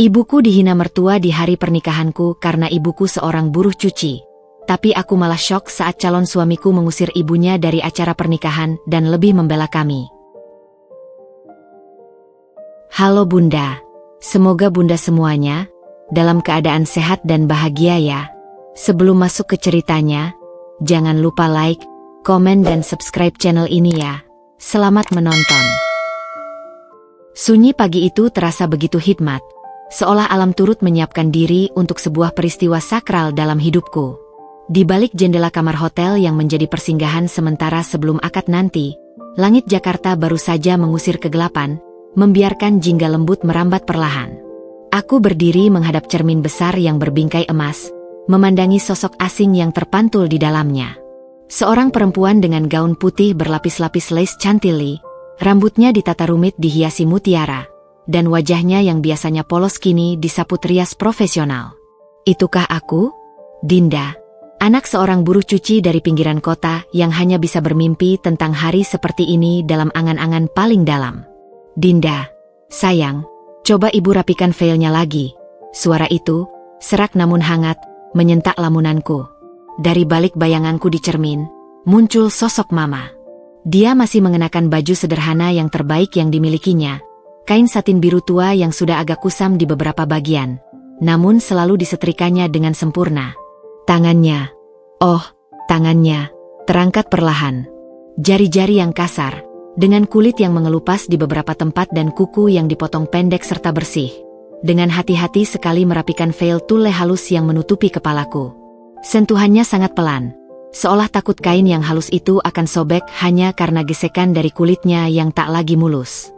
Ibuku dihina mertua di hari pernikahanku karena ibuku seorang buruh cuci. Tapi aku malah syok saat calon suamiku mengusir ibunya dari acara pernikahan dan lebih membela kami. Halo Bunda, semoga Bunda semuanya dalam keadaan sehat dan bahagia ya. Sebelum masuk ke ceritanya, jangan lupa like, komen dan subscribe channel ini ya. Selamat menonton. Sunyi pagi itu terasa begitu hikmat. Seolah alam turut menyiapkan diri untuk sebuah peristiwa sakral dalam hidupku. Di balik jendela kamar hotel yang menjadi persinggahan sementara sebelum akad nanti, langit Jakarta baru saja mengusir kegelapan, membiarkan jingga lembut merambat perlahan. Aku berdiri menghadap cermin besar yang berbingkai emas, memandangi sosok asing yang terpantul di dalamnya. Seorang perempuan dengan gaun putih berlapis-lapis lace chantilly, rambutnya ditata rumit dihiasi mutiara, dan wajahnya yang biasanya polos kini disaput rias profesional. Itukah aku? Dinda, anak seorang buruh cuci dari pinggiran kota yang hanya bisa bermimpi tentang hari seperti ini dalam angan-angan paling dalam. Dinda, sayang, coba ibu rapikan veilnya lagi. Suara itu, serak namun hangat, menyentak lamunanku. Dari balik bayanganku di cermin, muncul sosok Mama. Dia masih mengenakan baju sederhana yang terbaik yang dimilikinya, kain satin biru tua yang sudah agak kusam di beberapa bagian, namun selalu disetrikanya dengan sempurna. Tangannya, tangannya, terangkat perlahan. Jari-jari yang kasar, dengan kulit yang mengelupas di beberapa tempat dan kuku yang dipotong pendek serta bersih. Dengan hati-hati sekali merapikan veil tule halus yang menutupi kepalaku. Sentuhannya sangat pelan, seolah takut kain yang halus itu akan sobek hanya karena gesekan dari kulitnya yang tak lagi mulus.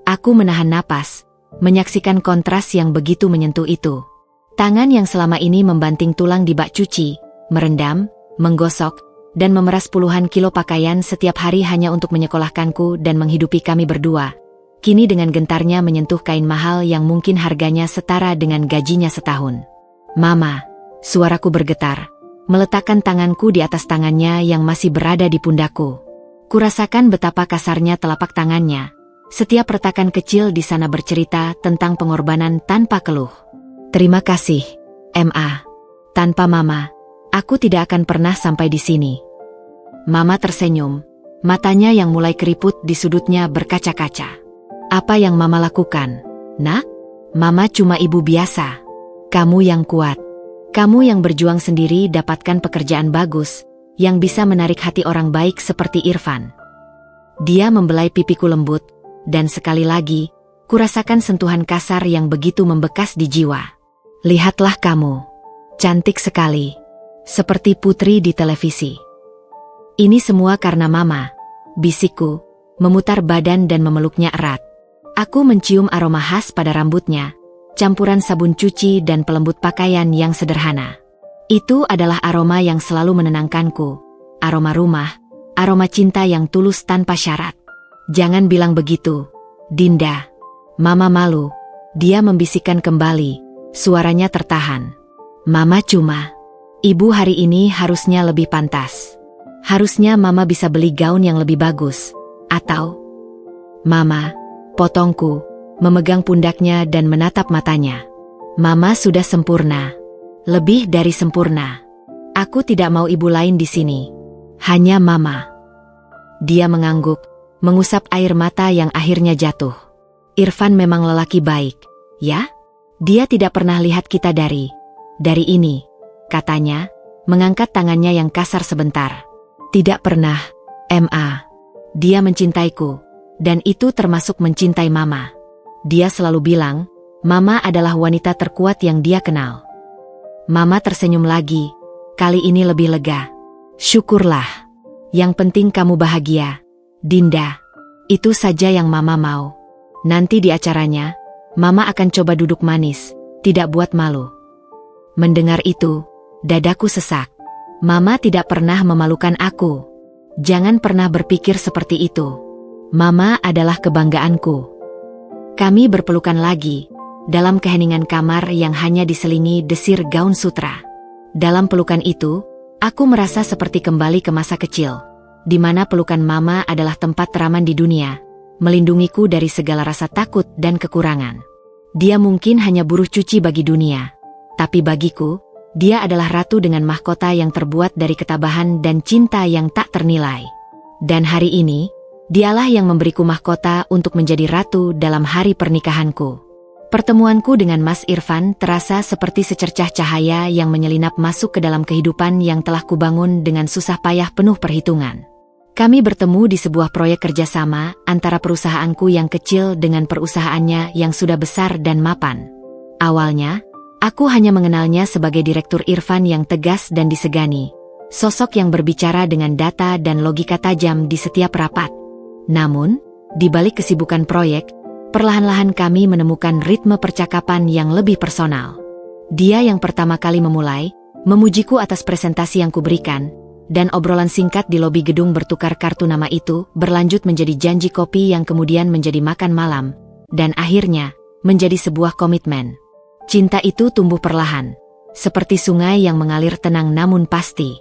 Aku menahan napas, menyaksikan kontras yang begitu menyentuh itu. Tangan yang selama ini membanting tulang di bak cuci, merendam, menggosok, dan memeras puluhan kilo pakaian setiap hari hanya untuk menyekolahkanku dan menghidupi kami berdua. Kini dengan gentarnya menyentuh kain mahal yang mungkin harganya setara dengan gajinya setahun. Mama, suaraku bergetar, meletakkan tanganku di atas tangannya yang masih berada di pundakku. Kurasakan betapa kasarnya telapak tangannya. Setiap retakan kecil di sana bercerita tentang pengorbanan tanpa keluh. Terima kasih, Ma. Tanpa Mama, aku tidak akan pernah sampai di sini. Mama tersenyum, matanya yang mulai keriput di sudutnya berkaca-kaca. Apa yang Mama lakukan, Nak? Mama cuma ibu biasa. Kamu yang kuat. Kamu yang berjuang sendiri dapatkan pekerjaan bagus, yang bisa menarik hati orang baik seperti Irfan. Dia membelai pipiku lembut, dan sekali lagi, kurasakan sentuhan kasar yang begitu membekas di jiwa. Lihatlah kamu. Cantik sekali. Seperti putri di televisi. Ini semua karena Mama, bisikku, memutar badan dan memeluknya erat. Aku mencium aroma khas pada rambutnya, campuran sabun cuci dan pelembut pakaian yang sederhana. Itu adalah aroma yang selalu menenangkanku. Aroma rumah, aroma cinta yang tulus tanpa syarat. Jangan bilang begitu, Dinda. Mama malu. Dia membisikkan kembali, suaranya tertahan. Mama cuma. Ibu hari ini harusnya lebih pantas. Harusnya Mama bisa beli gaun yang lebih bagus. Atau, Mama, potongku, memegang pundaknya dan menatap matanya. Mama sudah sempurna. Lebih dari sempurna. Aku tidak mau ibu lain di sini. Hanya Mama. Dia mengangguk, mengusap air mata yang akhirnya jatuh. Irfan memang lelaki baik, ya? Dia tidak pernah lihat kita dari ini, katanya, mengangkat tangannya yang kasar sebentar. Tidak pernah, Ma. Dia mencintaiku, dan itu termasuk mencintai Mama. Dia selalu bilang, Mama adalah wanita terkuat yang dia kenal. Mama tersenyum lagi, kali ini lebih lega. Syukurlah. Yang penting kamu bahagia, Dinda. Itu saja yang Mama mau. Nanti di acaranya, Mama akan coba duduk manis, tidak buat malu. Mendengar itu, dadaku sesak. Mama tidak pernah memalukan aku. Jangan pernah berpikir seperti itu. Mama adalah kebanggaanku. Kami berpelukan lagi, dalam keheningan kamar yang hanya diselingi desir gaun sutra. Dalam pelukan itu, aku merasa seperti kembali ke masa kecil, di mana pelukan Mama adalah tempat teraman di dunia, melindungiku dari segala rasa takut dan kekurangan. Dia mungkin hanya buruh cuci bagi dunia. Tapi bagiku, dia adalah ratu dengan mahkota yang terbuat dari ketabahan dan cinta yang tak ternilai. Dan hari ini, dialah yang memberiku mahkota untuk menjadi ratu dalam hari pernikahanku. Pertemuanku dengan Mas Irfan terasa seperti secercah cahaya yang menyelinap masuk ke dalam kehidupan yang telah kubangun dengan susah payah penuh perhitungan. Kami bertemu di sebuah proyek kerjasama antara perusahaanku yang kecil dengan perusahaannya yang sudah besar dan mapan. Awalnya, aku hanya mengenalnya sebagai Direktur Irfan yang tegas dan disegani, sosok yang berbicara dengan data dan logika tajam di setiap rapat. Namun, di balik kesibukan proyek, perlahan-lahan kami menemukan ritme percakapan yang lebih personal. Dia yang pertama kali memulai, memujiku atas presentasi yang kuberikan, dan obrolan singkat di lobi gedung bertukar kartu nama itu berlanjut menjadi janji kopi yang kemudian menjadi makan malam, dan akhirnya menjadi sebuah komitmen. Cinta itu tumbuh perlahan, seperti sungai yang mengalir tenang namun pasti.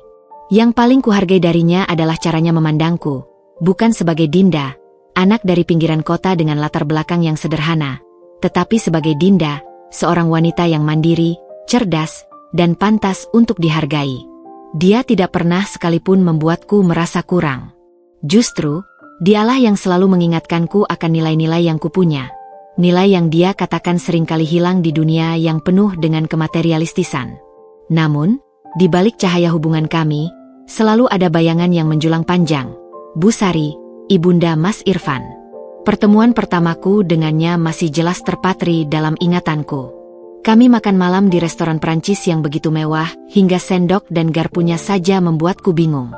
Yang paling kuhargai darinya adalah caranya memandangku, bukan sebagai Dinda, anak dari pinggiran kota dengan latar belakang yang sederhana, tetapi sebagai Dinda, seorang wanita yang mandiri, cerdas, dan pantas untuk dihargai. Dia tidak pernah sekalipun membuatku merasa kurang. Justru, dialah yang selalu mengingatkanku akan nilai-nilai yang kupunya. Nilai yang dia katakan seringkali hilang di dunia yang penuh dengan kematerialistisan. Namun, di balik cahaya hubungan kami, selalu ada bayangan yang menjulang panjang. Bu Sari, ibunda Mas Irfan. Pertemuan pertamaku dengannya masih jelas terpatri dalam ingatanku. Kami makan malam di restoran Prancis yang begitu mewah, hingga sendok dan garpunya saja membuatku bingung.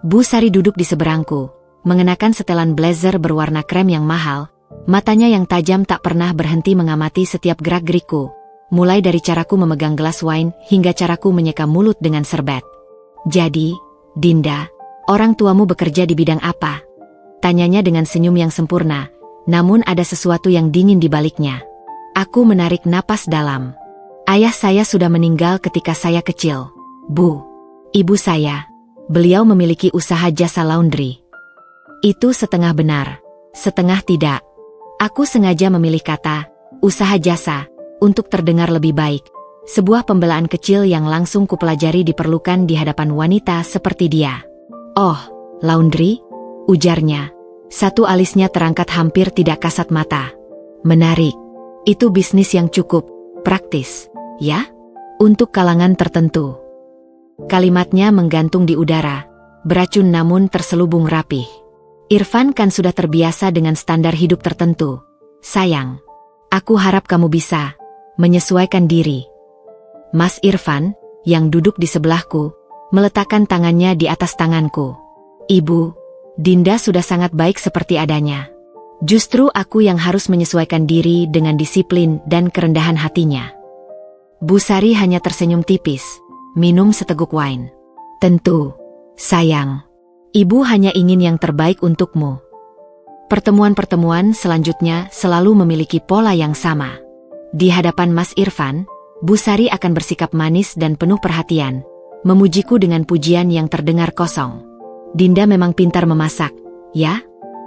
Bu Sari duduk di seberangku, mengenakan setelan blazer berwarna krem yang mahal, matanya yang tajam tak pernah berhenti mengamati setiap gerak-gerikku, mulai dari caraku memegang gelas wine hingga caraku menyeka mulut dengan serbet. "Jadi, Dinda, orang tuamu bekerja di bidang apa?" Tanyanya dengan senyum yang sempurna, namun ada sesuatu yang dingin di baliknya. Aku menarik napas dalam. "Ayah saya sudah meninggal ketika saya kecil, Bu. Ibu saya, beliau memiliki usaha jasa laundry." Itu setengah benar, setengah tidak. Aku sengaja memilih kata, usaha jasa, untuk terdengar lebih baik. Sebuah pembelaan kecil yang langsung kupelajari diperlukan di hadapan wanita seperti dia. "Oh, laundry?" ujarnya. Satu alisnya terangkat hampir tidak kasat mata. "Menarik. Itu bisnis yang cukup praktis, ya? Untuk kalangan tertentu." Kalimatnya menggantung di udara, beracun namun terselubung rapih. "Irfan kan sudah terbiasa dengan standar hidup tertentu. Sayang, aku harap kamu bisa menyesuaikan diri." Mas Irfan, yang duduk di sebelahku, meletakkan tangannya di atas tanganku. "Ibu, Dinda sudah sangat baik seperti adanya. Justru aku yang harus menyesuaikan diri dengan disiplin dan kerendahan hatinya." Bu Sari hanya tersenyum tipis, minum seteguk wine. "Tentu, sayang. Ibu hanya ingin yang terbaik untukmu." Pertemuan-pertemuan selanjutnya selalu memiliki pola yang sama. Di hadapan Mas Irfan, Bu Sari akan bersikap manis dan penuh perhatian, memujiku dengan pujian yang terdengar kosong. "Dinda memang pintar memasak, ya?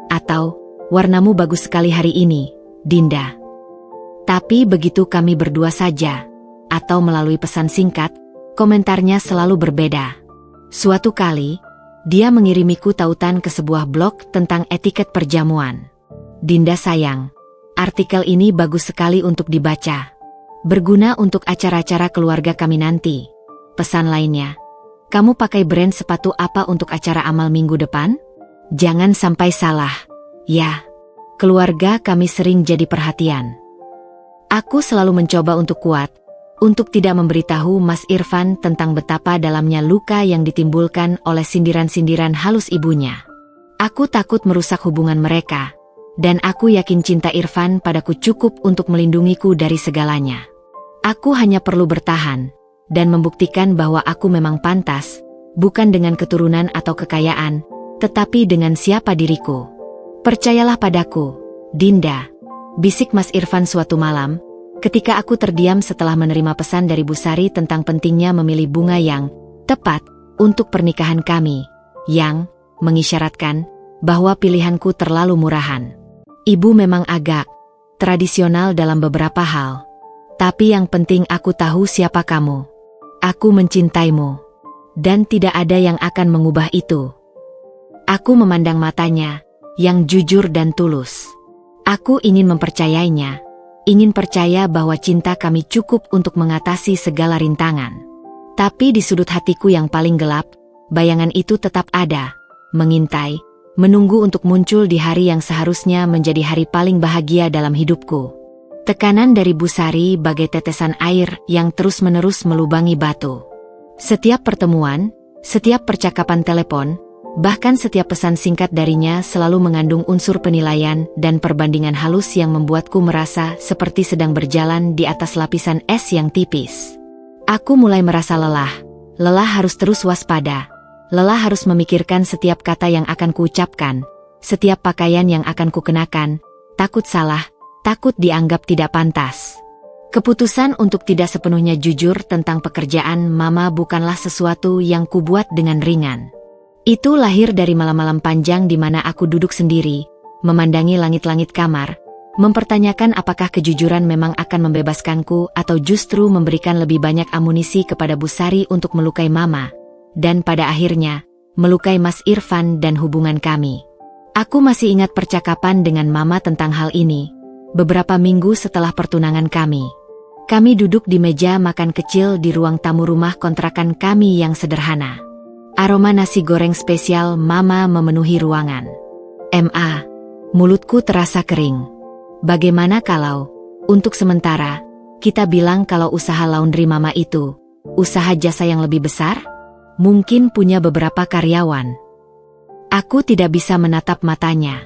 Atau, warnamu bagus sekali hari ini, Dinda." Tapi begitu kami berdua saja, atau melalui pesan singkat, komentarnya selalu berbeda. Suatu kali, dia mengirimiku tautan ke sebuah blog tentang etiket perjamuan. "Dinda sayang, artikel ini bagus sekali untuk dibaca. Berguna untuk acara-acara keluarga kami nanti." Pesan lainnya, "Kamu pakai brand sepatu apa untuk acara amal minggu depan? Jangan sampai salah. Ya, keluarga kami sering jadi perhatian." Aku selalu mencoba untuk kuat, untuk tidak memberitahu Mas Irfan tentang betapa dalamnya luka yang ditimbulkan oleh sindiran-sindiran halus ibunya. Aku takut merusak hubungan mereka, dan aku yakin cinta Irfan padaku cukup untuk melindungiku dari segalanya. Aku hanya perlu bertahan, dan membuktikan bahwa aku memang pantas, bukan dengan keturunan atau kekayaan, tetapi dengan siapa diriku. "Percayalah padaku, Dinda," bisik Mas Irfan suatu malam, ketika aku terdiam setelah menerima pesan dari Bu Sari tentang pentingnya memilih bunga yang tepat untuk pernikahan kami, yang mengisyaratkan bahwa pilihanku terlalu murahan. "Ibu memang agak tradisional dalam beberapa hal. Tapi yang penting aku tahu siapa kamu. Aku mencintaimu. Dan tidak ada yang akan mengubah itu. Aku memandang matanya, yang jujur dan tulus. Aku ingin mempercayainya, ingin percaya bahwa cinta kami cukup untuk mengatasi segala rintangan. Tapi di sudut hatiku yang paling gelap, bayangan itu tetap ada, mengintai, menunggu untuk muncul di hari yang seharusnya menjadi hari paling bahagia dalam hidupku. Tekanan dari Bu Sari bagai tetesan air yang terus-menerus melubangi batu. Setiap pertemuan, setiap percakapan telepon, bahkan setiap pesan singkat darinya selalu mengandung unsur penilaian dan perbandingan halus yang membuatku merasa seperti sedang berjalan di atas lapisan es yang tipis. Aku mulai merasa lelah harus terus waspada, lelah harus memikirkan setiap kata yang akan kuucapkan, setiap pakaian yang akan kukenakan, takut salah, takut dianggap tidak pantas. Keputusan untuk tidak sepenuhnya jujur tentang pekerjaan Mama bukanlah sesuatu yang kubuat dengan ringan. Itu lahir dari malam-malam panjang di mana aku duduk sendiri, memandangi langit-langit kamar, mempertanyakan apakah kejujuran memang akan membebaskanku atau justru memberikan lebih banyak amunisi kepada Bu Sari untuk melukai Mama, dan pada akhirnya, melukai Mas Irfan dan hubungan kami. Aku masih ingat percakapan dengan Mama tentang hal ini, beberapa minggu setelah pertunangan kami. Kami duduk di meja makan kecil di ruang tamu rumah kontrakan kami yang sederhana. Aroma nasi goreng spesial Mama memenuhi ruangan. "Ma, mulutku terasa kering. Bagaimana kalau, untuk sementara, kita bilang kalau usaha laundry Mama itu, usaha jasa yang lebih besar? Mungkin punya beberapa karyawan." Aku tidak bisa menatap matanya.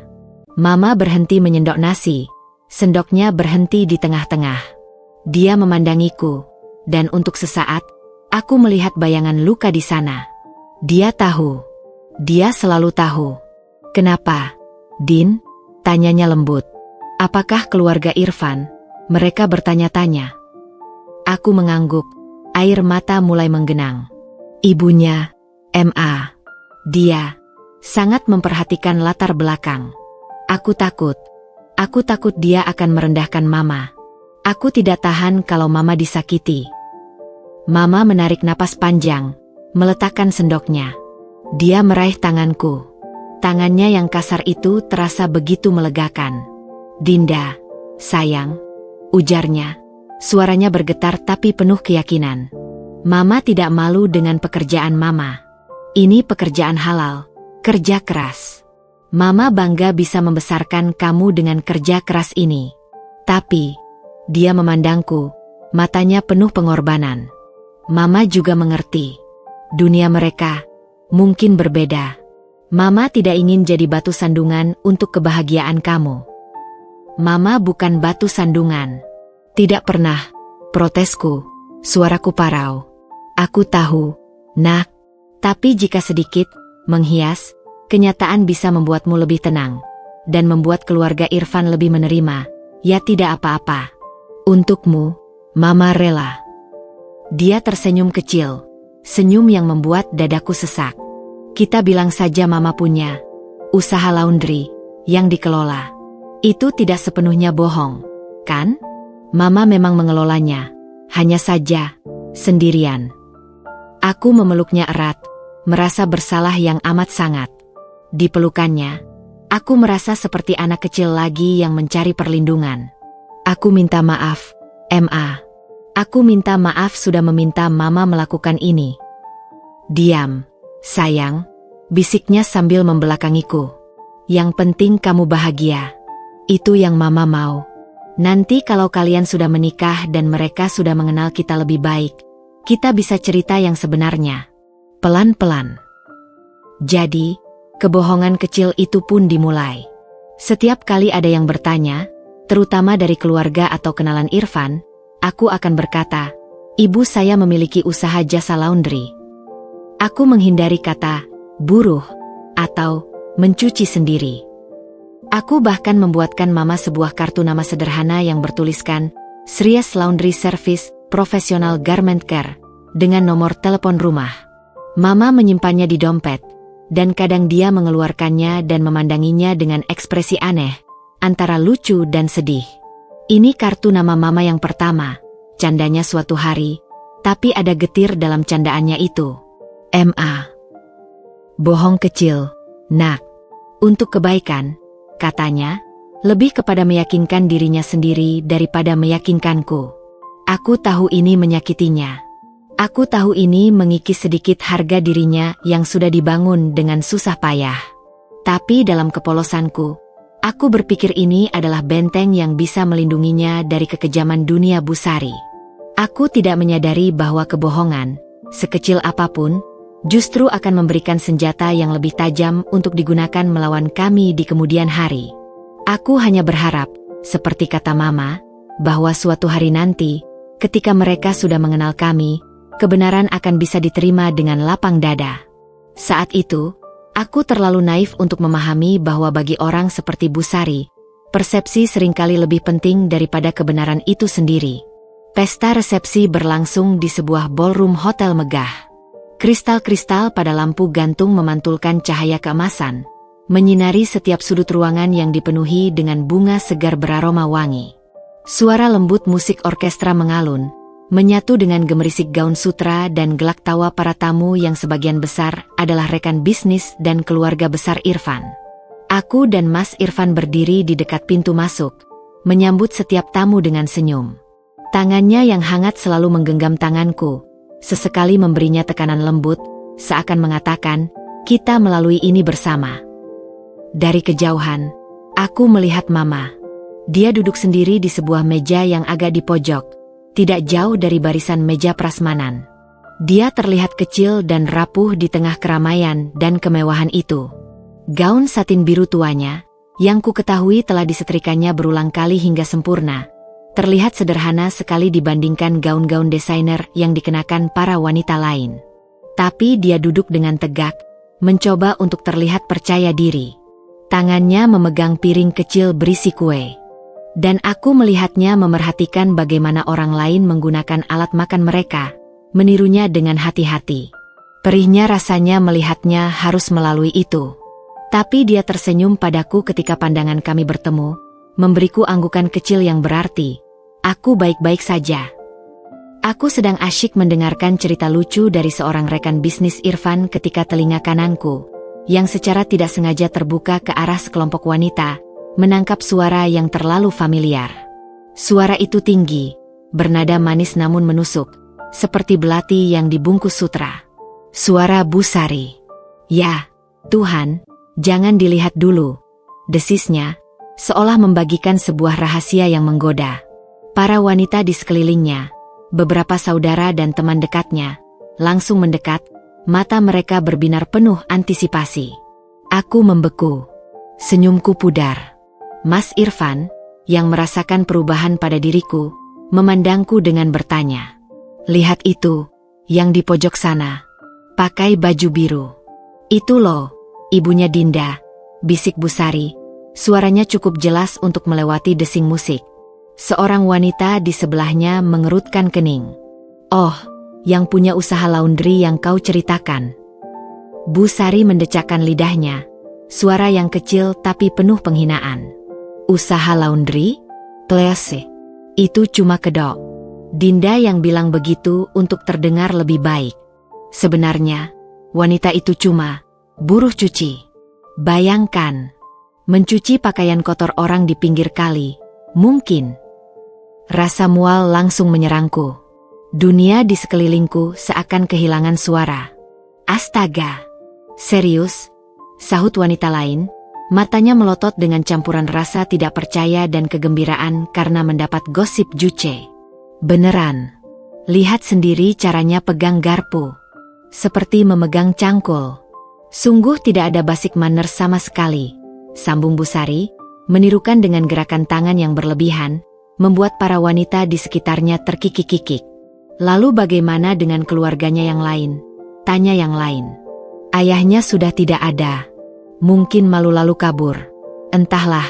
Mama berhenti menyendok nasi, sendoknya berhenti di tengah-tengah. Dia memandangiku, dan untuk sesaat, aku melihat bayangan luka di sana. Dia tahu. Dia selalu tahu. "Kenapa, Din?" tanyanya lembut. "Apakah keluarga Irfan?" mereka bertanya-tanya. Aku mengangguk, air mata mulai menggenang. "Ibunya, Ma. Dia sangat memperhatikan latar belakang. Aku takut dia akan merendahkan Mama. Aku tidak tahan kalau Mama disakiti." Mama menarik napas panjang, meletakkan sendoknya. Dia meraih tanganku. Tangannya yang kasar itu terasa begitu melegakan. "Dinda, sayang," ujarnya. Suaranya bergetar tapi penuh keyakinan. "Mama tidak malu dengan pekerjaan Mama. Ini pekerjaan halal, kerja keras. Mama bangga bisa membesarkan kamu dengan kerja keras ini." Tapi, dia memandangku, matanya penuh pengorbanan. Mama juga mengerti. Dunia mereka mungkin berbeda. Mama tidak ingin jadi batu sandungan untuk kebahagiaan kamu. "Mama bukan batu sandungan." "Tidak pernah," protesku, suaraku parau. "Aku tahu, Nak. Tapi jika sedikit menghias, kenyataan bisa membuatmu lebih tenang, dan membuat keluarga Irfan lebih menerima, ya tidak apa-apa. Untukmu, Mama rela." Dia tersenyum kecil. Senyum yang membuat dadaku sesak. "Kita bilang saja Mama punya usaha laundry yang dikelola. Itu tidak sepenuhnya bohong, kan? Mama memang mengelolanya, hanya saja sendirian." Aku memeluknya erat, merasa bersalah yang amat sangat. Di pelukannya, aku merasa seperti anak kecil lagi yang mencari perlindungan. "Aku minta maaf, Ma. Aku minta maaf sudah meminta Mama melakukan ini." "Diam, sayang," bisiknya sambil membelakangiku. "Yang penting kamu bahagia. Itu yang Mama mau. Nanti kalau kalian sudah menikah dan mereka sudah mengenal kita lebih baik, kita bisa cerita yang sebenarnya. Pelan-pelan." Jadi, kebohongan kecil itu pun dimulai. Setiap kali ada yang bertanya, terutama dari keluarga atau kenalan Irfan, aku akan berkata, "Ibu saya memiliki usaha jasa laundry." Aku menghindari kata buruh atau mencuci sendiri. Aku bahkan membuatkan Mama sebuah kartu nama sederhana yang bertuliskan Sries Laundry Service Professional Garment Care dengan nomor telepon rumah. Mama menyimpannya di dompet, dan kadang dia mengeluarkannya dan memandanginya dengan ekspresi aneh, antara lucu dan sedih. Ini kartu nama mama yang pertama, candanya suatu hari, tapi ada getir dalam candaannya itu. Ma. Bohong kecil, nak. Untuk kebaikan, katanya, lebih kepada meyakinkan dirinya sendiri daripada meyakinkanku. Aku tahu ini menyakitinya. Aku tahu ini mengikis sedikit harga dirinya yang sudah dibangun dengan susah payah. Tapi dalam kepolosanku, aku berpikir ini adalah benteng yang bisa melindunginya dari kekejaman dunia Busari. Aku tidak menyadari bahwa kebohongan, sekecil apapun, justru akan memberikan senjata yang lebih tajam untuk digunakan melawan kami di kemudian hari. Aku hanya berharap, seperti kata Mama, bahwa suatu hari nanti, ketika mereka sudah mengenal kami, kebenaran akan bisa diterima dengan lapang dada. Saat itu, aku terlalu naif untuk memahami bahwa bagi orang seperti Busari, persepsi seringkali lebih penting daripada kebenaran itu sendiri. Pesta resepsi berlangsung di sebuah ballroom hotel megah. Kristal-kristal pada lampu gantung memantulkan cahaya keemasan, menyinari setiap sudut ruangan yang dipenuhi dengan bunga segar beraroma wangi. Suara lembut musik orkestra mengalun, menyatu dengan gemerisik gaun sutra dan gelak tawa para tamu yang sebagian besar adalah rekan bisnis dan keluarga besar Irfan. Aku dan Mas Irfan berdiri di dekat pintu masuk, menyambut setiap tamu dengan senyum. Tangannya yang hangat selalu menggenggam tanganku, sesekali memberinya tekanan lembut, seakan mengatakan, kita melalui ini bersama. Dari kejauhan, aku melihat Mama. Dia duduk sendiri di sebuah meja yang agak di pojok, tidak jauh dari barisan meja prasmanan. Dia terlihat kecil dan rapuh di tengah keramaian dan kemewahan itu. Gaun satin biru tuanya, yang ku ketahui telah disetrikanya berulang kali hingga sempurna, terlihat sederhana sekali dibandingkan gaun-gaun desainer yang dikenakan para wanita lain. Tapi dia duduk dengan tegak, mencoba untuk terlihat percaya diri. Tangannya memegang piring kecil berisi kue. Dan aku melihatnya memerhatikan bagaimana orang lain menggunakan alat makan mereka, menirunya dengan hati-hati. Perihnya rasanya melihatnya harus melalui itu. Tapi dia tersenyum padaku ketika pandangan kami bertemu, memberiku anggukan kecil yang berarti, aku baik-baik saja. Aku sedang asyik mendengarkan cerita lucu dari seorang rekan bisnis Irfan ketika telinga kananku, yang secara tidak sengaja terbuka ke arah sekelompok wanita, menangkap suara yang terlalu familiar. Suara itu tinggi, bernada manis namun menusuk, seperti belati yang dibungkus sutra. Suara Busari. Ya, Tuhan, jangan dilihat dulu, desisnya, seolah membagikan sebuah rahasia yang menggoda. Para wanita di sekelilingnya, beberapa saudara dan teman dekatnya, langsung mendekat, mata mereka berbinar penuh antisipasi. Aku membeku. Senyumku pudar. Mas Irfan, yang merasakan perubahan pada diriku, memandangku dengan bertanya. Lihat itu, yang di pojok sana. Pakai baju biru. Itu loh, ibunya Dinda, bisik Busari. Suaranya cukup jelas untuk melewati desing musik. Seorang wanita di sebelahnya mengerutkan kening. Oh, yang punya usaha laundry yang kau ceritakan. Busari mendecakkan lidahnya, suara yang kecil tapi penuh penghinaan. Usaha laundry? Klase. Itu cuma kedok. Dinda yang bilang begitu untuk terdengar lebih baik. Sebenarnya, wanita itu cuma buruh cuci. Bayangkan, mencuci pakaian kotor orang di pinggir kali, mungkin. Rasa mual langsung menyerangku. Dunia di sekelilingku seakan kehilangan suara. Astaga. Serius? Sahut wanita lain. Matanya melotot dengan campuran rasa tidak percaya dan kegembiraan karena mendapat gosip Juce. Beneran. Lihat sendiri caranya pegang garpu. Seperti memegang cangkul. Sungguh tidak ada basic manner sama sekali, sambung Busari, menirukan dengan gerakan tangan yang berlebihan, membuat para wanita di sekitarnya terkikik-kikik. Lalu bagaimana dengan keluarganya yang lain? Tanya yang lain. Ayahnya sudah tidak ada. Mungkin malu lalu kabur. Entahlah.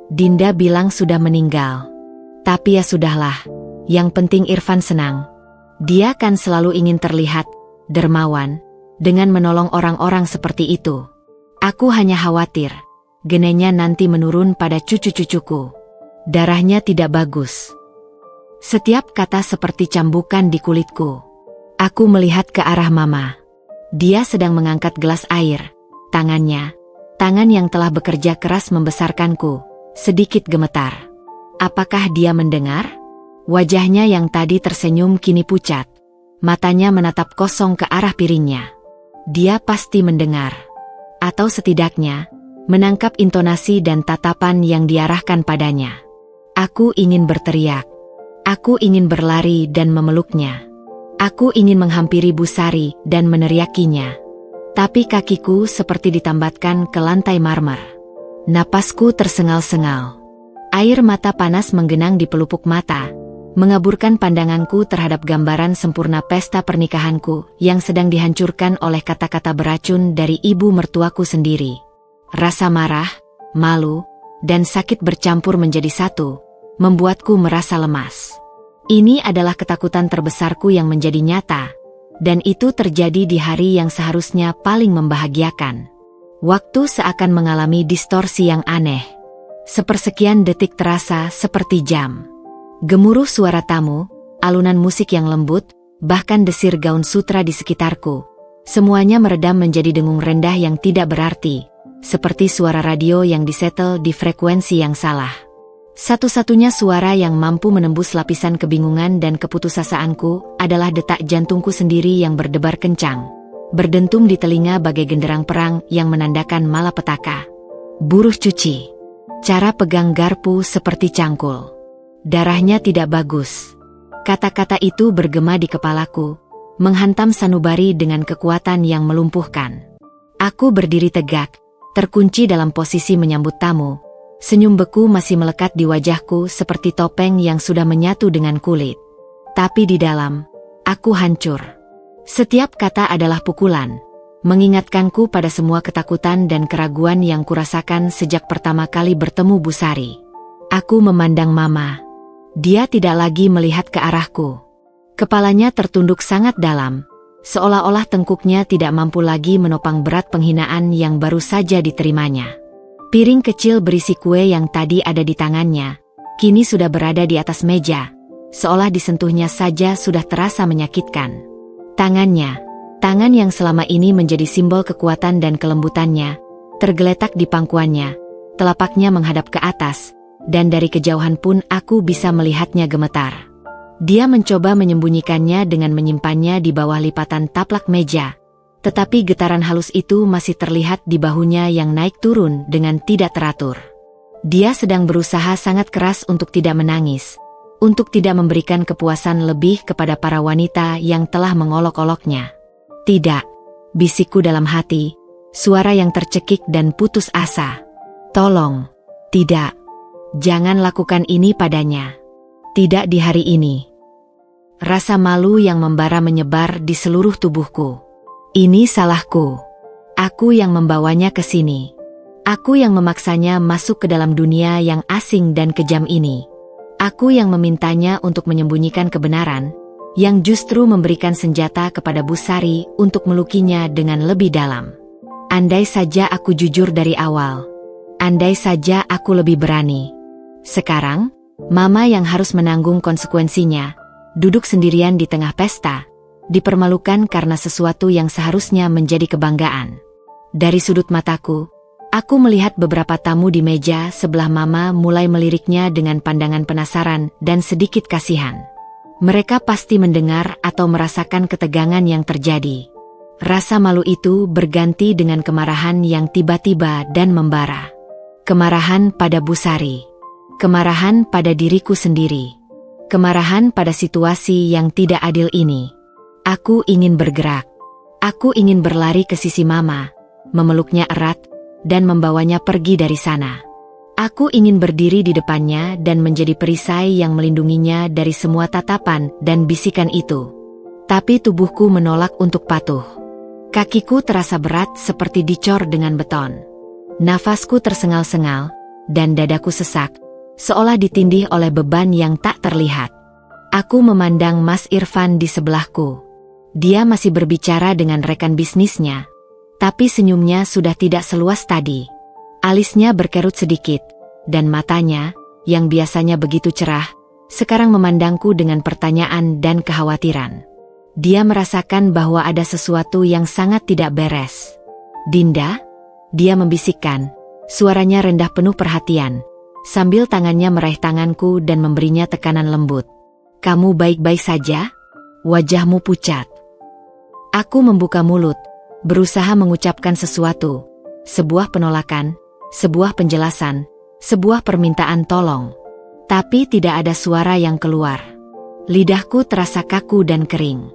Dinda bilang sudah meninggal. Tapi ya sudahlah. Yang penting Irfan senang. Dia kan selalu ingin terlihat dermawan dengan menolong orang-orang seperti itu. Aku hanya khawatir genenya nanti menurun pada cucu-cucuku. Darahnya tidak bagus. Setiap kata seperti cambukan di kulitku. Aku melihat ke arah Mama. Dia sedang mengangkat gelas air. Tangan yang telah bekerja keras membesarkanku, sedikit gemetar. Apakah dia mendengar? Wajahnya yang tadi tersenyum kini pucat. Matanya menatap kosong ke arah piringnya. Dia pasti mendengar. Atau setidaknya, menangkap intonasi dan tatapan yang diarahkan padanya. Aku ingin berteriak. Aku ingin berlari dan memeluknya. Aku ingin menghampiri Bu Sari dan meneriakinya. Tapi kakiku seperti ditambatkan ke lantai marmer. Napasku tersengal-sengal. Air mata panas menggenang di pelupuk mata, mengaburkan pandanganku terhadap gambaran sempurna pesta pernikahanku yang sedang dihancurkan oleh kata-kata beracun dari ibu mertuaku sendiri. Rasa marah, malu, dan sakit bercampur menjadi satu, membuatku merasa lemas. Ini adalah ketakutan terbesarku yang menjadi nyata, dan itu terjadi di hari yang seharusnya paling membahagiakan. Waktu seakan mengalami distorsi yang aneh. Sepersekian detik terasa seperti jam. Gemuruh suara tamu, alunan musik yang lembut, bahkan desir gaun sutra di sekitarku. Semuanya meredam menjadi dengung rendah yang tidak berarti, seperti suara radio yang disetel di frekuensi yang salah. Satu-satunya suara yang mampu menembus lapisan kebingungan dan keputusasaanku adalah detak jantungku sendiri yang berdebar kencang, berdentum di telinga bagai genderang perang yang menandakan malapetaka. Buruh cuci. Cara pegang garpu seperti cangkul. Darahnya tidak bagus. Kata-kata itu bergema di kepalaku, menghantam sanubari dengan kekuatan yang melumpuhkan. Aku berdiri tegak, terkunci dalam posisi menyambut tamu. Senyum beku masih melekat di wajahku seperti topeng yang sudah menyatu dengan kulit. Tapi di dalam, aku hancur. Setiap kata adalah pukulan, mengingatkanku pada semua ketakutan dan keraguan yang kurasakan sejak pertama kali bertemu Bu Sari. Aku memandang Mama. Dia tidak lagi melihat ke arahku. Kepalanya tertunduk sangat dalam, seolah-olah tengkuknya tidak mampu lagi menopang berat penghinaan yang baru saja diterimanya. Piring kecil berisi kue yang tadi ada di tangannya, kini sudah berada di atas meja, seolah disentuhnya saja sudah terasa menyakitkan. Tangan yang selama ini menjadi simbol kekuatan dan kelembutannya, tergeletak di pangkuannya, telapaknya menghadap ke atas, dan dari kejauhan pun aku bisa melihatnya gemetar. Dia mencoba menyembunyikannya dengan menyimpannya di bawah lipatan taplak meja, tetapi getaran halus itu masih terlihat di bahunya yang naik turun dengan tidak teratur. Dia sedang berusaha sangat keras untuk tidak menangis, untuk tidak memberikan kepuasan lebih kepada para wanita yang telah mengolok-oloknya. Tidak, bisikku dalam hati, suara yang tercekik dan putus asa. Tolong, tidak. Jangan lakukan ini padanya. Tidak di hari ini. Rasa malu yang membara menyebar di seluruh tubuhku. Ini salahku. Aku yang membawanya ke sini. Aku yang memaksanya masuk ke dalam dunia yang asing dan kejam ini. Aku yang memintanya untuk menyembunyikan kebenaran, yang justru memberikan senjata kepada Bu Sari untuk melukinya dengan lebih dalam. Andai saja aku jujur dari awal. Andai saja aku lebih berani. Sekarang, Mama yang harus menanggung konsekuensinya, duduk sendirian di tengah pesta, dipermalukan karena sesuatu yang seharusnya menjadi kebanggaan. Dari sudut mataku, aku melihat beberapa tamu di meja sebelah Mama mulai meliriknya dengan pandangan penasaran dan sedikit kasihan. Mereka pasti mendengar atau merasakan ketegangan yang terjadi. Rasa malu itu berganti dengan kemarahan yang tiba-tiba dan membara. Kemarahan pada Bu Sari. Kemarahan pada diriku sendiri. Kemarahan pada situasi yang tidak adil ini. Aku ingin bergerak. Aku ingin berlari ke sisi Mama, memeluknya erat, dan membawanya pergi dari sana. Aku ingin berdiri di depannya dan menjadi perisai yang melindunginya dari semua tatapan dan bisikan itu. Tapi tubuhku menolak untuk patuh. Kakiku terasa berat seperti dicor dengan beton. Nafasku tersengal-sengal, dan dadaku sesak, seolah ditindih oleh beban yang tak terlihat. Aku memandang Mas Irfan di sebelahku. Dia masih berbicara dengan rekan bisnisnya, tapi senyumnya sudah tidak seluas tadi. Alisnya berkerut sedikit, dan matanya, yang biasanya begitu cerah, sekarang memandangku dengan pertanyaan dan kekhawatiran. Dia merasakan bahwa ada sesuatu yang sangat tidak beres. "Dinda?" Dia membisikkan, suaranya rendah penuh perhatian, sambil tangannya meraih tanganku dan memberinya tekanan lembut. "Kamu baik-baik saja? Wajahmu pucat." Aku membuka mulut, berusaha mengucapkan sesuatu, sebuah penolakan, sebuah penjelasan, sebuah permintaan tolong. Tapi tidak ada suara yang keluar. Lidahku terasa kaku dan kering.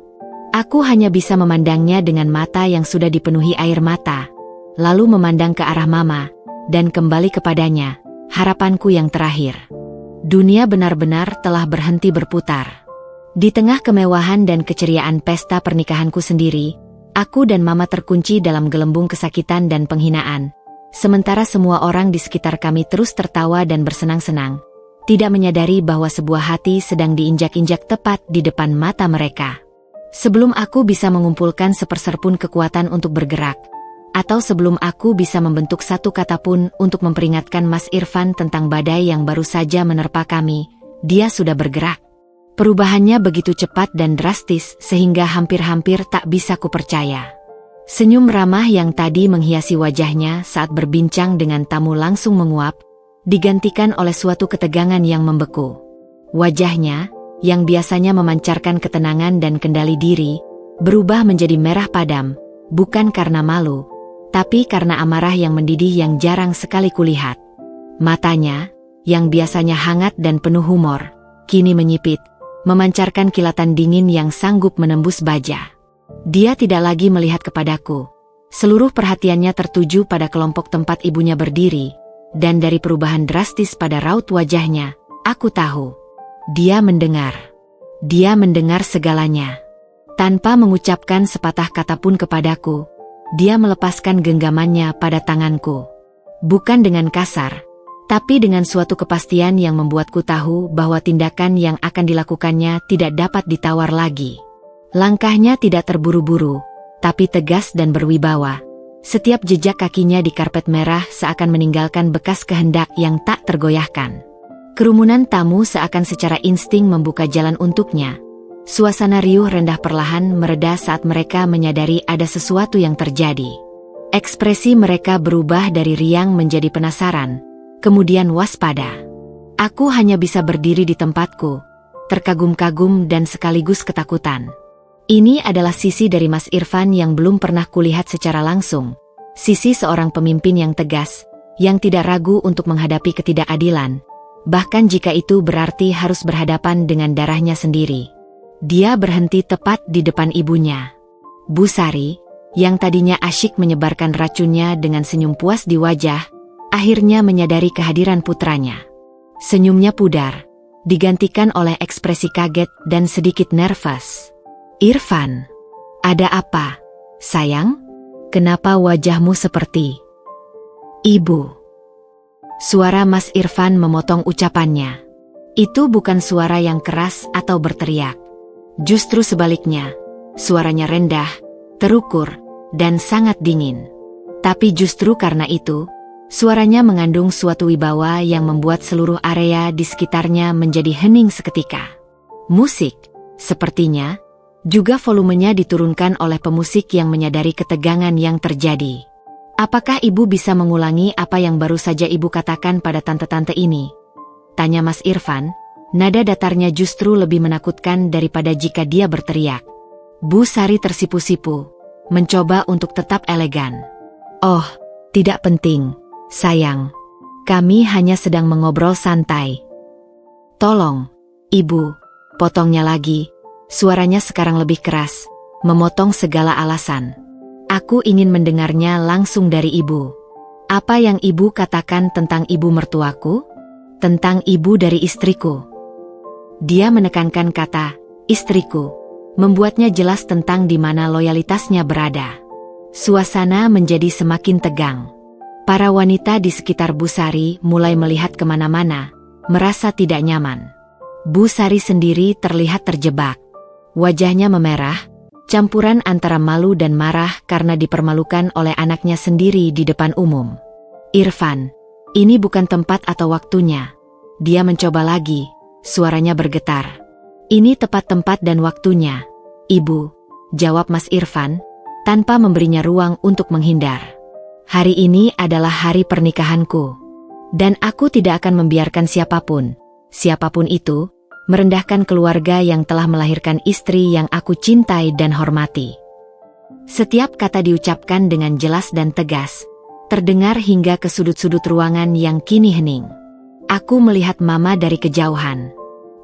Aku hanya bisa memandangnya dengan mata yang sudah dipenuhi air mata, lalu memandang ke arah Mama, dan kembali kepadanya, harapanku yang terakhir. Dunia benar-benar telah berhenti berputar. Di tengah kemewahan dan keceriaan pesta pernikahanku sendiri, aku dan Mama terkunci dalam gelembung kesakitan dan penghinaan, sementara semua orang di sekitar kami terus tertawa dan bersenang-senang, tidak menyadari bahwa sebuah hati sedang diinjak-injak tepat di depan mata mereka. Sebelum aku bisa mengumpulkan seperserpun kekuatan untuk bergerak, atau sebelum aku bisa membentuk satu kata pun untuk memperingatkan Mas Irfan tentang badai yang baru saja menerpa kami, dia sudah bergerak. Perubahannya begitu cepat dan drastis sehingga hampir-hampir tak bisa kupercaya. Senyum ramah yang tadi menghiasi wajahnya saat berbincang dengan tamu langsung menguap, digantikan oleh suatu ketegangan yang membeku. Wajahnya, yang biasanya memancarkan ketenangan dan kendali diri, berubah menjadi merah padam, bukan karena malu, tapi karena amarah yang mendidih yang jarang sekali kulihat. Matanya, yang biasanya hangat dan penuh humor, kini menyipit, memancarkan kilatan dingin yang sanggup menembus baja. Dia tidak lagi melihat kepadaku. Seluruh perhatiannya tertuju pada kelompok tempat ibunya berdiri, dan dari perubahan drastis pada raut wajahnya, aku tahu. Dia mendengar. Dia mendengar segalanya. Tanpa mengucapkan sepatah kata pun kepadaku, dia melepaskan genggamannya pada tanganku. Bukan dengan kasar, tapi dengan suatu kepastian yang membuatku tahu bahwa tindakan yang akan dilakukannya tidak dapat ditawar lagi. Langkahnya tidak terburu-buru, tapi tegas dan berwibawa. Setiap jejak kakinya di karpet merah seakan meninggalkan bekas kehendak yang tak tergoyahkan. Kerumunan tamu seakan secara insting membuka jalan untuknya. Suasana riuh rendah perlahan mereda saat mereka menyadari ada sesuatu yang terjadi. Ekspresi mereka berubah dari riang menjadi penasaran, kemudian waspada. Aku hanya bisa berdiri di tempatku, terkagum-kagum dan sekaligus ketakutan. Ini adalah sisi dari Mas Irfan yang belum pernah kulihat secara langsung. Sisi seorang pemimpin yang tegas, yang tidak ragu untuk menghadapi ketidakadilan, bahkan jika itu berarti harus berhadapan dengan darahnya sendiri. Dia berhenti tepat di depan ibunya. Bu Sari, yang tadinya asyik menyebarkan racunnya dengan senyum puas di wajah, akhirnya menyadari kehadiran putranya. Senyumnya pudar, digantikan oleh ekspresi kaget dan sedikit nervous. "Irfan, ada apa, sayang? Kenapa wajahmu seperti..." "Ibu." Suara Mas Irfan memotong ucapannya. Itu bukan suara yang keras atau berteriak. Justru sebaliknya, suaranya rendah, terukur, dan sangat dingin. Tapi justru karena itu, suaranya mengandung suatu wibawa yang membuat seluruh area di sekitarnya menjadi hening seketika. Musik, sepertinya, juga volumenya diturunkan oleh pemusik yang menyadari ketegangan yang terjadi. "Apakah ibu bisa mengulangi apa yang baru saja ibu katakan pada tante-tante ini?" tanya Mas Irfan. Nada datarnya justru lebih menakutkan daripada jika dia berteriak. Bu Sari tersipu-sipu, mencoba untuk tetap elegan. "Oh, tidak penting, sayang. Kami hanya sedang mengobrol santai." "Tolong, ibu," potongnya lagi. Suaranya sekarang lebih keras, memotong segala alasan. "Aku ingin mendengarnya langsung dari ibu. Apa yang ibu katakan tentang ibu mertuaku? Tentang ibu dari istriku?" Dia menekankan kata, "istriku," membuatnya jelas tentang di mana loyalitasnya berada. Suasana menjadi semakin tegang. Para wanita di sekitar Bu Sari mulai melihat kemana-mana, merasa tidak nyaman. Bu Sari sendiri terlihat terjebak. Wajahnya memerah, campuran antara malu dan marah karena dipermalukan oleh anaknya sendiri di depan umum. "Irfan, ini bukan tempat atau waktunya," Dia mencoba lagi, suaranya bergetar. Ini tepat tempat dan waktunya, Ibu, jawab Mas Irfan, tanpa memberinya ruang untuk menghindar. Hari ini adalah hari pernikahanku. Dan aku tidak akan membiarkan siapapun itu, merendahkan keluarga yang telah melahirkan istri yang aku cintai dan hormati. Setiap kata diucapkan dengan jelas dan tegas, terdengar hingga ke sudut-sudut ruangan yang kini hening. Aku melihat Mama dari kejauhan.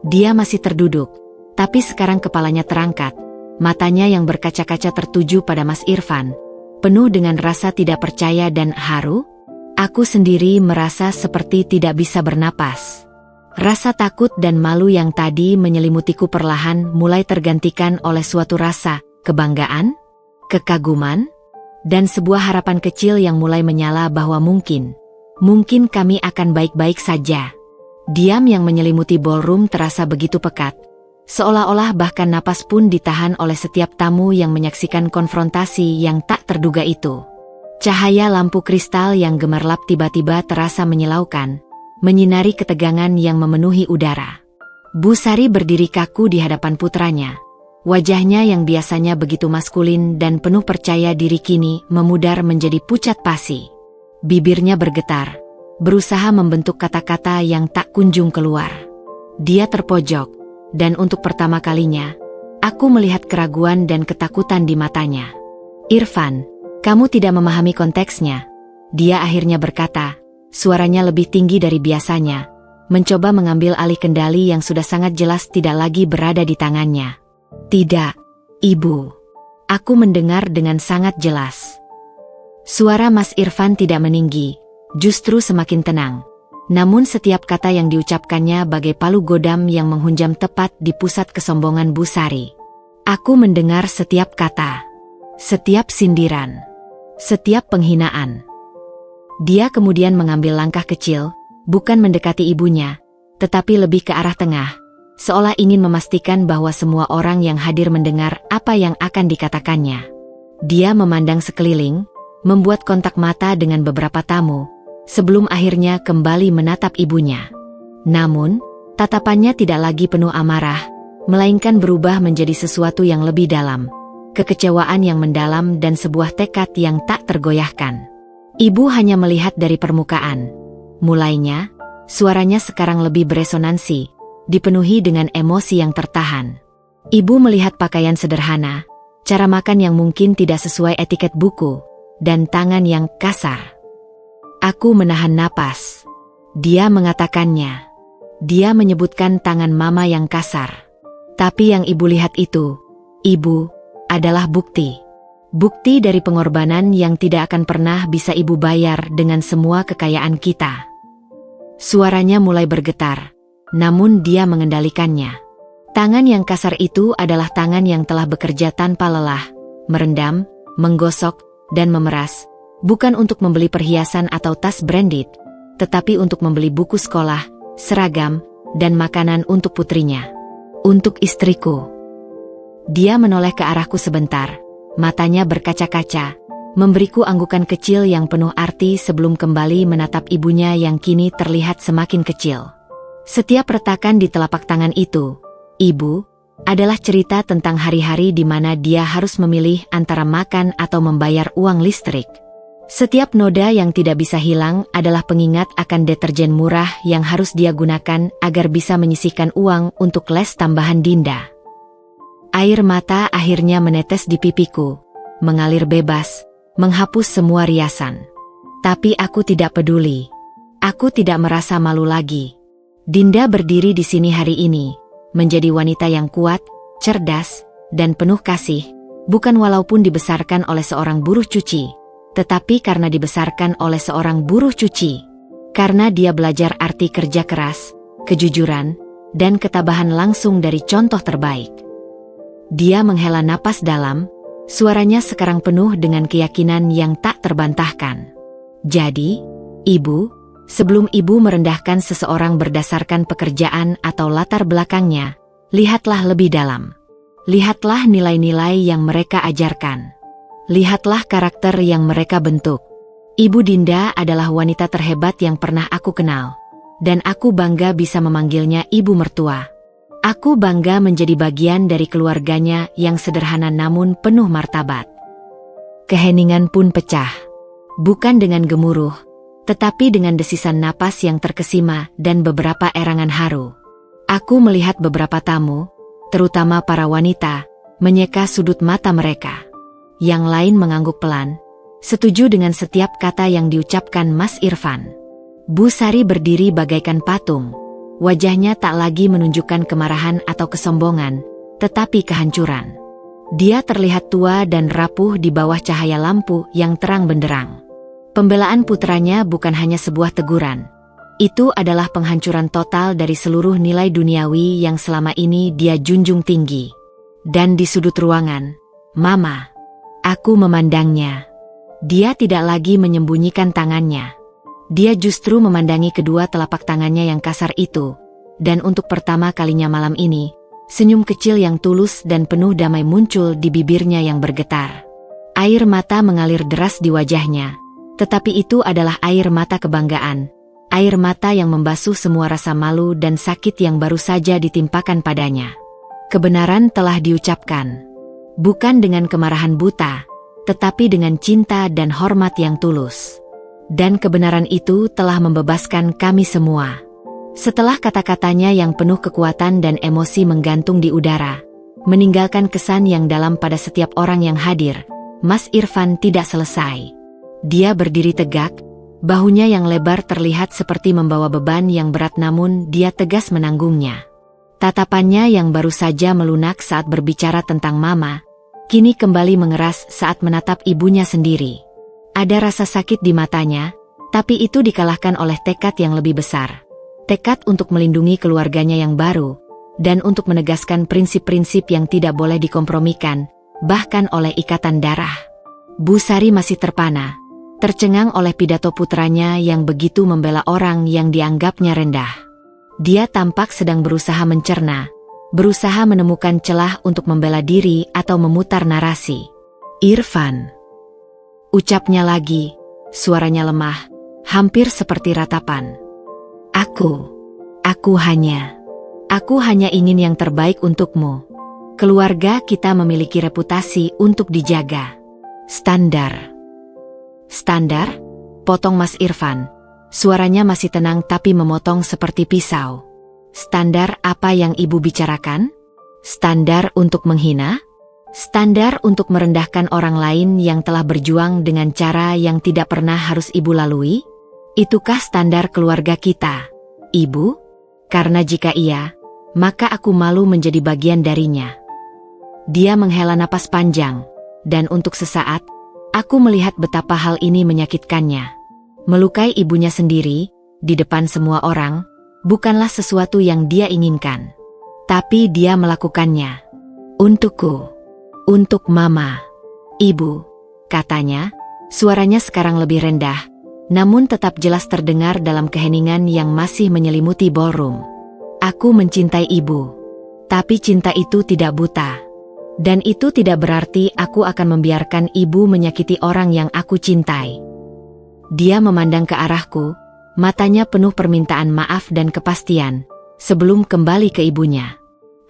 Dia masih terduduk, tapi sekarang kepalanya terangkat, matanya yang berkaca-kaca tertuju pada Mas Irfan, penuh dengan rasa tidak percaya dan haru. Aku sendiri merasa seperti tidak bisa bernapas. Rasa takut dan malu yang tadi menyelimutiku perlahan mulai tergantikan oleh suatu rasa kebanggaan, kekaguman, dan sebuah harapan kecil yang mulai menyala bahwa mungkin kami akan baik-baik saja. Diam yang menyelimuti ballroom terasa begitu pekat, seolah-olah bahkan napas pun ditahan oleh setiap tamu yang menyaksikan konfrontasi yang tak terduga itu. Cahaya lampu kristal yang gemerlap tiba-tiba terasa menyilaukan, menyinari ketegangan yang memenuhi udara. Bu Sari berdiri kaku di hadapan putranya. Wajahnya yang biasanya begitu maskulin dan penuh percaya diri kini memudar menjadi pucat pasi. Bibirnya bergetar, berusaha membentuk kata-kata yang tak kunjung keluar. Dia terpojok, dan untuk pertama kalinya, aku melihat keraguan dan ketakutan di matanya. Irfan, kamu tidak memahami konteksnya. Dia akhirnya berkata, suaranya lebih tinggi dari biasanya, mencoba mengambil alih kendali yang sudah sangat jelas tidak lagi berada di tangannya. Tidak, Ibu. Aku mendengar dengan sangat jelas. Suara Mas Irfan tidak meninggi, justru semakin tenang. Namun setiap kata yang diucapkannya bagai palu godam yang menghunjam tepat di pusat kesombongan Bu Sari. Aku mendengar setiap kata, setiap sindiran, setiap penghinaan. Dia kemudian mengambil langkah kecil, bukan mendekati ibunya, tetapi lebih ke arah tengah, seolah ingin memastikan bahwa semua orang yang hadir mendengar apa yang akan dikatakannya. Dia memandang sekeliling, membuat kontak mata dengan beberapa tamu, sebelum akhirnya kembali menatap ibunya. Namun, tatapannya tidak lagi penuh amarah, melainkan berubah menjadi sesuatu yang lebih dalam, kekecewaan yang mendalam dan sebuah tekad yang tak tergoyahkan. Ibu hanya melihat dari permukaan. Mulainya, suaranya sekarang lebih beresonansi, dipenuhi dengan emosi yang tertahan. Ibu melihat pakaian sederhana, cara makan yang mungkin tidak sesuai etiket buku, dan tangan yang kasar. Aku menahan napas. Dia mengatakannya. Dia menyebutkan tangan Mama yang kasar. Tapi yang ibu lihat itu, Ibu, adalah bukti. Bukti dari pengorbanan yang tidak akan pernah bisa ibu bayar dengan semua kekayaan kita. Suaranya mulai bergetar, namun dia mengendalikannya. Tangan yang kasar itu adalah tangan yang telah bekerja tanpa lelah, merendam, menggosok, dan memeras, bukan untuk membeli perhiasan atau tas branded, tetapi untuk membeli buku sekolah, seragam, dan makanan untuk putrinya. Untuk istriku. Dia menoleh ke arahku sebentar, matanya berkaca-kaca, memberiku anggukan kecil yang penuh arti sebelum kembali menatap ibunya yang kini terlihat semakin kecil. Setiap retakan di telapak tangan itu, Ibu, adalah cerita tentang hari-hari di mana dia harus memilih antara makan atau membayar uang listrik. Setiap noda yang tidak bisa hilang adalah pengingat akan deterjen murah yang harus dia gunakan agar bisa menyisihkan uang untuk les tambahan Dinda. Air mata akhirnya menetes di pipiku, mengalir bebas, menghapus semua riasan. Tapi aku tidak peduli. Aku tidak merasa malu lagi. Dinda berdiri di sini hari ini, menjadi wanita yang kuat, cerdas, dan penuh kasih, bukan walaupun dibesarkan oleh seorang buruh cuci, tetapi karena dibesarkan oleh seorang buruh cuci. Karena dia belajar arti kerja keras, kejujuran, dan ketabahan langsung dari contoh terbaik. Dia menghela napas dalam, suaranya sekarang penuh dengan keyakinan yang tak terbantahkan. Jadi, Ibu, sebelum Ibu merendahkan seseorang berdasarkan pekerjaan atau latar belakangnya, lihatlah lebih dalam. Lihatlah nilai-nilai yang mereka ajarkan. Lihatlah karakter yang mereka bentuk. Ibu Dinda adalah wanita terhebat yang pernah aku kenal. dan aku bangga bisa memanggilnya ibu mertua. Aku bangga menjadi bagian dari keluarganya yang sederhana namun penuh martabat. Keheningan pun pecah. Bukan dengan gemuruh, tetapi dengan desisan napas yang terkesima dan beberapa erangan haru. Aku melihat beberapa tamu, terutama para wanita, menyeka sudut mata mereka. Yang lain mengangguk pelan, setuju dengan setiap kata yang diucapkan Mas Irfan. Bu Sari berdiri bagaikan patung. Wajahnya tak lagi menunjukkan kemarahan atau kesombongan, tetapi kehancuran. Dia terlihat tua dan rapuh di bawah cahaya lampu yang terang benderang. Pembelaan putranya bukan hanya sebuah teguran. Itu adalah penghancuran total dari seluruh nilai duniawi yang selama ini dia junjung tinggi. Dan di sudut ruangan, Mama. Aku memandangnya. Dia tidak lagi menyembunyikan tangannya. Dia justru memandangi kedua telapak tangannya yang kasar itu, dan untuk pertama kalinya malam ini, senyum kecil yang tulus dan penuh damai muncul di bibirnya yang bergetar. Air mata mengalir deras di wajahnya, tetapi itu adalah air mata kebanggaan, air mata yang membasuh semua rasa malu dan sakit yang baru saja ditimpakan padanya. Kebenaran telah diucapkan, bukan dengan kemarahan buta, tetapi dengan cinta dan hormat yang tulus. Dan kebenaran itu telah membebaskan kami semua. Setelah kata-katanya yang penuh kekuatan dan emosi menggantung di udara, meninggalkan kesan yang dalam pada setiap orang yang hadir, Mas Irfan tidak selesai. Dia berdiri tegak, bahunya yang lebar terlihat seperti membawa beban yang berat namun dia tegas menanggungnya. Tatapannya yang baru saja melunak saat berbicara tentang Mama, kini kembali mengeras saat menatap ibunya sendiri. Ada rasa sakit di matanya, tapi itu dikalahkan oleh tekad yang lebih besar. Tekad untuk melindungi keluarganya yang baru, dan untuk menegaskan prinsip-prinsip yang tidak boleh dikompromikan, bahkan oleh ikatan darah. Bu Sari masih terpana, tercengang oleh pidato putranya yang begitu membela orang yang dianggapnya rendah. Dia tampak sedang berusaha mencerna, berusaha menemukan celah untuk membela diri atau memutar narasi. Irfan. Ucapnya lagi, suaranya lemah, hampir seperti ratapan. Aku hanya ingin yang terbaik untukmu. Keluarga kita memiliki reputasi untuk dijaga. Standar? Potong Mas Irfan. Suaranya masih tenang tapi memotong seperti pisau. Standar apa yang ibu bicarakan? Standar untuk menghina? Standar untuk merendahkan orang lain yang telah berjuang dengan cara yang tidak pernah harus ibu lalui? Itukah standar keluarga kita, ibu? Karena jika iya, maka aku malu menjadi bagian darinya. Dia menghela napas panjang, dan untuk sesaat, aku melihat betapa hal ini menyakitkannya. Melukai ibunya sendiri, di depan semua orang, bukanlah sesuatu yang dia inginkan. Tapi dia melakukannya. Untukku. Untuk Mama. Ibu, katanya, suaranya sekarang lebih rendah, namun tetap jelas terdengar dalam keheningan yang masih menyelimuti ballroom. Aku mencintai ibu. Tapi cinta itu tidak buta. Dan itu tidak berarti aku akan membiarkan ibu menyakiti orang yang aku cintai. Dia memandang ke arahku, matanya penuh permintaan maaf dan kepastian, sebelum kembali ke ibunya.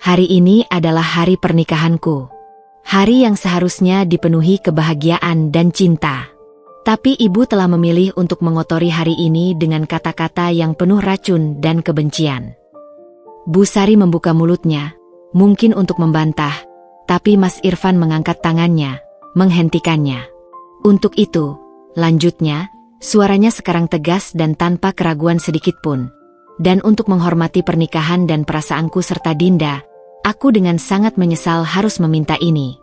Hari ini adalah hari pernikahanku. Hari yang seharusnya dipenuhi kebahagiaan dan cinta. Tapi ibu telah memilih untuk mengotori hari ini dengan kata-kata yang penuh racun dan kebencian. Bu Sari membuka mulutnya, mungkin untuk membantah, tapi Mas Irfan mengangkat tangannya, menghentikannya. Untuk itu, lanjutnya, suaranya sekarang tegas dan tanpa keraguan sedikitpun. Dan untuk menghormati pernikahan dan perasaanku serta Dinda, aku dengan sangat menyesal harus meminta ini.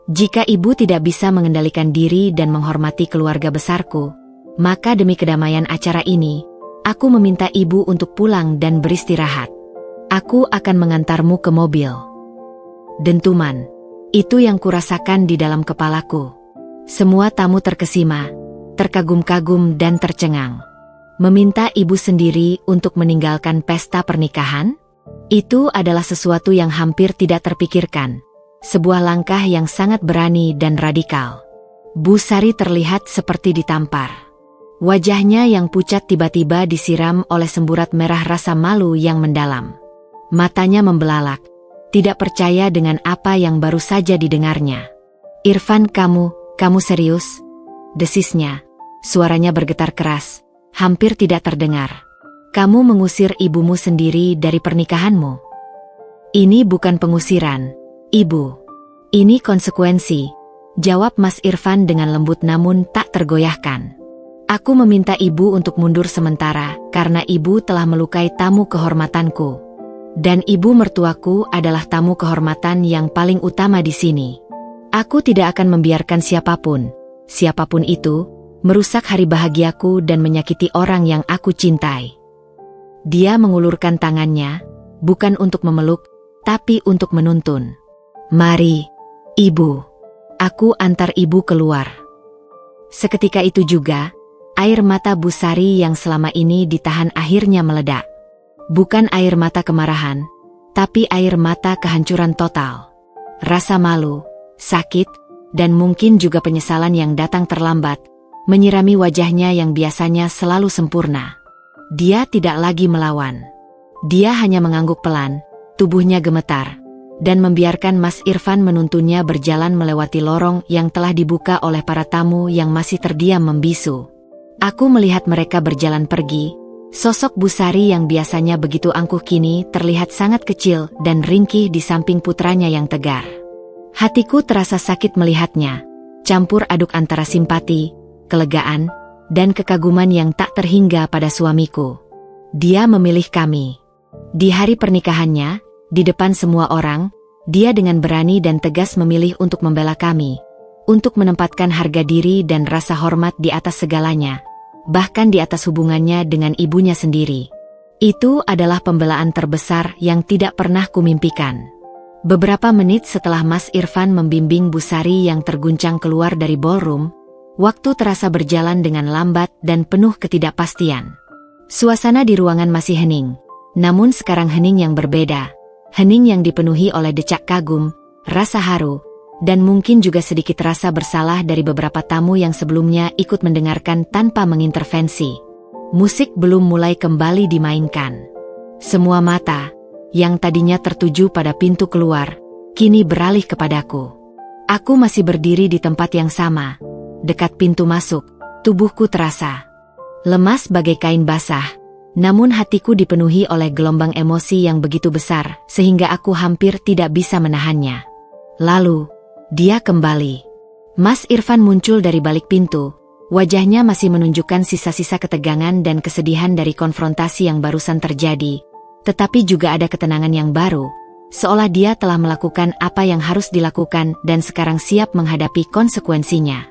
Jika ibu tidak bisa mengendalikan diri dan menghormati keluarga besarku, maka demi kedamaian acara ini, aku meminta ibu untuk pulang dan beristirahat. Aku akan mengantarmu ke mobil. Dentuman. Itu yang kurasakan di dalam kepalaku. Semua tamu terkesima, terkagum-kagum dan tercengang. Meminta ibu sendiri untuk meninggalkan pesta pernikahan? Itu adalah sesuatu yang hampir tidak terpikirkan. Sebuah langkah yang sangat berani dan radikal. Bu Sari terlihat seperti ditampar. Wajahnya yang pucat tiba-tiba disiram oleh semburat merah rasa malu yang mendalam. Matanya membelalak, tidak percaya dengan apa yang baru saja didengarnya. "Irfan, kamu serius?" desisnya. Suaranya bergetar keras, hampir tidak terdengar. "Kamu mengusir ibumu sendiri dari pernikahanmu?" "Ini bukan pengusiran, Ibu. Ini konsekuensi," jawab Mas Irfan dengan lembut namun tak tergoyahkan. "Aku meminta ibu untuk mundur sementara karena ibu telah melukai tamu kehormatanku. Dan ibu mertuaku adalah tamu kehormatan yang paling utama di sini. Aku tidak akan membiarkan siapapun itu, merusak hari bahagiaku dan menyakiti orang yang aku cintai." Dia mengulurkan tangannya, bukan untuk memeluk, tapi untuk menuntun. "Mari, Ibu. Aku antar ibu keluar." Seketika itu juga, air mata Bu Sari yang selama ini ditahan akhirnya meledak. Bukan air mata kemarahan, tapi air mata kehancuran total. Rasa malu, sakit, dan mungkin juga penyesalan yang datang terlambat, menyirami wajahnya yang biasanya selalu sempurna. Dia tidak lagi melawan. Dia hanya mengangguk pelan, tubuhnya gemetar, dan membiarkan Mas Irfan menuntunnya berjalan melewati lorong yang telah dibuka oleh para tamu yang masih terdiam membisu. Aku melihat mereka berjalan pergi. Sosok Bu Sari yang biasanya begitu angkuh kini terlihat sangat kecil dan ringkih di samping putranya yang tegar. Hatiku terasa sakit melihatnya, campur aduk antara simpati, kelegaan, dan kekaguman yang tak terhingga pada suamiku. Dia memilih kami. Di hari pernikahannya, di depan semua orang, dia dengan berani dan tegas memilih untuk membela kami, untuk menempatkan harga diri dan rasa hormat di atas segalanya, bahkan di atas hubungannya dengan ibunya sendiri. Itu adalah pembelaan terbesar yang tidak pernah kumimpikan. Beberapa menit setelah Mas Irfan membimbing Bu Sari yang terguncang keluar dari ballroom, waktu terasa berjalan dengan lambat dan penuh ketidakpastian. Suasana di ruangan masih hening, namun sekarang hening yang berbeda. Hening yang dipenuhi oleh decak kagum, rasa haru, dan mungkin juga sedikit rasa bersalah dari beberapa tamu yang sebelumnya ikut mendengarkan tanpa mengintervensi. Musik belum mulai kembali dimainkan. Semua mata, yang tadinya tertuju pada pintu keluar, kini beralih kepadaku. Aku masih berdiri di tempat yang sama, dekat pintu masuk. Tubuhku terasa lemas bagai kain basah, namun hatiku dipenuhi oleh gelombang emosi yang begitu besar sehingga aku hampir tidak bisa menahannya. Lalu, dia kembali. Mas Irfan muncul dari balik pintu. Wajahnya masih menunjukkan sisa-sisa ketegangan dan kesedihan dari konfrontasi yang barusan terjadi. Tetapi juga ada ketenangan yang baru, seolah dia telah melakukan apa yang harus dilakukan dan sekarang siap menghadapi konsekuensinya.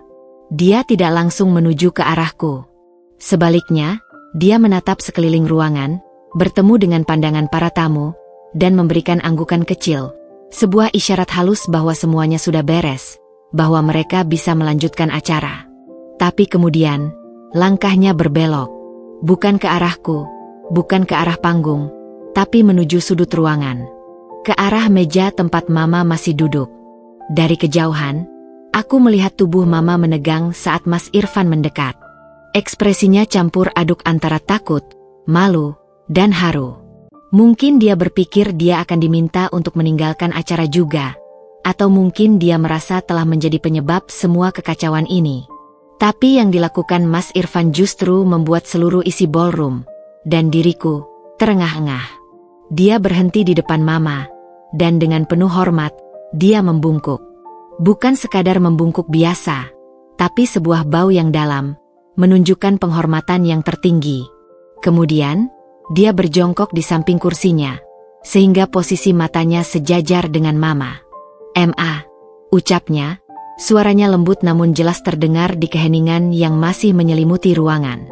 Dia tidak langsung menuju ke arahku. Sebaliknya, dia menatap sekeliling ruangan, bertemu dengan pandangan para tamu, dan memberikan anggukan kecil. Sebuah isyarat halus bahwa semuanya sudah beres, bahwa mereka bisa melanjutkan acara. Tapi kemudian, langkahnya berbelok. Bukan ke arahku, bukan ke arah panggung, tapi menuju sudut ruangan. Ke arah meja tempat Mama masih duduk. Dari kejauhan, aku melihat tubuh Mama menegang saat Mas Irfan mendekat. Ekspresinya campur aduk antara takut, malu, dan haru. Mungkin dia berpikir dia akan diminta untuk meninggalkan acara juga, atau mungkin dia merasa telah menjadi penyebab semua kekacauan ini. Tapi yang dilakukan Mas Irfan justru membuat seluruh isi ballroom, dan diriku, terengah-engah. Dia berhenti di depan Mama, dan dengan penuh hormat, dia membungkuk. Bukan sekadar membungkuk biasa, tapi sebuah bau yang dalam, menunjukkan penghormatan yang tertinggi. Kemudian, dia berjongkok di samping kursinya, sehingga posisi matanya sejajar dengan Mama. "Ma," ucapnya, suaranya lembut namun jelas terdengar di keheningan yang masih menyelimuti ruangan.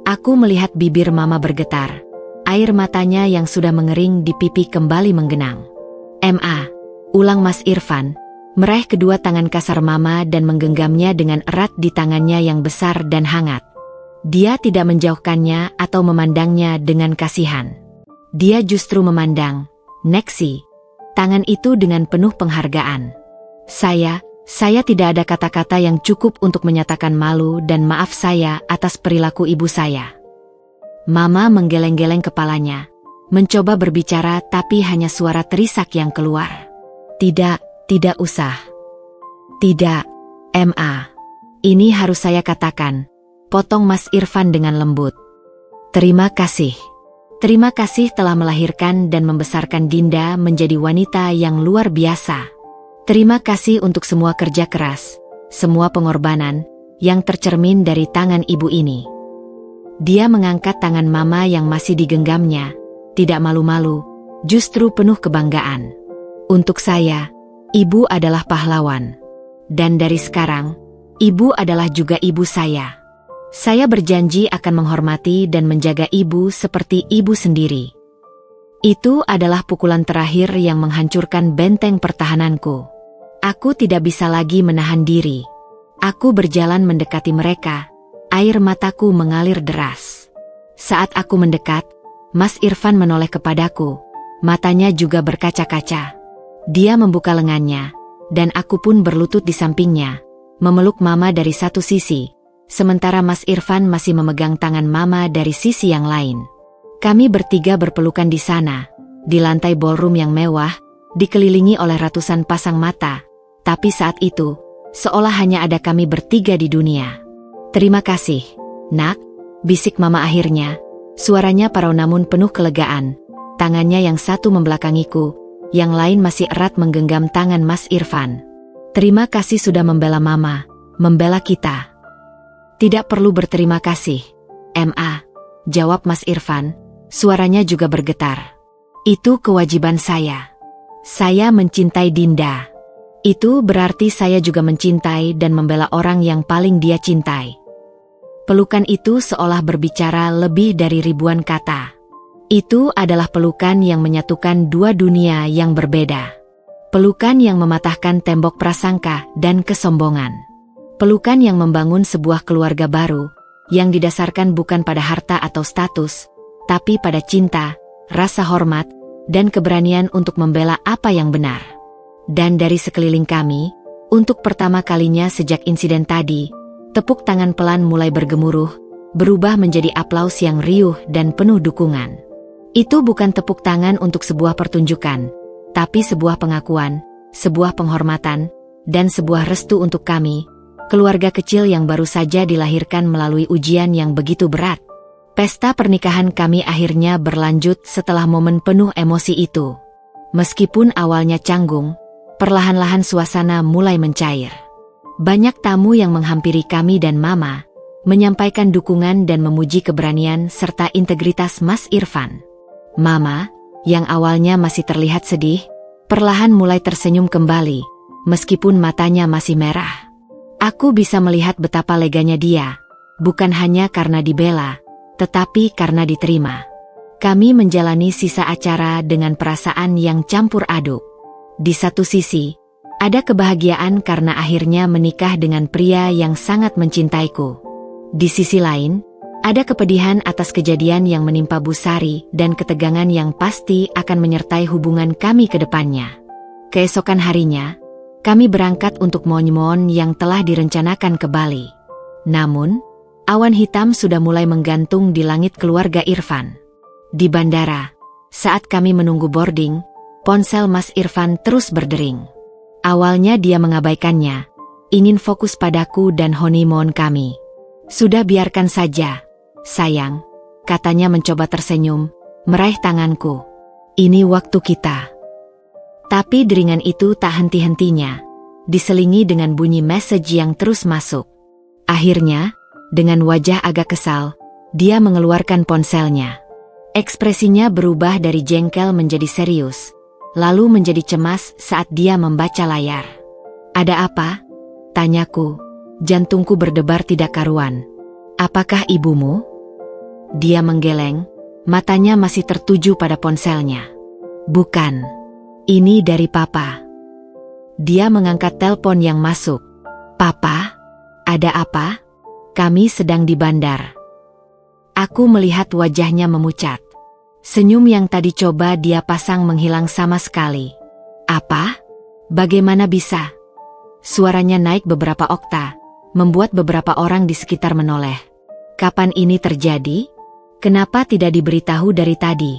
Aku melihat bibir Mama bergetar, air matanya yang sudah mengering di pipi kembali menggenang. "Ma," ulang Mas Irfan, meraih kedua tangan kasar Mama dan menggenggamnya dengan erat di tangannya yang besar dan hangat. Dia tidak menjauhkannya atau memandangnya dengan kasihan. Dia justru memandang, Neksi, tangan itu dengan penuh penghargaan. Saya Saya tidak ada kata-kata yang cukup untuk menyatakan malu dan maaf saya atas perilaku ibu saya. Mama menggeleng-geleng kepalanya, mencoba berbicara tapi hanya suara terisak yang keluar. Tidak usah. Tidak, Ma. Ini harus saya katakan, potong Mas Irfan dengan lembut. Terima kasih. Terima kasih telah melahirkan dan membesarkan Dinda menjadi wanita yang luar biasa. Terima kasih untuk semua kerja keras, semua pengorbanan, yang tercermin dari tangan ibu ini. Dia mengangkat tangan Mama yang masih digenggamnya, tidak malu-malu, justru penuh kebanggaan. Untuk saya, ibu adalah pahlawan. Dan dari sekarang, ibu adalah juga ibu saya. Saya berjanji akan menghormati dan menjaga ibu seperti ibu sendiri. Itu adalah pukulan terakhir yang menghancurkan benteng pertahananku. Aku tidak bisa lagi menahan diri. Aku berjalan mendekati mereka, air mataku mengalir deras. Saat aku mendekat, Mas Irfan menoleh kepadaku, matanya juga berkaca-kaca. Dia membuka lengannya, dan aku pun berlutut di sampingnya, memeluk Mama dari satu sisi, sementara Mas Irfan masih memegang tangan Mama dari sisi yang lain. Kami bertiga berpelukan di sana, di lantai ballroom yang mewah, dikelilingi oleh ratusan pasang mata, tapi saat itu, seolah hanya ada kami bertiga di dunia. Terima kasih, Nak, bisik Mama akhirnya, suaranya parau namun penuh kelegaan. Tangannya yang satu membelakangiku, yang lain masih erat menggenggam tangan Mas Irfan. Terima kasih sudah membela Mama, membela kita. Tidak perlu berterima kasih, Ma, jawab Mas Irfan, suaranya juga bergetar. Itu kewajiban saya. Saya mencintai Dinda. Itu berarti saya juga mencintai dan membela orang yang paling dia cintai. Pelukan itu seolah berbicara lebih dari ribuan kata. Itu adalah pelukan yang menyatukan dua dunia yang berbeda. Pelukan yang mematahkan tembok prasangka dan kesombongan. Pelukan yang membangun sebuah keluarga baru, yang didasarkan bukan pada harta atau status, tapi pada cinta, rasa hormat, dan keberanian untuk membela apa yang benar. Dan dari sekeliling kami, untuk pertama kalinya sejak insiden tadi, tepuk tangan pelan mulai bergemuruh, berubah menjadi aplaus yang riuh dan penuh dukungan. Itu bukan tepuk tangan untuk sebuah pertunjukan, tapi sebuah pengakuan, sebuah penghormatan, dan sebuah restu untuk kami, keluarga kecil yang baru saja dilahirkan melalui ujian yang begitu berat. Pesta pernikahan kami akhirnya berlanjut setelah momen penuh emosi itu. Meskipun awalnya canggung, perlahan-lahan suasana mulai mencair. Banyak tamu yang menghampiri kami dan Mama, menyampaikan dukungan dan memuji keberanian serta integritas Mas Irfan. Mama, yang awalnya masih terlihat sedih, perlahan mulai tersenyum kembali, meskipun matanya masih merah. Aku bisa melihat betapa leganya dia, bukan hanya karena dibela, tetapi karena diterima. Kami menjalani sisa acara dengan perasaan yang campur aduk. Di satu sisi, ada kebahagiaan karena akhirnya menikah dengan pria yang sangat mencintaiku. Di sisi lain, ada kepedihan atas kejadian yang menimpa Bu Sari dan ketegangan yang pasti akan menyertai hubungan kami ke depannya. Keesokan harinya, kami berangkat untuk moon yang telah direncanakan ke Bali. Namun, awan hitam sudah mulai menggantung di langit keluarga Irfan. Di bandara, saat kami menunggu boarding, ponsel Mas Irfan terus berdering. Awalnya dia mengabaikannya, ingin fokus padaku dan honeymoon kami. Sudah biarkan saja, sayang, katanya mencoba tersenyum, meraih tanganku. Ini waktu kita. Tapi deringan itu tak henti-hentinya, diselingi dengan bunyi message yang terus masuk. Akhirnya, dengan wajah agak kesal, dia mengeluarkan ponselnya. Ekspresinya berubah dari jengkel menjadi serius, lalu menjadi cemas saat dia membaca layar. Ada apa? Tanyaku, jantungku berdebar tidak karuan. Apakah ibumu? Dia menggeleng, matanya masih tertuju pada ponselnya. Bukan, ini dari Papa. Dia mengangkat telepon yang masuk. Papa, ada apa? Kami sedang di bandar. Aku melihat wajahnya memucat. Senyum yang tadi coba dia pasang menghilang sama sekali. Apa? Bagaimana bisa? Suaranya naik beberapa okta, membuat beberapa orang di sekitar menoleh. Kapan ini terjadi? Kenapa tidak diberitahu dari tadi?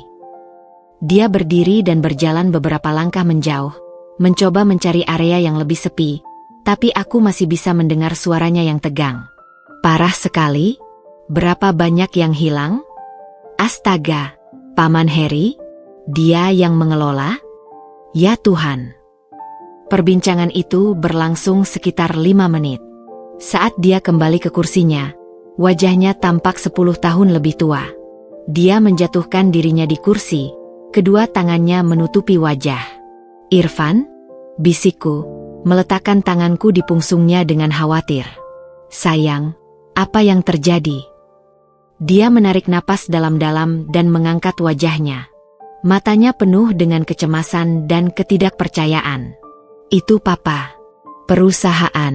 Dia berdiri dan berjalan beberapa langkah menjauh, mencoba mencari area yang lebih sepi, tapi aku masih bisa mendengar suaranya yang tegang. Parah sekali? Berapa banyak yang hilang? Astaga, Paman Harry? Dia yang mengelola? Ya Tuhan. Perbincangan itu berlangsung sekitar 5 menit. Saat dia kembali ke kursinya, wajahnya tampak 10 tahun lebih tua. Dia menjatuhkan dirinya di kursi, kedua tangannya menutupi wajah. Irfan? Bisikku, meletakkan tanganku di pungsungnya dengan khawatir. Sayang, apa yang terjadi? Dia menarik napas dalam-dalam dan mengangkat wajahnya. Matanya penuh dengan kecemasan dan ketidakpercayaan. Itu Papa. Perusahaan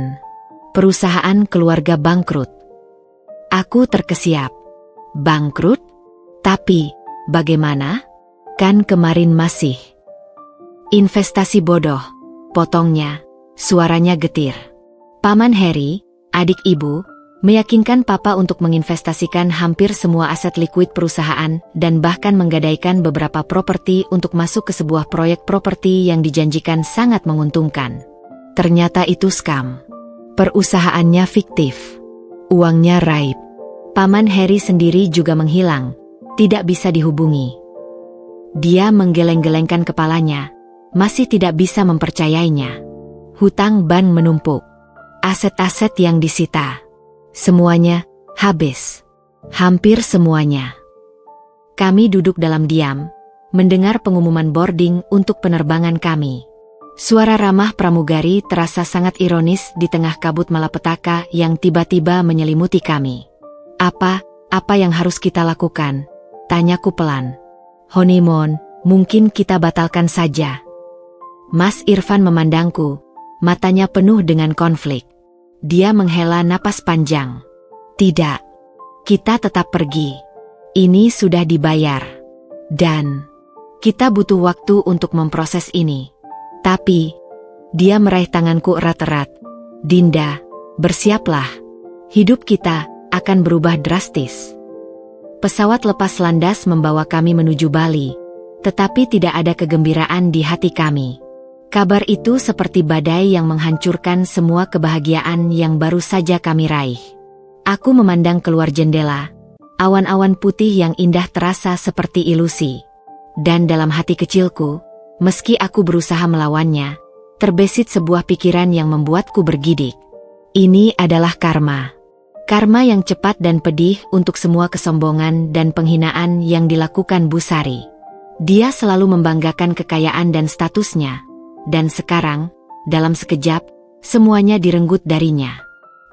keluarga bangkrut. Aku terkesiap. Bangkrut? Tapi, bagaimana? Kan kemarin masih. Investasi bodoh, potongnya, suaranya getir. Paman Harry, adik ibu, meyakinkan Papa untuk menginvestasikan hampir semua aset likuid perusahaan dan bahkan menggadaikan beberapa properti untuk masuk ke sebuah proyek properti yang dijanjikan sangat menguntungkan. Ternyata itu skam. Perusahaannya fiktif. Uangnya raib. Paman Harry sendiri juga menghilang, tidak bisa dihubungi. Dia menggeleng-gelengkan kepalanya, masih tidak bisa mempercayainya. Hutang bank menumpuk. Aset-aset yang disita. Semuanya habis. Hampir semuanya. Kami duduk dalam diam, mendengar pengumuman boarding untuk penerbangan kami. Suara ramah pramugari terasa sangat ironis di tengah kabut malapetaka yang tiba-tiba menyelimuti kami. Apa yang harus kita lakukan? Tanyaku pelan. Honeymoon, mungkin kita batalkan saja. Mas Irfan memandangku, matanya penuh dengan konflik. Dia menghela napas panjang. Tidak, kita tetap pergi. Ini sudah dibayar. Dan kita butuh waktu untuk memproses ini. Tapi, dia meraih tanganku erat-erat. Dinda, bersiaplah. Hidup kita akan berubah drastis. Pesawat lepas landas membawa kami menuju Bali, tetapi tidak ada kegembiraan di hati kami. Kabar itu seperti badai yang menghancurkan semua kebahagiaan yang baru saja kami raih. Aku memandang keluar jendela, awan-awan putih yang indah terasa seperti ilusi. Dan dalam hati kecilku, meski aku berusaha melawannya, terbesit sebuah pikiran yang membuatku bergidik. Ini adalah karma. Karma yang cepat dan pedih untuk semua kesombongan dan penghinaan yang dilakukan Bu Sari. Dia selalu membanggakan kekayaan dan statusnya. Dan sekarang, dalam sekejap, semuanya direnggut darinya.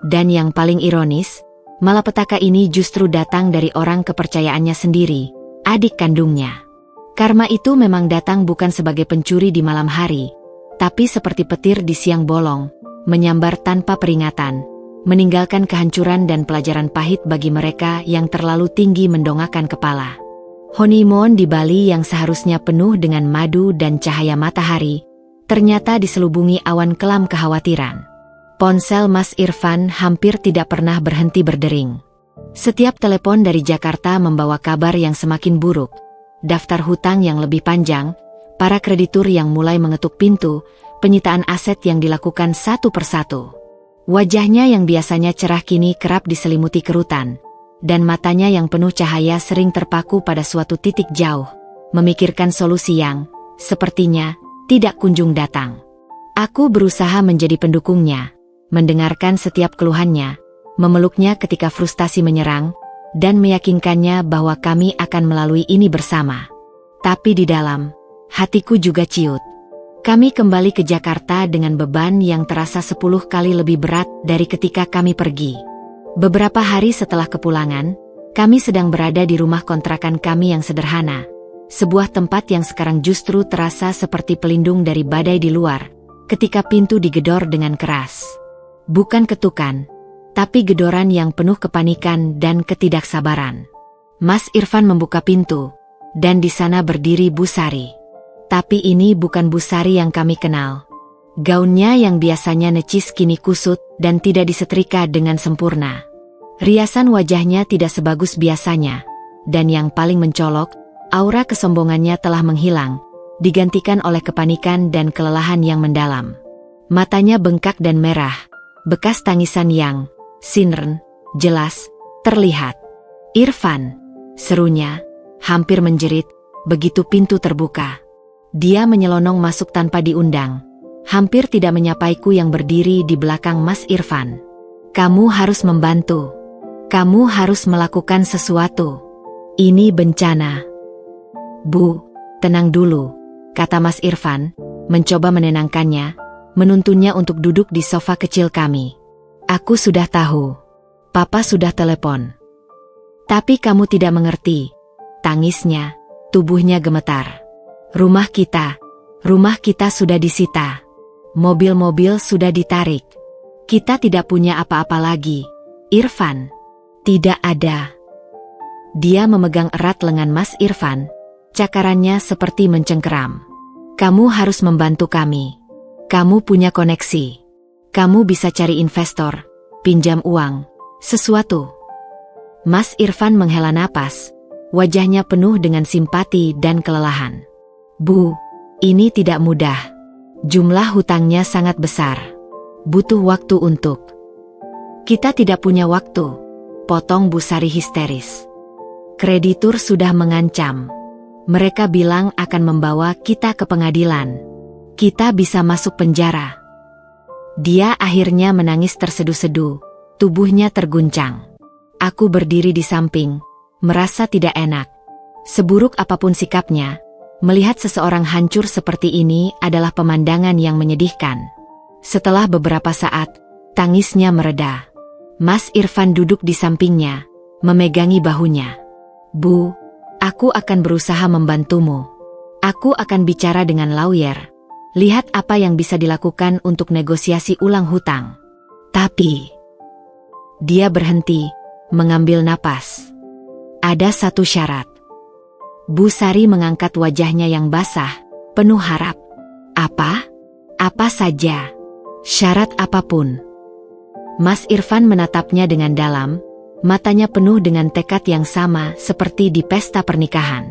Dan yang paling ironis, malapetaka ini justru datang dari orang kepercayaannya sendiri, adik kandungnya. Karma itu memang datang bukan sebagai pencuri di malam hari, tapi seperti petir di siang bolong, menyambar tanpa peringatan, meninggalkan kehancuran dan pelajaran pahit bagi mereka yang terlalu tinggi mendongakkan kepala. Honeymoon di Bali yang seharusnya penuh dengan madu dan cahaya matahari, ternyata diselubungi awan kelam kekhawatiran. Ponsel Mas Irfan hampir tidak pernah berhenti berdering. Setiap telepon dari Jakarta membawa kabar yang semakin buruk. Daftar hutang yang lebih panjang, para kreditur yang mulai mengetuk pintu, penyitaan aset yang dilakukan satu persatu. Wajahnya yang biasanya cerah kini kerap diselimuti kerutan, dan matanya yang penuh cahaya sering terpaku pada suatu titik jauh, memikirkan solusi yang, sepertinya, tidak kunjung datang. Aku berusaha menjadi pendukungnya, mendengarkan setiap keluhannya, memeluknya ketika frustasi menyerang, dan meyakinkannya bahwa kami akan melalui ini bersama. Tapi di dalam, hatiku juga ciut. Kami kembali ke Jakarta dengan beban yang terasa 10 kali lebih berat dari ketika kami pergi. Beberapa hari setelah kepulangan, kami sedang berada di rumah kontrakan kami yang sederhana. Sebuah tempat yang sekarang justru terasa seperti pelindung dari badai di luar, ketika pintu digedor dengan keras. Bukan ketukan, tapi gedoran yang penuh kepanikan dan ketidaksabaran. Mas Irfan membuka pintu, dan di sana berdiri Bu Sari. Tapi ini bukan Bu Sari yang kami kenal. Gaunnya yang biasanya necis kini kusut dan tidak disetrika dengan sempurna. Riasan wajahnya tidak sebagus biasanya. Dan yang paling mencolok, aura kesombongannya telah menghilang, digantikan oleh kepanikan dan kelelahan yang mendalam. Matanya bengkak dan merah, bekas tangisan yang sinren, jelas, terlihat. "Irfan," serunya, hampir menjerit, begitu pintu terbuka. Dia menyelonong masuk tanpa diundang. Hampir tidak menyapaiku yang berdiri di belakang Mas Irfan. "Kamu harus membantu. Kamu harus melakukan sesuatu. Ini bencana." "Bu, tenang dulu," kata Mas Irfan, mencoba menenangkannya, menuntunnya untuk duduk di sofa kecil kami. "Aku sudah tahu. Papa sudah telepon. Tapi kamu tidak mengerti." Tangisnya, tubuhnya gemetar. Rumah kita sudah disita. Mobil-mobil sudah ditarik. Kita tidak punya apa-apa lagi. Irfan, tidak ada." Dia memegang erat lengan Mas Irfan, cakarannya seperti mencengkeram. "Kamu harus membantu kami. Kamu punya koneksi. Kamu bisa cari investor, pinjam uang, sesuatu." Mas Irfan menghela napas, wajahnya penuh dengan simpati dan kelelahan. "Bu, ini tidak mudah. Jumlah hutangnya sangat besar. Butuh waktu untuk..." "Kita tidak punya waktu," potong Bu Sari histeris. "Kreditur sudah mengancam. Mereka bilang akan membawa kita ke pengadilan. Kita bisa masuk penjara." Dia akhirnya menangis terseduh-seduh, tubuhnya terguncang. Aku berdiri di samping, merasa tidak enak. Seburuk apapun sikapnya, melihat seseorang hancur seperti ini adalah pemandangan yang menyedihkan. Setelah beberapa saat, tangisnya mereda. Mas Irfan duduk di sampingnya, memegangi bahunya. "Bu, aku akan berusaha membantumu. Aku akan bicara dengan lawyer. Lihat apa yang bisa dilakukan untuk negosiasi ulang hutang. Tapi..." Dia berhenti, mengambil napas. "Ada satu syarat." Bu Sari mengangkat wajahnya yang basah, penuh harap. "Apa? Apa saja? Syarat apapun." Mas Irfan menatapnya dengan dalam, matanya penuh dengan tekad yang sama seperti di pesta pernikahan.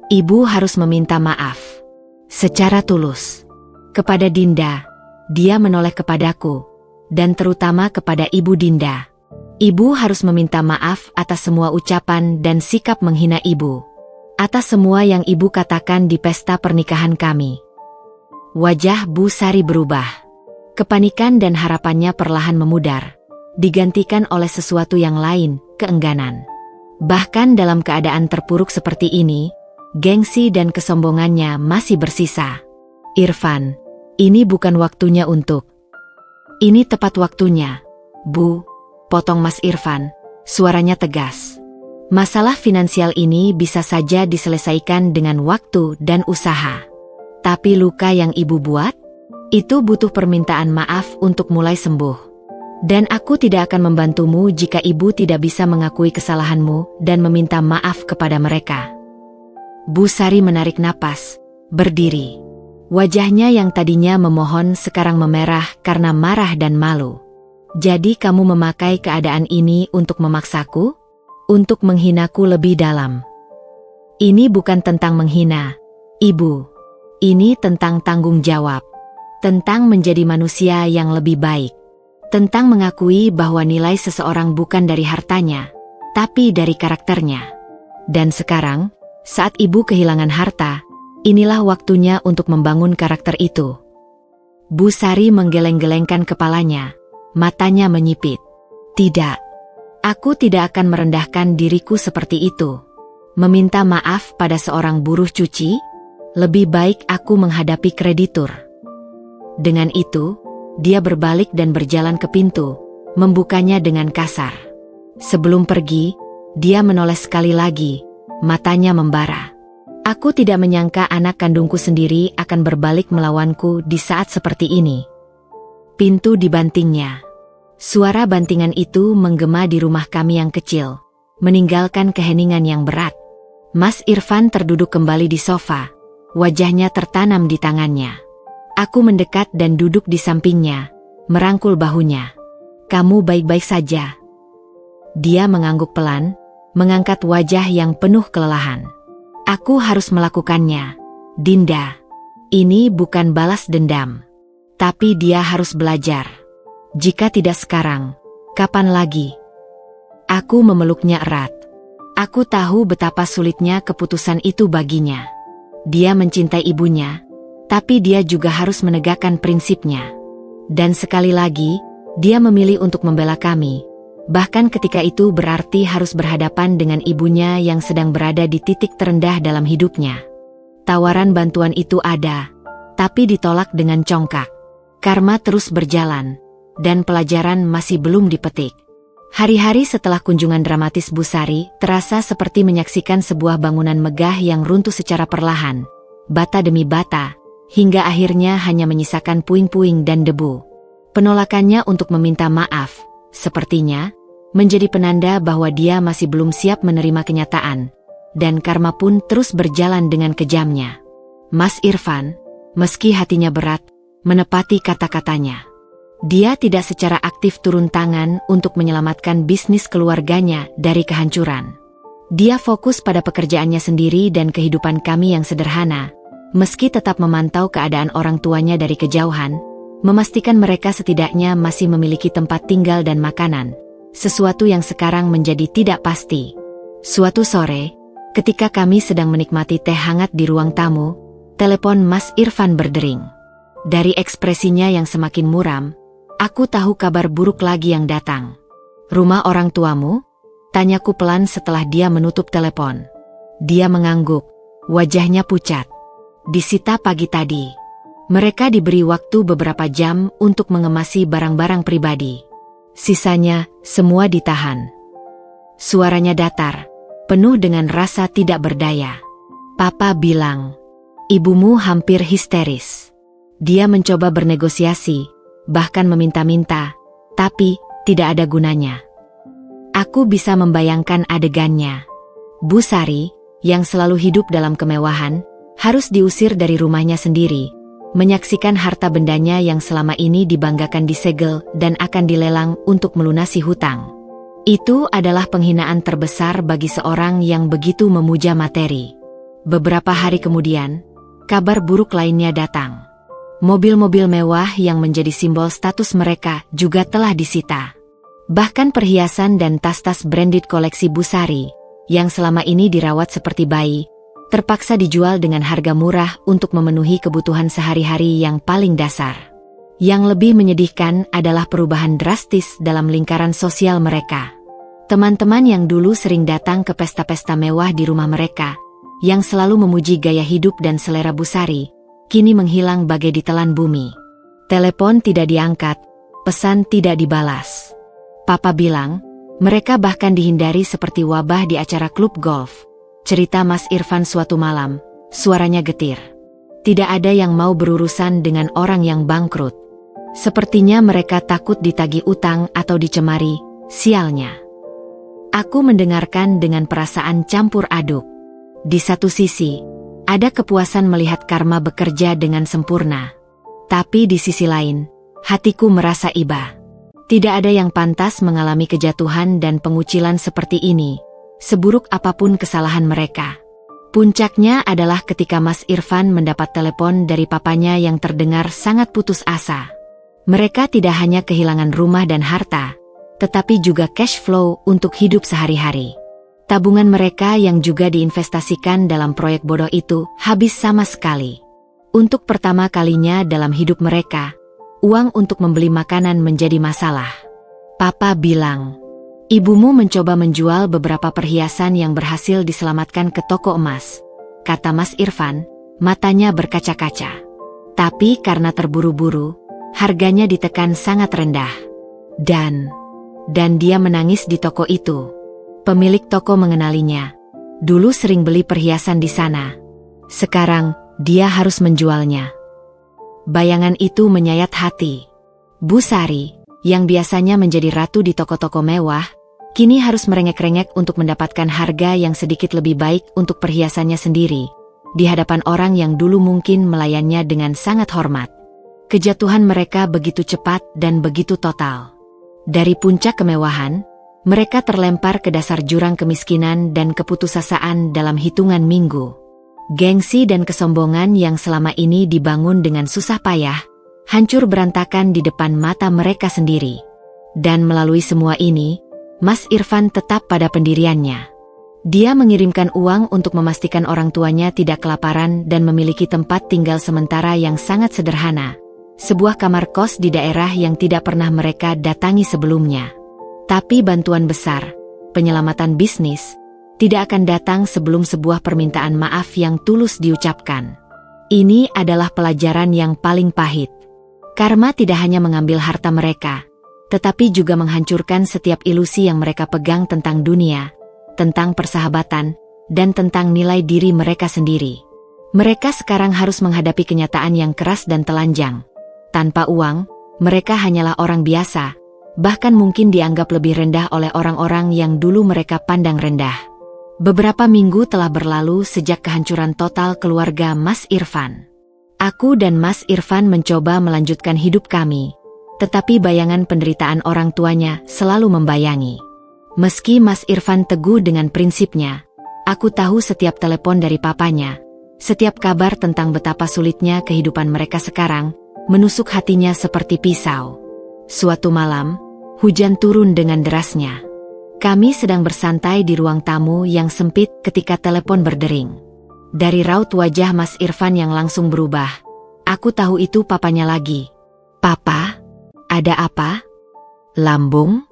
"Ibu harus meminta maaf. Secara tulus. Kepada Dinda." Dia menoleh kepadaku, dan terutama kepada Ibu Dinda. "Ibu harus meminta maaf atas semua ucapan dan sikap menghina Ibu. Atas semua yang Ibu katakan di pesta pernikahan kami." Wajah Bu Sari berubah. Kepanikan dan harapannya perlahan memudar, digantikan oleh sesuatu yang lain, keengganan. Bahkan dalam keadaan terpuruk seperti ini, gengsi dan kesombongannya masih bersisa. "Irfan, ini bukan waktunya untuk..." "Ini tepat waktunya, Bu," potong Mas Irfan, suaranya tegas. "Masalah finansial ini bisa saja diselesaikan dengan waktu dan usaha. Tapi luka yang Ibu buat, itu butuh permintaan maaf untuk mulai sembuh. Dan aku tidak akan membantumu jika Ibu tidak bisa mengakui kesalahanmu dan meminta maaf kepada mereka." Bu Sari menarik napas, berdiri. Wajahnya yang tadinya memohon sekarang memerah karena marah dan malu. "Jadi kamu memakai keadaan ini untuk memaksaku? Untuk menghinaku lebih dalam?" "Ini bukan tentang menghina, Ibu. Ini tentang tanggung jawab. Tentang menjadi manusia yang lebih baik. Tentang mengakui bahwa nilai seseorang bukan dari hartanya, tapi dari karakternya. Dan sekarang, saat Ibu kehilangan harta, inilah waktunya untuk membangun karakter itu." Bu Sari menggeleng-gelengkan kepalanya, matanya menyipit. "Tidak. Aku tidak akan merendahkan diriku seperti itu. Meminta maaf pada seorang buruh cuci? Lebih baik aku menghadapi kreditur." Dengan itu, dia berbalik dan berjalan ke pintu, membukanya dengan kasar. Sebelum pergi, dia menoleh sekali lagi, matanya membara. "Aku tidak menyangka anak kandungku sendiri akan berbalik melawanku di saat seperti ini." Pintu dibantingnya. Suara bantingan itu menggema di rumah kami yang kecil, meninggalkan keheningan yang berat. Mas Irfan terduduk kembali di sofa, wajahnya tertanam di tangannya. Aku mendekat dan duduk di sampingnya, merangkul bahunya. "Kamu baik-baik saja?" Dia mengangguk pelan, mengangkat wajah yang penuh kelelahan. "Aku harus melakukannya, Dinda. Ini bukan balas dendam. Tapi dia harus belajar. Jika tidak sekarang, kapan lagi?" Aku memeluknya erat. Aku tahu betapa sulitnya keputusan itu baginya. Dia mencintai ibunya, tapi dia juga harus menegakkan prinsipnya. Dan sekali lagi, dia memilih untuk membela kami. Bahkan ketika itu berarti harus berhadapan dengan ibunya yang sedang berada di titik terendah dalam hidupnya. Tawaran bantuan itu ada, tapi ditolak dengan congkak. Karma terus berjalan, dan pelajaran masih belum dipetik. Hari-hari setelah kunjungan dramatis Busari terasa seperti menyaksikan sebuah bangunan megah yang runtuh secara perlahan, bata demi bata, hingga akhirnya hanya menyisakan puing-puing dan debu. Penolakannya untuk meminta maaf, sepertinya, menjadi penanda bahwa dia masih belum siap menerima kenyataan, dan karma pun terus berjalan dengan kejamnya. Mas Irfan, meski hatinya berat, menepati kata-katanya. Dia tidak secara aktif turun tangan untuk menyelamatkan bisnis keluarganya dari kehancuran. Dia fokus pada pekerjaannya sendiri dan kehidupan kami yang sederhana, meski tetap memantau keadaan orang tuanya dari kejauhan, memastikan mereka setidaknya masih memiliki tempat tinggal dan makanan, sesuatu yang sekarang menjadi tidak pasti. Suatu sore, ketika kami sedang menikmati teh hangat di ruang tamu, telepon Mas Irfan berdering. Dari ekspresinya yang semakin muram, aku tahu kabar buruk lagi yang datang. "Rumah orang tuamu?" tanyaku pelan setelah dia menutup telepon. Dia mengangguk, wajahnya pucat. "Disita pagi tadi. Mereka diberi waktu beberapa jam untuk mengemasi barang-barang pribadi. Sisanya, semua ditahan." Suaranya datar, penuh dengan rasa tidak berdaya. "Papa bilang, ibumu hampir histeris. Dia mencoba bernegosiasi, bahkan meminta-minta, tapi tidak ada gunanya." Aku bisa membayangkan adegannya. Busari, yang selalu hidup dalam kemewahan, harus diusir dari rumahnya sendiri, menyaksikan harta bendanya yang selama ini dibanggakan disegel dan akan dilelang untuk melunasi hutang. Itu adalah penghinaan terbesar bagi seorang yang begitu memuja materi. Beberapa hari kemudian, kabar buruk lainnya datang. Mobil-mobil mewah yang menjadi simbol status mereka juga telah disita. Bahkan perhiasan dan tas-tas branded koleksi Busari, yang selama ini dirawat seperti bayi, terpaksa dijual dengan harga murah untuk memenuhi kebutuhan sehari-hari yang paling dasar. Yang lebih menyedihkan adalah perubahan drastis dalam lingkaran sosial mereka. Teman-teman yang dulu sering datang ke pesta-pesta mewah di rumah mereka, yang selalu memuji gaya hidup dan selera Busari, kini menghilang bagai ditelan bumi. Telepon tidak diangkat, pesan tidak dibalas. Papa bilang, mereka bahkan dihindari seperti wabah di acara klub golf. Cerita Mas Irfan suatu malam, suaranya getir. Tidak ada yang mau berurusan dengan orang yang bangkrut. Sepertinya mereka takut ditagih utang atau dicemari, sialnya. Aku mendengarkan dengan perasaan campur aduk. Di satu sisi, ada kepuasan melihat karma bekerja dengan sempurna. Tapi di sisi lain, hatiku merasa iba. Tidak ada yang pantas mengalami kejatuhan dan pengucilan seperti ini, seburuk apapun kesalahan mereka. Puncaknya adalah ketika Mas Irfan mendapat telepon dari papanya yang terdengar sangat putus asa. Mereka tidak hanya kehilangan rumah dan harta, tetapi juga cash flow untuk hidup sehari-hari. Tabungan mereka yang juga diinvestasikan dalam proyek bodoh itu habis sama sekali. Untuk pertama kalinya dalam hidup mereka, uang untuk membeli makanan menjadi masalah. Papa bilang, "Ibumu mencoba menjual beberapa perhiasan yang berhasil diselamatkan ke toko emas," kata Mas Irfan, matanya berkaca-kaca. "Tapi karena terburu-buru, harganya ditekan sangat rendah. Dan dia menangis di toko itu. Pemilik toko mengenalinya. Dulu sering beli perhiasan di sana. Sekarang, dia harus menjualnya." Bayangan itu menyayat hati. Busari, yang biasanya menjadi ratu di toko-toko mewah, kini harus merengek-rengek untuk mendapatkan harga yang sedikit lebih baik untuk perhiasannya sendiri, di hadapan orang yang dulu mungkin melayannya dengan sangat hormat. Kejatuhan mereka begitu cepat dan begitu total. Dari puncak kemewahan, mereka terlempar ke dasar jurang kemiskinan dan keputusasaan dalam hitungan minggu. Gengsi dan kesombongan yang selama ini dibangun dengan susah payah, hancur berantakan di depan mata mereka sendiri. Dan melalui semua ini, Mas Irfan tetap pada pendiriannya. Dia mengirimkan uang untuk memastikan orang tuanya tidak kelaparan dan memiliki tempat tinggal sementara yang sangat sederhana. Sebuah kamar kos di daerah yang tidak pernah mereka datangi sebelumnya. Tapi bantuan besar, penyelamatan bisnis, tidak akan datang sebelum sebuah permintaan maaf yang tulus diucapkan. Ini adalah pelajaran yang paling pahit. Karma tidak hanya mengambil harta mereka, tetapi juga menghancurkan setiap ilusi yang mereka pegang tentang dunia, tentang persahabatan, dan tentang nilai diri mereka sendiri. Mereka sekarang harus menghadapi kenyataan yang keras dan telanjang. Tanpa uang, mereka hanyalah orang biasa, bahkan mungkin dianggap lebih rendah oleh orang-orang yang dulu mereka pandang rendah. Beberapa minggu telah berlalu sejak kehancuran total keluarga Mas Irfan. Aku dan Mas Irfan mencoba melanjutkan hidup kami, tetapi bayangan penderitaan orang tuanya selalu membayangi. Meski Mas Irfan teguh dengan prinsipnya, aku tahu setiap telepon dari papanya, setiap kabar tentang betapa sulitnya kehidupan mereka sekarang, menusuk hatinya seperti pisau. Suatu malam, hujan turun dengan derasnya. Kami sedang bersantai di ruang tamu yang sempit ketika telepon berdering. Dari raut wajah Mas Irfan yang langsung berubah, aku tahu itu papanya lagi. "Papa? Ada apa?" "Lambung?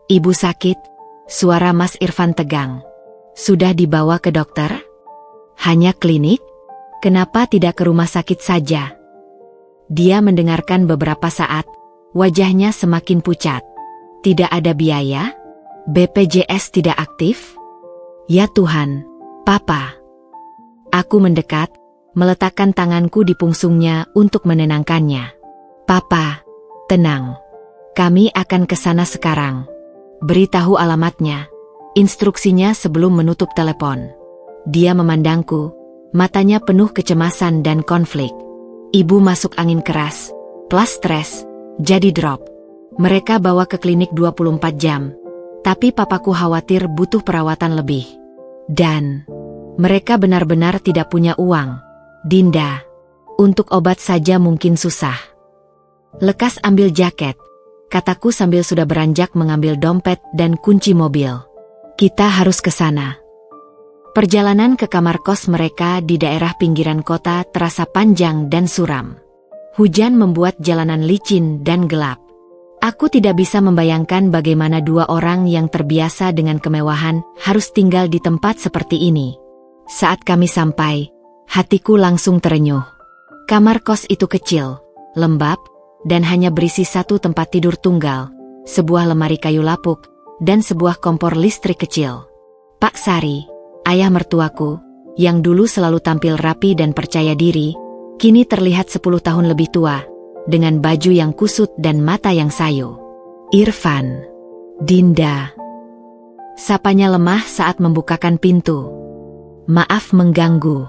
Ibu sakit?" Suara Mas Irfan tegang. "Sudah dibawa ke dokter?" "Hanya klinik? Kenapa tidak ke rumah sakit saja?" Dia mendengarkan beberapa saat, wajahnya semakin pucat. "Tidak ada biaya? BPJS tidak aktif?" "Ya Tuhan, Papa." Aku mendekat, meletakkan tanganku di pungsungnya untuk menenangkannya. "Papa, tenang. Kami akan ke sana sekarang. Beritahu alamatnya, instruksinya sebelum menutup telepon." Dia memandangku, matanya penuh kecemasan dan konflik. "Ibu masuk angin keras, plus stres, jadi drop. Mereka bawa ke klinik 24 jam, tapi papaku khawatir butuh perawatan lebih. Dan mereka benar-benar tidak punya uang, Dinda. Untuk obat saja mungkin susah." "Lekas ambil jaket," kataku sambil sudah beranjak mengambil dompet dan kunci mobil. "Kita harus ke sana." Perjalanan ke kamar kos mereka di daerah pinggiran kota terasa panjang dan suram. Hujan membuat jalanan licin dan gelap. Aku tidak bisa membayangkan bagaimana dua orang yang terbiasa dengan kemewahan harus tinggal di tempat seperti ini. Saat kami sampai, hatiku langsung terenyuh. Kamar kos itu kecil, lembab, dan hanya berisi satu tempat tidur tunggal, sebuah lemari kayu lapuk, dan sebuah kompor listrik kecil. Pak Sari, ayah mertuaku, yang dulu selalu tampil rapi dan percaya diri, kini terlihat 10 tahun lebih tua, dengan baju yang kusut dan mata yang sayu. "Irfan, Dinda." Sapanya lemah saat membukakan pintu. "Maaf mengganggu."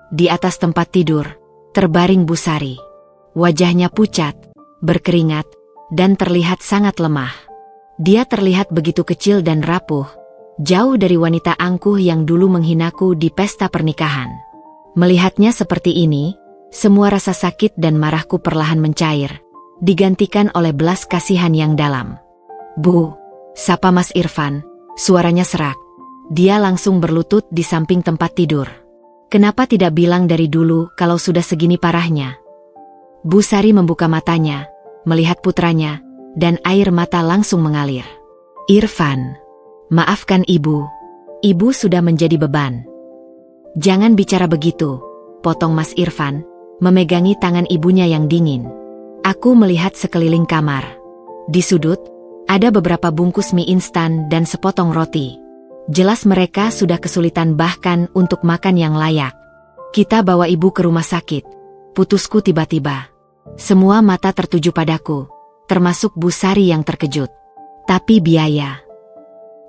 Di atas tempat tidur, terbaring Bu Sari. Wajahnya pucat, berkeringat, dan terlihat sangat lemah. Dia terlihat begitu kecil dan rapuh, jauh dari wanita angkuh yang dulu menghinaku di pesta pernikahan. Melihatnya seperti ini, semua rasa sakit dan marahku perlahan mencair, digantikan oleh belas kasihan yang dalam. "Bu," sapa Mas Irfan, suaranya serak. Dia langsung berlutut di samping tempat tidur. "Kenapa tidak bilang dari dulu kalau sudah segini parahnya?" Bu Sari membuka matanya, melihat putranya, dan air mata langsung mengalir. "Irfan, maafkan ibu. Ibu sudah menjadi beban." "Jangan bicara begitu," potong Mas Irfan, memegangi tangan ibunya yang dingin. Aku melihat sekeliling kamar. Di sudut, ada beberapa bungkus mie instan dan sepotong roti. Jelas mereka sudah kesulitan bahkan untuk makan yang layak. "Kita bawa ibu ke rumah sakit," putusku tiba-tiba. Semua mata tertuju padaku, termasuk Bu Sari yang terkejut. "Tapi biaya,"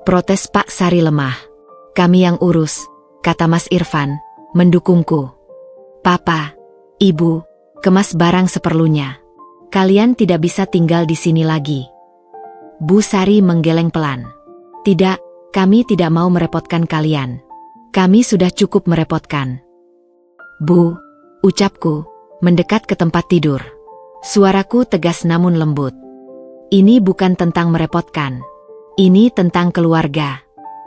protes Pak Sari lemah. "Kami yang urus," kata Mas Irfan, mendukungku. "Papa, Ibu, kemas barang seperlunya. Kalian tidak bisa tinggal di sini lagi. Bu Sari menggeleng pelan. Tidak, kami tidak mau merepotkan kalian. Kami sudah cukup merepotkan. Bu, ucapku, mendekat ke tempat tidur. Suaraku tegas namun lembut. Ini bukan tentang merepotkan. Ini tentang keluarga.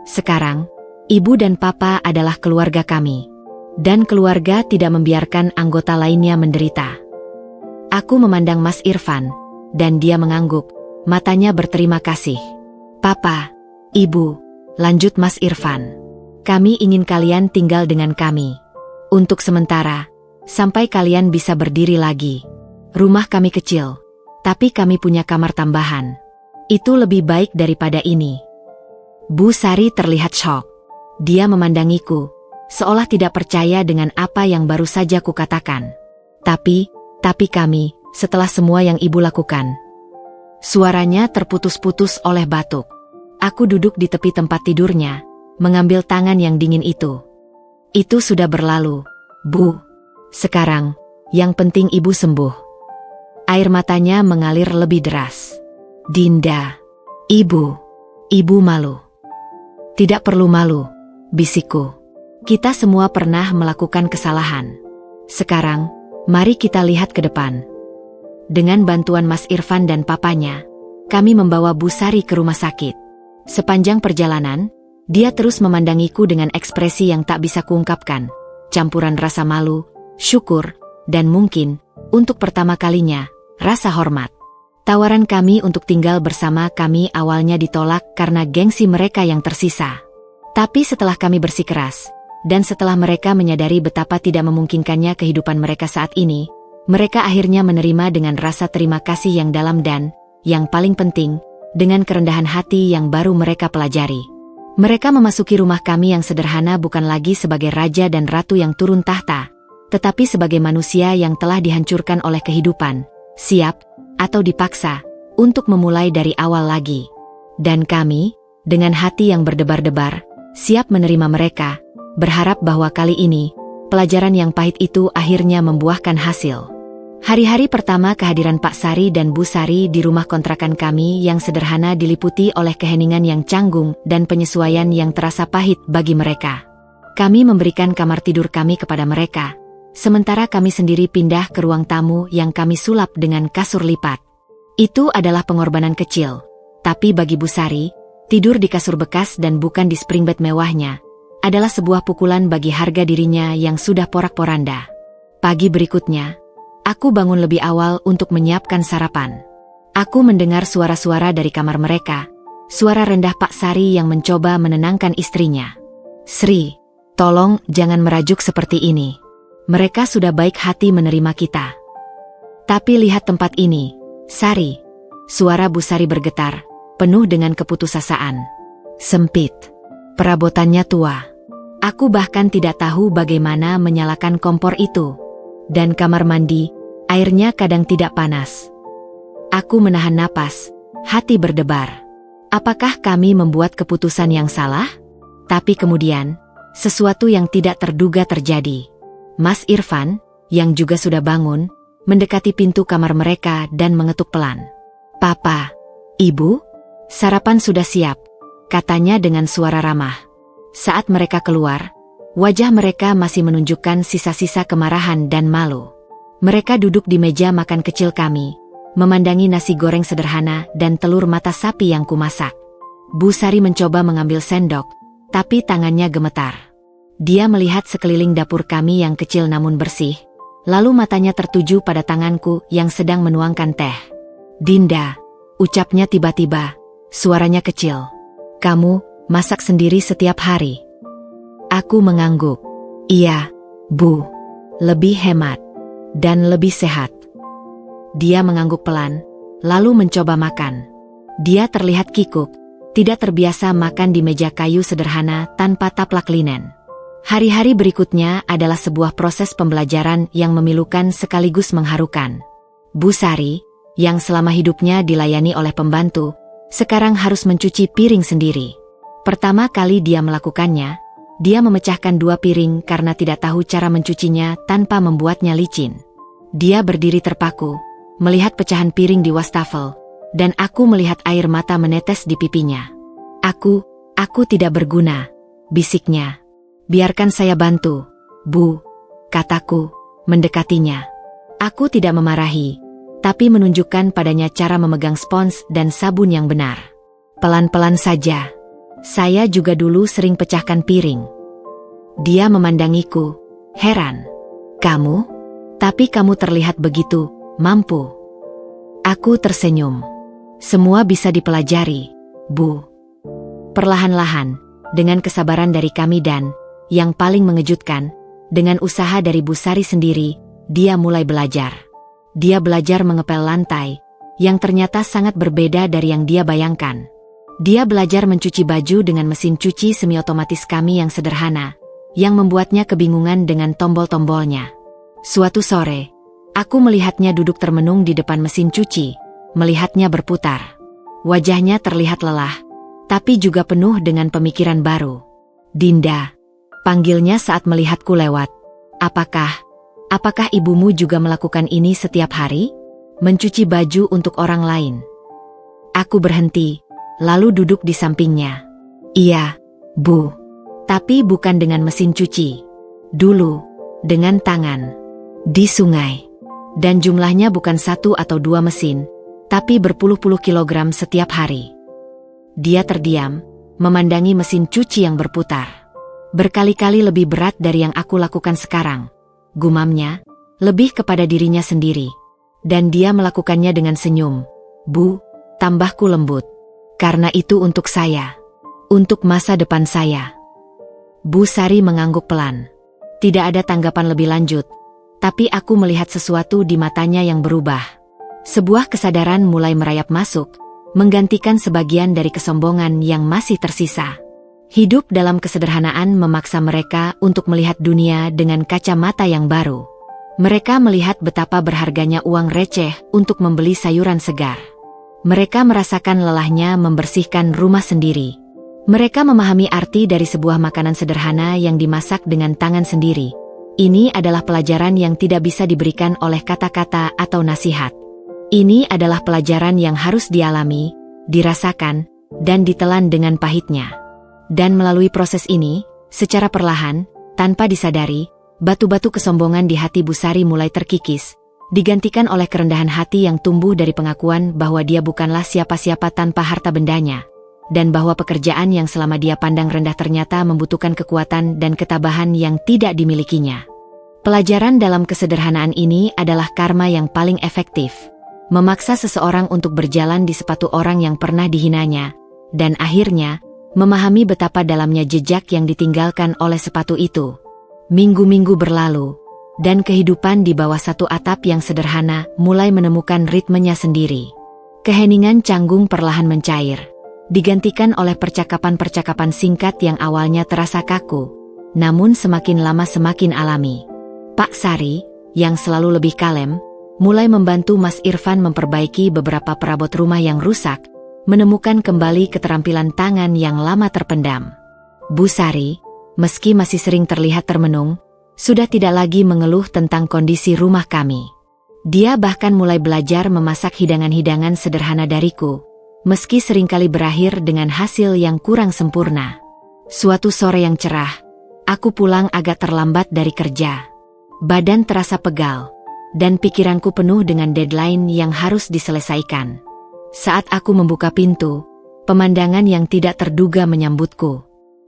Sekarang, ibu dan papa adalah keluarga kami. Dan keluarga tidak membiarkan anggota lainnya menderita. Aku memandang Mas Irfan, dan dia mengangguk, matanya berterima kasih. Papa, ibu, lanjut Mas Irfan. Kami ingin kalian tinggal dengan kami. Untuk sementara, sampai kalian bisa berdiri lagi. Rumah kami kecil, tapi kami punya kamar tambahan. Itu lebih baik daripada ini. Bu Sari terlihat syok. Dia memandangiku, seolah tidak percaya dengan apa yang baru saja kukatakan. Tapi kami, setelah semua yang ibu lakukan. Suaranya terputus-putus oleh batuk. Aku duduk di tepi tempat tidurnya, mengambil tangan yang dingin itu. Itu sudah berlalu, Bu. Sekarang, yang penting ibu sembuh. Air matanya mengalir lebih deras. Dinda, ibu malu. Tidak perlu malu, bisikku. Kita semua pernah melakukan kesalahan. Sekarang, mari kita lihat ke depan. Dengan bantuan Mas Irfan dan papanya, kami membawa Bu Sari ke rumah sakit. Sepanjang perjalanan, dia terus memandangiku dengan ekspresi yang tak bisa kuungkapkan, campuran rasa malu, syukur, dan mungkin, untuk pertama kalinya, rasa hormat. Tawaran kami untuk tinggal bersama kami awalnya ditolak karena gengsi mereka yang tersisa. Tapi setelah kami bersikeras, dan setelah mereka menyadari betapa tidak memungkinkannya kehidupan mereka saat ini, mereka akhirnya menerima dengan rasa terima kasih yang dalam dan, yang paling penting, dengan kerendahan hati yang baru mereka pelajari. Mereka memasuki rumah kami yang sederhana bukan lagi sebagai raja dan ratu yang turun tahta, tetapi sebagai manusia yang telah dihancurkan oleh kehidupan, siap, atau dipaksa, untuk memulai dari awal lagi. Dan kami, dengan hati yang berdebar-debar, siap menerima mereka, berharap bahwa kali ini, pelajaran yang pahit itu akhirnya membuahkan hasil. Hari-hari pertama kehadiran Pak Sari dan Bu Sari di rumah kontrakan kami yang sederhana diliputi oleh keheningan yang canggung dan penyesuaian yang terasa pahit bagi mereka. Kami memberikan kamar tidur kami kepada mereka, sementara kami sendiri pindah ke ruang tamu yang kami sulap dengan kasur lipat. Itu adalah pengorbanan kecil, tapi bagi Bu Sari, tidur di kasur bekas dan bukan di spring bed mewahnya, adalah sebuah pukulan bagi harga dirinya yang sudah porak-poranda. Pagi berikutnya, aku bangun lebih awal untuk menyiapkan sarapan. Aku mendengar suara-suara dari kamar mereka, suara rendah Pak Sari yang mencoba menenangkan istrinya. Sri, tolong jangan merajuk seperti ini. Mereka sudah baik hati menerima kita. Tapi lihat tempat ini, Sari. Suara Bu Sari bergetar, penuh dengan keputusasaan. Sempit. Perabotannya tua. Aku bahkan tidak tahu bagaimana menyalakan kompor itu. Dan kamar mandi, airnya kadang tidak panas. Aku menahan napas, hati berdebar. Apakah kami membuat keputusan yang salah? Tapi kemudian, sesuatu yang tidak terduga terjadi. Mas Irfan, yang juga sudah bangun, mendekati pintu kamar mereka dan mengetuk pelan. Papa, Ibu, sarapan sudah siap, katanya dengan suara ramah. Saat mereka keluar, wajah mereka masih menunjukkan sisa-sisa kemarahan dan malu. Mereka duduk di meja makan kecil kami, memandangi nasi goreng sederhana dan telur mata sapi yang kumasak. Bu Sari mencoba mengambil sendok, tapi tangannya gemetar. Dia melihat sekeliling dapur kami yang kecil namun bersih, lalu matanya tertuju pada tanganku yang sedang menuangkan teh. Dinda, ucapnya tiba-tiba, suaranya kecil. Kamu masak sendiri setiap hari? Aku mengangguk. Iya, Bu. Lebih hemat. Dan lebih sehat. Dia mengangguk pelan, lalu mencoba makan. Dia terlihat kikuk, tidak terbiasa makan di meja kayu sederhana tanpa taplak linen. Hari-hari berikutnya adalah sebuah proses pembelajaran yang memilukan sekaligus mengharukan. Bu Sari, yang selama hidupnya dilayani oleh pembantu, sekarang harus mencuci piring sendiri. Pertama kali dia melakukannya, dia memecahkan 2 piring karena tidak tahu cara mencucinya tanpa membuatnya licin. Dia berdiri terpaku, melihat pecahan piring di wastafel, dan aku melihat air mata menetes di pipinya. Aku tidak berguna, bisiknya. Biarkan saya bantu, Bu, kataku, mendekatinya. Aku tidak memarahi, tapi menunjukkan padanya cara memegang spons dan sabun yang benar. Pelan-pelan saja. Saya juga dulu sering pecahkan piring. Dia memandangiku, heran. Kamu? Tapi kamu terlihat begitu mampu. Aku tersenyum. Semua bisa dipelajari, Bu. Perlahan-lahan, dengan kesabaran dari kami dan, yang paling mengejutkan, dengan usaha dari Bu Sari sendiri, dia mulai belajar. Dia belajar mengepel lantai, yang ternyata sangat berbeda dari yang dia bayangkan. Dia belajar mencuci baju dengan mesin cuci semi-otomatis kami yang sederhana, yang membuatnya kebingungan dengan tombol-tombolnya. Suatu sore, aku melihatnya duduk termenung di depan mesin cuci, melihatnya berputar. Wajahnya terlihat lelah, tapi juga penuh dengan pemikiran baru. Dinda, panggilnya saat melihatku lewat. Apakah ibumu juga melakukan ini setiap hari? Mencuci baju untuk orang lain. Aku berhenti, lalu duduk di sampingnya. Iya, Bu. Tapi bukan dengan mesin cuci. Dulu, dengan tangan. Di sungai. Dan jumlahnya bukan 1 atau 2 mesin, tapi berpuluh-puluh kilogram setiap hari. Dia terdiam, memandangi mesin cuci yang berputar. Berkali-kali lebih berat dari yang aku lakukan sekarang. Gumamnya, lebih kepada dirinya sendiri. Dan dia melakukannya dengan senyum. Bu, tambahku lembut. Karena itu untuk saya. Untuk masa depan saya. Bu Sari mengangguk pelan. Tidak ada tanggapan lebih lanjut. Tapi aku melihat sesuatu di matanya yang berubah. Sebuah kesadaran mulai merayap masuk, menggantikan sebagian dari kesombongan yang masih tersisa. Hidup dalam kesederhanaan memaksa mereka untuk melihat dunia dengan kacamata yang baru. Mereka melihat betapa berharganya uang receh untuk membeli sayuran segar. Mereka merasakan lelahnya membersihkan rumah sendiri. Mereka memahami arti dari sebuah makanan sederhana yang dimasak dengan tangan sendiri. Ini adalah pelajaran yang tidak bisa diberikan oleh kata-kata atau nasihat. Ini adalah pelajaran yang harus dialami, dirasakan, dan ditelan dengan pahitnya. Dan melalui proses ini, secara perlahan, tanpa disadari, batu-batu kesombongan di hati Bu Sari mulai terkikis, digantikan oleh kerendahan hati yang tumbuh dari pengakuan bahwa dia bukanlah siapa-siapa tanpa harta bendanya, dan bahwa pekerjaan yang selama dia pandang rendah ternyata membutuhkan kekuatan dan ketabahan yang tidak dimilikinya. Pelajaran dalam kesederhanaan ini adalah karma yang paling efektif. Memaksa seseorang untuk berjalan di sepatu orang yang pernah dihinanya, dan akhirnya, memahami betapa dalamnya jejak yang ditinggalkan oleh sepatu itu. Minggu-minggu berlalu, dan kehidupan di bawah satu atap yang sederhana mulai menemukan ritmenya sendiri. Keheningan canggung perlahan mencair, digantikan oleh percakapan-percakapan singkat yang awalnya terasa kaku, namun semakin lama semakin alami. Pak Sari, yang selalu lebih kalem, mulai membantu Mas Irfan memperbaiki beberapa perabot rumah yang rusak, menemukan kembali keterampilan tangan yang lama terpendam. Bu Sari, meski masih sering terlihat termenung, sudah tidak lagi mengeluh tentang kondisi rumah kami. Dia bahkan mulai belajar memasak hidangan-hidangan sederhana dariku, meski seringkali berakhir dengan hasil yang kurang sempurna. Suatu sore yang cerah, aku pulang agak terlambat dari kerja. Badan terasa pegal, dan pikiranku penuh dengan deadline yang harus diselesaikan. Saat aku membuka pintu, pemandangan yang tidak terduga menyambutku.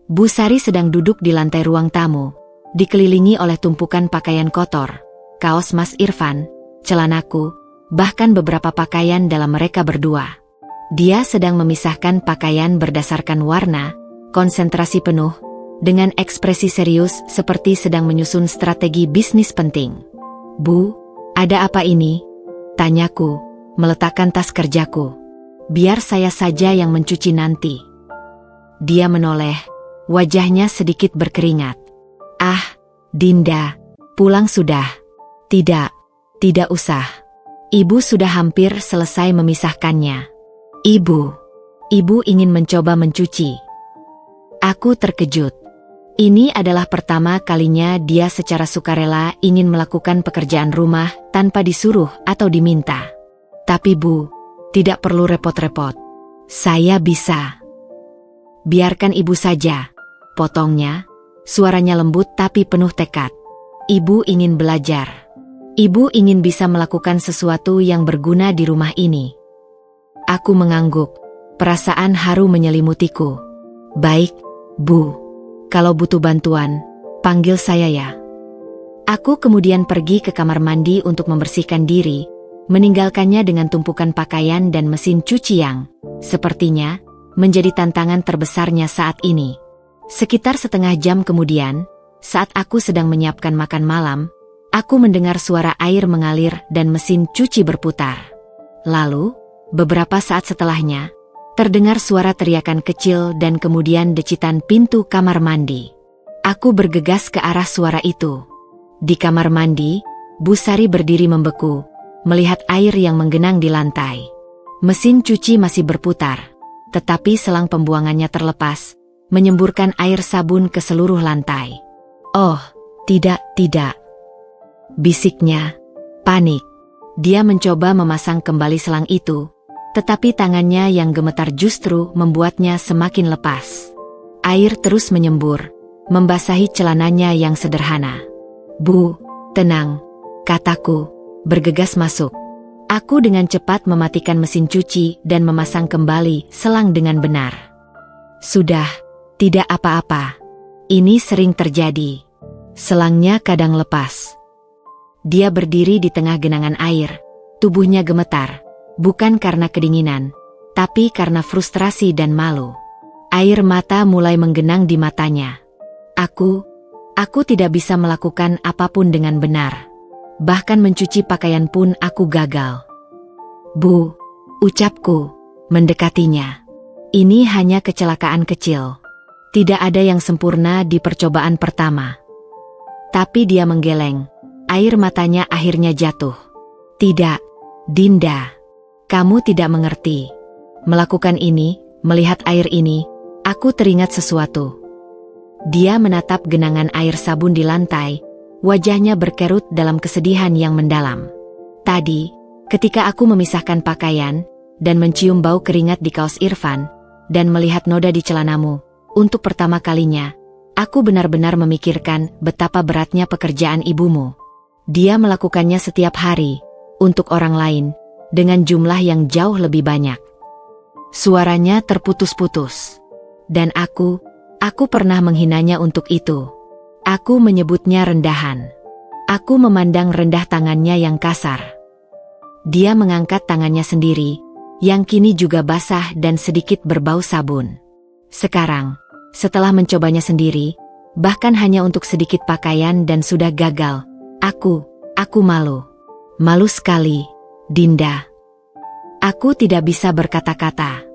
Bu Sari sedang duduk di lantai ruang tamu, dikelilingi oleh tumpukan pakaian kotor, kaos Mas Irfan, celanaku, bahkan beberapa pakaian dalam mereka berdua. Dia sedang memisahkan pakaian berdasarkan warna, konsentrasi penuh, dengan ekspresi serius seperti sedang menyusun strategi bisnis penting. Bu, ada apa ini? Tanyaku, meletakkan tas kerjaku. Biar saya saja yang mencuci nanti. Dia menoleh, wajahnya sedikit berkeringat. Ah, Dinda, pulang sudah. Tidak usah. Ibu sudah hampir selesai memisahkannya. Ibu ingin mencoba mencuci. Aku terkejut. Ini adalah pertama kalinya dia secara sukarela ingin melakukan pekerjaan rumah tanpa disuruh atau diminta. Tapi Bu, tidak perlu repot-repot. Saya bisa. Biarkan Ibu saja, potongnya. Suaranya lembut tapi penuh tekad. Ibu ingin belajar. Ibu ingin bisa melakukan sesuatu yang berguna di rumah ini. Aku mengangguk. Perasaan haru menyelimutiku. Baik, Bu. Kalau butuh bantuan, panggil saya ya. Aku kemudian pergi ke kamar mandi untuk membersihkan diri, meninggalkannya dengan tumpukan pakaian dan mesin cuci yang, sepertinya, menjadi tantangan terbesarnya saat ini. Sekitar setengah jam kemudian, saat aku sedang menyiapkan makan malam, aku mendengar suara air mengalir dan mesin cuci berputar. Lalu, beberapa saat setelahnya, terdengar suara teriakan kecil dan kemudian decitan pintu kamar mandi. Aku bergegas ke arah suara itu. Di kamar mandi, Bu Sari berdiri membeku, melihat air yang menggenang di lantai. Mesin cuci masih berputar, tetapi selang pembuangannya terlepas, menyemburkan air sabun ke seluruh lantai. Oh, tidak. Bisiknya. Panik. Dia mencoba memasang kembali selang itu, tetapi tangannya yang gemetar justru membuatnya semakin lepas. Air terus menyembur, membasahi celananya yang sederhana. Bu, tenang, kataku, bergegas masuk. Aku dengan cepat mematikan mesin cuci dan memasang kembali selang dengan benar. Sudah, tidak apa-apa. Ini sering terjadi. Selangnya kadang lepas. Dia berdiri di tengah genangan air, tubuhnya gemetar. Bukan karena kedinginan, tapi karena frustrasi dan malu. Air mata mulai menggenang di matanya. Aku tidak bisa melakukan apapun dengan benar. Bahkan mencuci pakaian pun aku gagal. Bu, ucapku, mendekatinya. Ini hanya kecelakaan kecil. Tidak ada yang sempurna di percobaan pertama. Tapi dia menggeleng. Air matanya akhirnya jatuh. Tidak, Dinda. Kamu tidak mengerti. Melakukan ini, melihat air ini, aku teringat sesuatu. Dia menatap genangan air sabun di lantai, wajahnya berkerut dalam kesedihan yang mendalam. Tadi, ketika aku memisahkan pakaian, dan mencium bau keringat di kaos Irfan, dan melihat noda di celanamu, untuk pertama kalinya, aku benar-benar memikirkan betapa beratnya pekerjaan ibumu. Dia melakukannya setiap hari, untuk orang lain, dengan jumlah yang jauh lebih banyak. Suaranya terputus-putus. Dan aku pernah menghinanya untuk itu. Aku menyebutnya rendahan. Aku memandang rendah tangannya yang kasar. Dia mengangkat tangannya sendiri, yang kini juga basah dan sedikit berbau sabun. Sekarang, setelah mencobanya sendiri, bahkan hanya untuk sedikit pakaian dan sudah gagal, aku malu. Malu sekali. Dinda. Aku tidak bisa berkata-kata.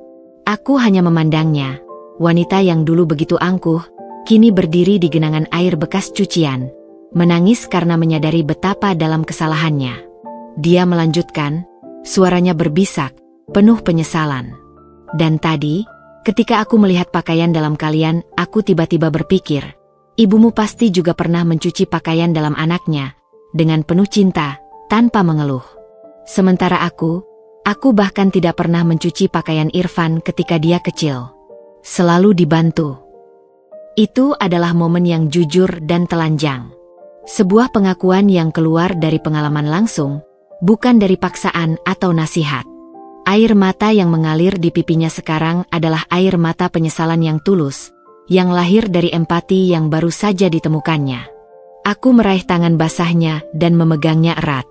Aku hanya memandangnya. Wanita yang dulu begitu angkuh, kini berdiri di genangan air bekas cucian, menangis karena menyadari betapa dalam kesalahannya. Dia melanjutkan, suaranya berbisak, penuh penyesalan. Dan tadi, ketika aku melihat pakaian dalam kalian, aku tiba-tiba berpikir, ibumu pasti juga pernah mencuci pakaian dalam anaknya, dengan penuh cinta, tanpa mengeluh. Sementara aku bahkan tidak pernah mencuci pakaian Irfan ketika dia kecil. Selalu dibantu. Itu adalah momen yang jujur dan telanjang. Sebuah pengakuan yang keluar dari pengalaman langsung, bukan dari paksaan atau nasihat. Air mata yang mengalir di pipinya sekarang adalah air mata penyesalan yang tulus, yang lahir dari empati yang baru saja ditemukannya. Aku meraih tangan basahnya dan memegangnya erat.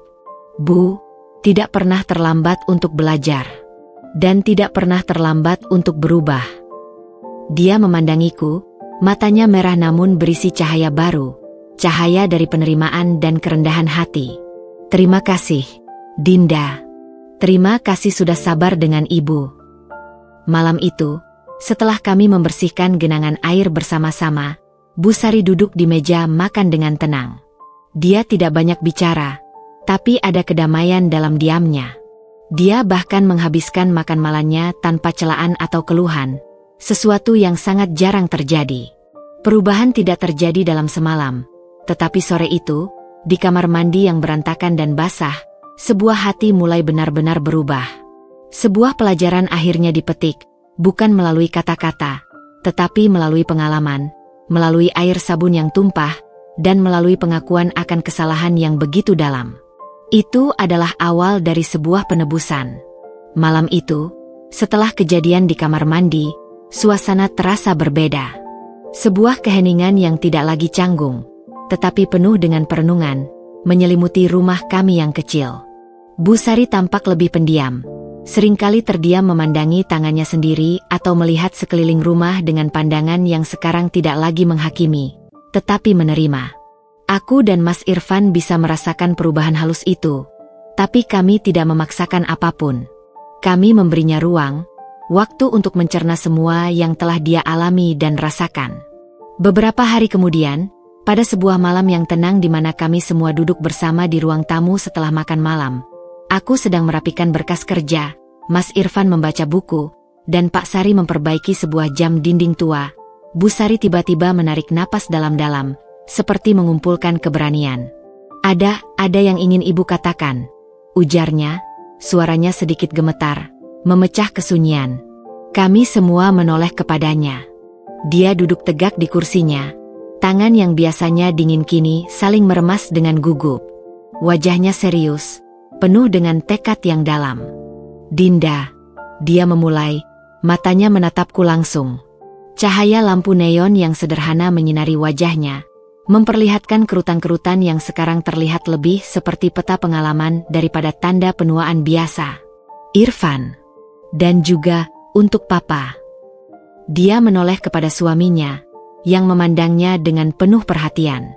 Bu, tidak pernah terlambat untuk belajar. Dan tidak pernah terlambat untuk berubah. Dia memandangiku, matanya merah namun berisi cahaya baru. Cahaya dari penerimaan dan kerendahan hati. Terima kasih, Dinda. Terima kasih sudah sabar dengan ibu. Malam itu, setelah kami membersihkan genangan air bersama-sama, Bu Sari duduk di meja makan dengan tenang. Dia tidak banyak bicara, tapi ada kedamaian dalam diamnya. Dia bahkan menghabiskan makan malamnya tanpa celaan atau keluhan, sesuatu yang sangat jarang terjadi. Perubahan tidak terjadi dalam semalam, tetapi sore itu, di kamar mandi yang berantakan dan basah, sebuah hati mulai benar-benar berubah. Sebuah pelajaran akhirnya dipetik, bukan melalui kata-kata, tetapi melalui pengalaman, melalui air sabun yang tumpah, dan melalui pengakuan akan kesalahan yang begitu dalam. Itu adalah awal dari sebuah penebusan. Malam itu, setelah kejadian di kamar mandi, suasana terasa berbeda. Sebuah keheningan yang tidak lagi canggung, tetapi penuh dengan perenungan, menyelimuti rumah kami yang kecil. Bu Sari tampak lebih pendiam, seringkali terdiam memandangi tangannya sendiri atau melihat sekeliling rumah dengan pandangan yang sekarang tidak lagi menghakimi, tetapi menerima. Aku dan Mas Irfan bisa merasakan perubahan halus itu, tapi kami tidak memaksakan apapun. Kami memberinya ruang, waktu untuk mencerna semua yang telah dia alami dan rasakan. Beberapa hari kemudian, pada sebuah malam yang tenang di mana kami semua duduk bersama di ruang tamu setelah makan malam, aku sedang merapikan berkas kerja, Mas Irfan membaca buku, dan Pak Sari memperbaiki sebuah jam dinding tua. Bu Sari tiba-tiba menarik napas dalam-dalam, seperti mengumpulkan keberanian. Ada yang ingin ibu katakan, ujarnya, suaranya sedikit gemetar, memecah kesunyian. Kami semua menoleh kepadanya. Dia duduk tegak di kursinya, tangan yang biasanya dingin kini saling meremas dengan gugup. Wajahnya serius, penuh dengan tekad yang dalam. Dinda, dia memulai, matanya menatapku langsung. Cahaya lampu neon yang sederhana menyinari wajahnya, memperlihatkan kerutan-kerutan yang sekarang terlihat lebih seperti peta pengalaman daripada tanda penuaan biasa. Irfan. Dan juga, untuk Papa. Dia menoleh kepada suaminya, yang memandangnya dengan penuh perhatian.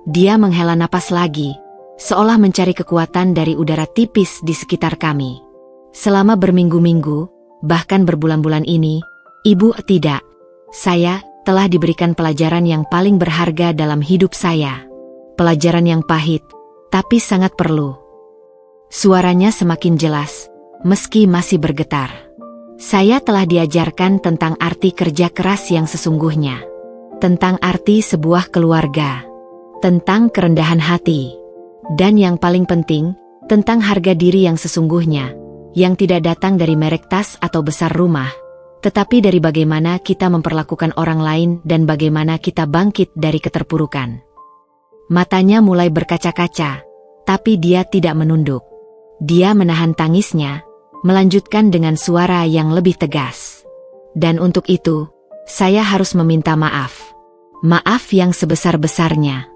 Dia menghela napas lagi, seolah mencari kekuatan dari udara tipis di sekitar kami. Selama berminggu-minggu, bahkan berbulan-bulan ini, ibu tidak, saya telah diberikan pelajaran yang paling berharga dalam hidup saya. Pelajaran yang pahit, tapi sangat perlu. Suaranya semakin jelas, meski masih bergetar. Saya telah diajarkan tentang arti kerja keras yang sesungguhnya, tentang arti sebuah keluarga, tentang kerendahan hati, dan yang paling penting, tentang harga diri yang sesungguhnya, yang tidak datang dari merek tas atau besar rumah, tetapi dari bagaimana kita memperlakukan orang lain dan bagaimana kita bangkit dari keterpurukan. Matanya mulai berkaca-kaca, tapi dia tidak menunduk. Dia menahan tangisnya, melanjutkan dengan suara yang lebih tegas. Dan untuk itu, saya harus meminta maaf. Maaf yang sebesar-besarnya.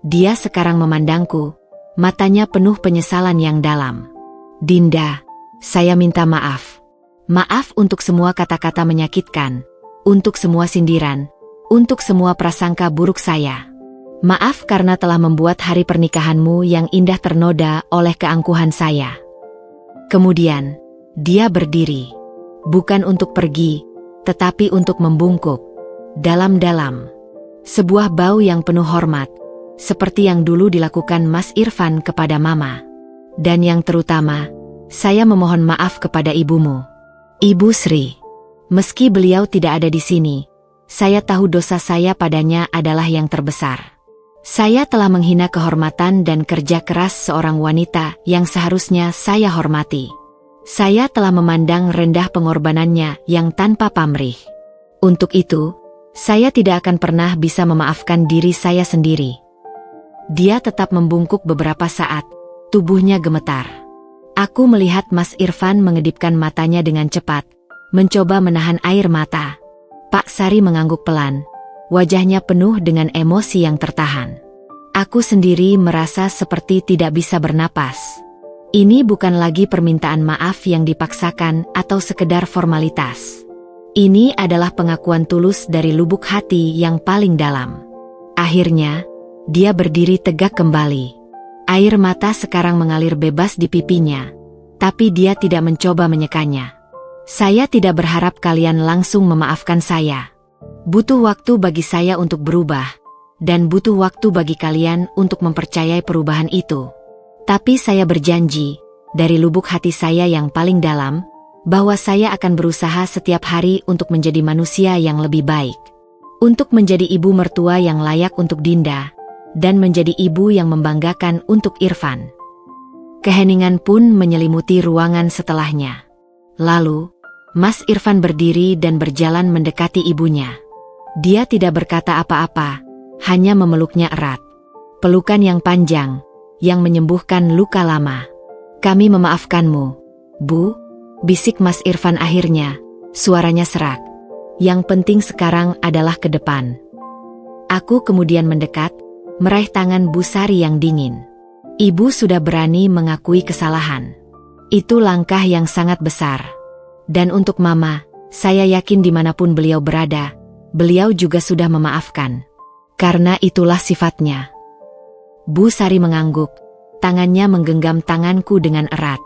Dia sekarang memandangku, matanya penuh penyesalan yang dalam. Dinda, saya minta maaf. Maaf untuk semua kata-kata menyakitkan, untuk semua sindiran, untuk semua prasangka buruk saya. Maaf karena telah membuat hari pernikahanmu yang indah ternoda oleh keangkuhan saya. Kemudian, dia berdiri, bukan untuk pergi, tetapi untuk membungkuk. Dalam-dalam, sebuah bau yang penuh hormat, seperti yang dulu dilakukan Mas Irfan kepada Mama. Dan yang terutama, saya memohon maaf kepada ibumu, Ibu Sri. Meski beliau tidak ada di sini, saya tahu dosa saya padanya adalah yang terbesar. Saya telah menghina kehormatan dan kerja keras seorang wanita yang seharusnya saya hormati. Saya telah memandang rendah pengorbanannya yang tanpa pamrih. Untuk itu, saya tidak akan pernah bisa memaafkan diri saya sendiri. Dia tetap membungkuk beberapa saat, tubuhnya gemetar. Aku melihat Mas Irfan mengedipkan matanya dengan cepat, mencoba menahan air mata. Pak Sari mengangguk pelan. Wajahnya penuh dengan emosi yang tertahan. Aku sendiri merasa seperti tidak bisa bernapas. Ini bukan lagi permintaan maaf yang dipaksakan atau sekedar formalitas. Ini adalah pengakuan tulus dari lubuk hati yang paling dalam. Akhirnya, dia berdiri tegak kembali. Air mata sekarang mengalir bebas di pipinya, tapi dia tidak mencoba menyekanya. Saya tidak berharap kalian langsung memaafkan saya. Butuh waktu bagi saya untuk berubah, dan butuh waktu bagi kalian untuk mempercayai perubahan itu. Tapi saya berjanji, dari lubuk hati saya yang paling dalam, bahwa saya akan berusaha setiap hari untuk menjadi manusia yang lebih baik. Untuk menjadi ibu mertua yang layak untuk Dinda, dan menjadi ibu yang membanggakan untuk Irfan. Keheningan pun menyelimuti ruangan setelahnya. Lalu, Mas Irfan berdiri dan berjalan mendekati ibunya. Dia tidak berkata apa-apa, hanya memeluknya erat. Pelukan yang panjang, yang menyembuhkan luka lama. "Kami memaafkanmu, Bu," bisik Mas Irfan akhirnya, suaranya serak. "Yang penting sekarang adalah ke depan." Aku kemudian mendekat, meraih tangan Bu Sari yang dingin. Ibu sudah berani mengakui kesalahan. Itu langkah yang sangat besar. Dan untuk Mama, saya yakin dimanapun beliau berada, beliau juga sudah memaafkan. Karena itulah sifatnya. Bu Sari mengangguk, tangannya menggenggam tanganku dengan erat.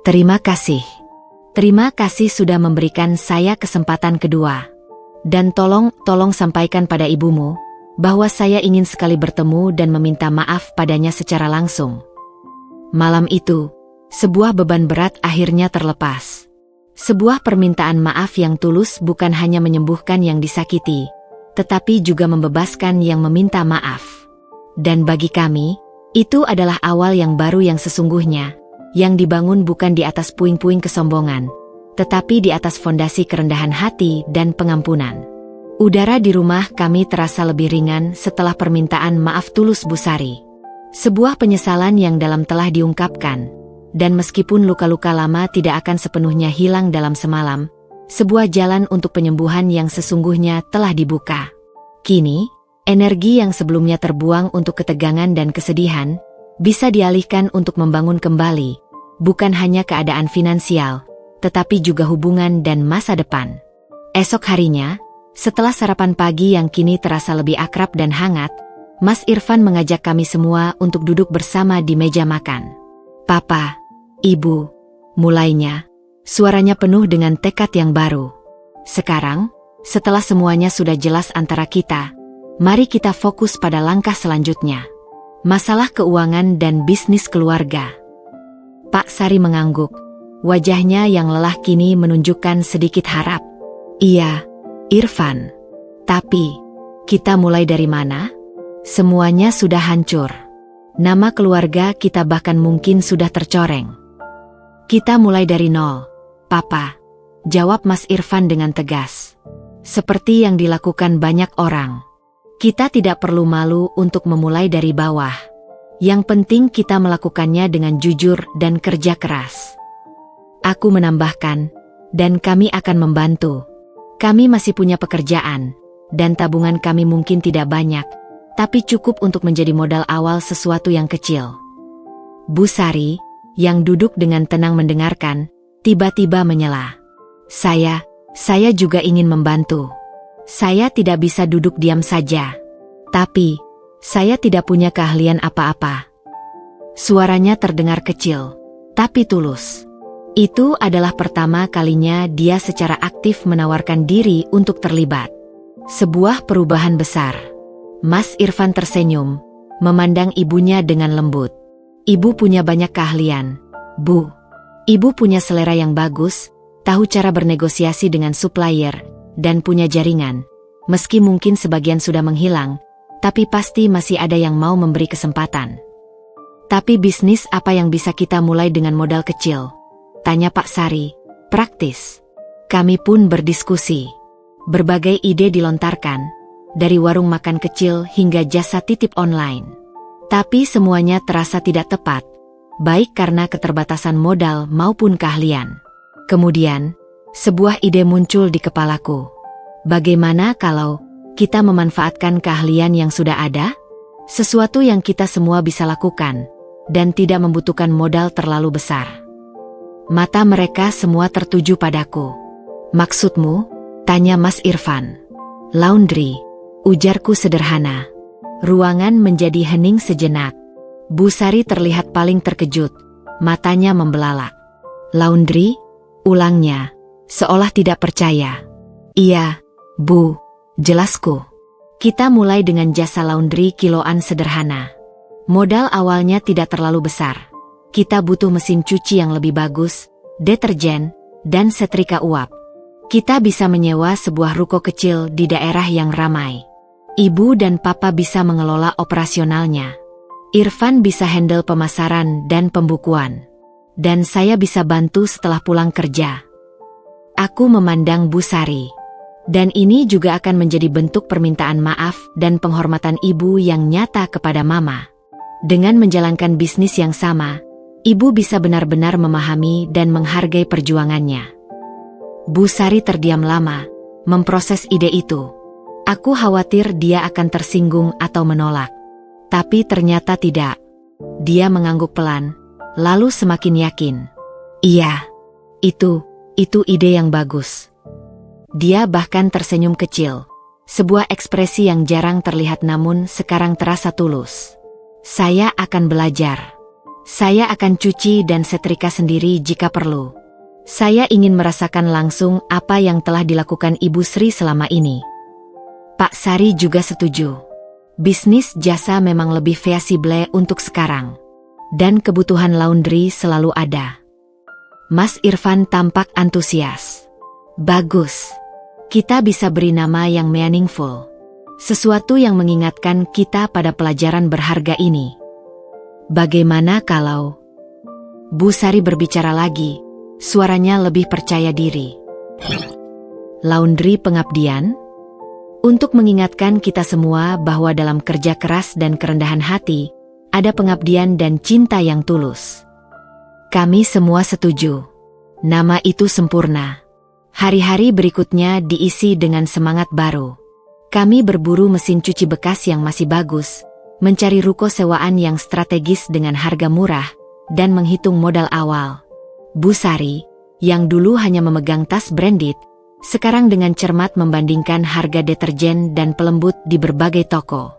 "Terima kasih. Terima kasih sudah memberikan saya kesempatan kedua. Dan tolong sampaikan pada ibumu, bahwa saya ingin sekali bertemu dan meminta maaf padanya secara langsung." Malam itu, sebuah beban berat akhirnya terlepas. Sebuah permintaan maaf yang tulus bukan hanya menyembuhkan yang disakiti, tetapi juga membebaskan yang meminta maaf. Dan bagi kami, itu adalah awal yang baru yang sesungguhnya, yang dibangun bukan di atas puing-puing kesombongan, tetapi di atas fondasi kerendahan hati dan pengampunan. Udara di rumah kami terasa lebih ringan setelah permintaan maaf tulus Bu Sari. Sebuah penyesalan yang dalam telah diungkapkan, dan meskipun luka-luka lama tidak akan sepenuhnya hilang dalam semalam, sebuah jalan untuk penyembuhan yang sesungguhnya telah dibuka. Kini, energi yang sebelumnya terbuang untuk ketegangan dan kesedihan, bisa dialihkan untuk membangun kembali, bukan hanya keadaan finansial, tetapi juga hubungan dan masa depan. Esok harinya, setelah sarapan pagi yang kini terasa lebih akrab dan hangat, Mas Irfan mengajak kami semua untuk duduk bersama di meja makan. "Papa, Ibu," mulainya, suaranya penuh dengan tekad yang baru. "Sekarang, setelah semuanya sudah jelas antara kita, mari kita fokus pada langkah selanjutnya. Masalah keuangan dan bisnis keluarga." Pak Sari mengangguk, wajahnya yang lelah kini menunjukkan sedikit harap. "Iya, Irfan. Tapi, kita mulai dari mana? Semuanya sudah hancur. Nama keluarga kita bahkan mungkin sudah tercoreng." "Kita mulai dari nol, Papa," jawab Mas Irfan dengan tegas. "Seperti yang dilakukan banyak orang. Kita tidak perlu malu untuk memulai dari bawah. Yang penting kita melakukannya dengan jujur dan kerja keras." Aku menambahkan, "Dan kami akan membantu. Kami masih punya pekerjaan, dan tabungan kami mungkin tidak banyak, tapi cukup untuk menjadi modal awal sesuatu yang kecil." Bu Sari, yang duduk dengan tenang mendengarkan, tiba-tiba menyela. Saya juga ingin membantu. Saya tidak bisa duduk diam saja. Tapi, saya tidak punya keahlian apa-apa." Suaranya terdengar kecil, tapi tulus. Itu adalah pertama kalinya dia secara aktif menawarkan diri untuk terlibat. Sebuah perubahan besar. Mas Irfan tersenyum, memandang ibunya dengan lembut. "Ibu punya banyak keahlian, Bu. Ibu punya selera yang bagus, tahu cara bernegosiasi dengan supplier, dan punya jaringan. Meski mungkin sebagian sudah menghilang, tapi pasti masih ada yang mau memberi kesempatan." "Tapi bisnis apa yang bisa kita mulai dengan modal kecil?" tanya Pak Sari. "Praktis." Kami pun berdiskusi. Berbagai ide dilontarkan, dari warung makan kecil hingga jasa titip online. Tapi semuanya terasa tidak tepat, baik karena keterbatasan modal maupun keahlian. Kemudian, sebuah ide muncul di kepalaku. Bagaimana kalau kita memanfaatkan keahlian yang sudah ada? Sesuatu yang kita semua bisa lakukan, dan tidak membutuhkan modal terlalu besar. Mata mereka semua tertuju padaku. "Maksudmu?" tanya Mas Irfan. "Laundry," ujarku sederhana. Ruangan menjadi hening sejenak. Bu Sari terlihat paling terkejut, matanya membelalak. "Laundry?" ulangnya, seolah tidak percaya. "Iya, Bu, jelasku. Kita mulai dengan jasa laundry kiloan sederhana. Modal awalnya tidak terlalu besar. Kita butuh mesin cuci yang lebih bagus, deterjen, dan setrika uap. Kita bisa menyewa sebuah ruko kecil di daerah yang ramai. Ibu dan papa bisa mengelola operasionalnya. Irfan bisa handle pemasaran dan pembukuan. Dan saya bisa bantu setelah pulang kerja. Aku memandang Bu Sari. Dan ini juga akan menjadi bentuk permintaan maaf dan penghormatan ibu yang nyata kepada mama. Dengan menjalankan bisnis yang sama, ibu bisa benar-benar memahami dan menghargai perjuangannya. Bu Sari terdiam lama, memproses ide itu. Aku khawatir dia akan tersinggung atau menolak. Tapi ternyata tidak. Dia mengangguk pelan, lalu semakin yakin. Iya, itu ide yang bagus. Dia bahkan tersenyum kecil. Sebuah ekspresi yang jarang terlihat namun sekarang terasa tulus. Saya akan belajar. Saya akan cuci dan setrika sendiri jika perlu. Saya ingin merasakan langsung apa yang telah dilakukan Ibu Sri selama ini. Pak Sari juga setuju. Bisnis jasa memang lebih fleksibel untuk sekarang. Dan kebutuhan laundry selalu ada. Mas Irfan tampak antusias. Bagus. Kita bisa beri nama yang meaningful. Sesuatu yang mengingatkan kita pada pelajaran berharga ini. Bagaimana kalau... Bu Sari berbicara lagi. Suaranya lebih percaya diri. Laundry pengabdian? Untuk mengingatkan kita semua bahwa dalam kerja keras dan kerendahan hati, ada pengabdian dan cinta yang tulus. Kami semua setuju. Nama itu sempurna. Hari-hari berikutnya diisi dengan semangat baru. Kami berburu mesin cuci bekas yang masih bagus, mencari ruko sewaan yang strategis dengan harga murah, dan menghitung modal awal. Bu Sari, yang dulu hanya memegang tas branded, sekarang dengan cermat membandingkan harga deterjen dan pelembut di berbagai toko.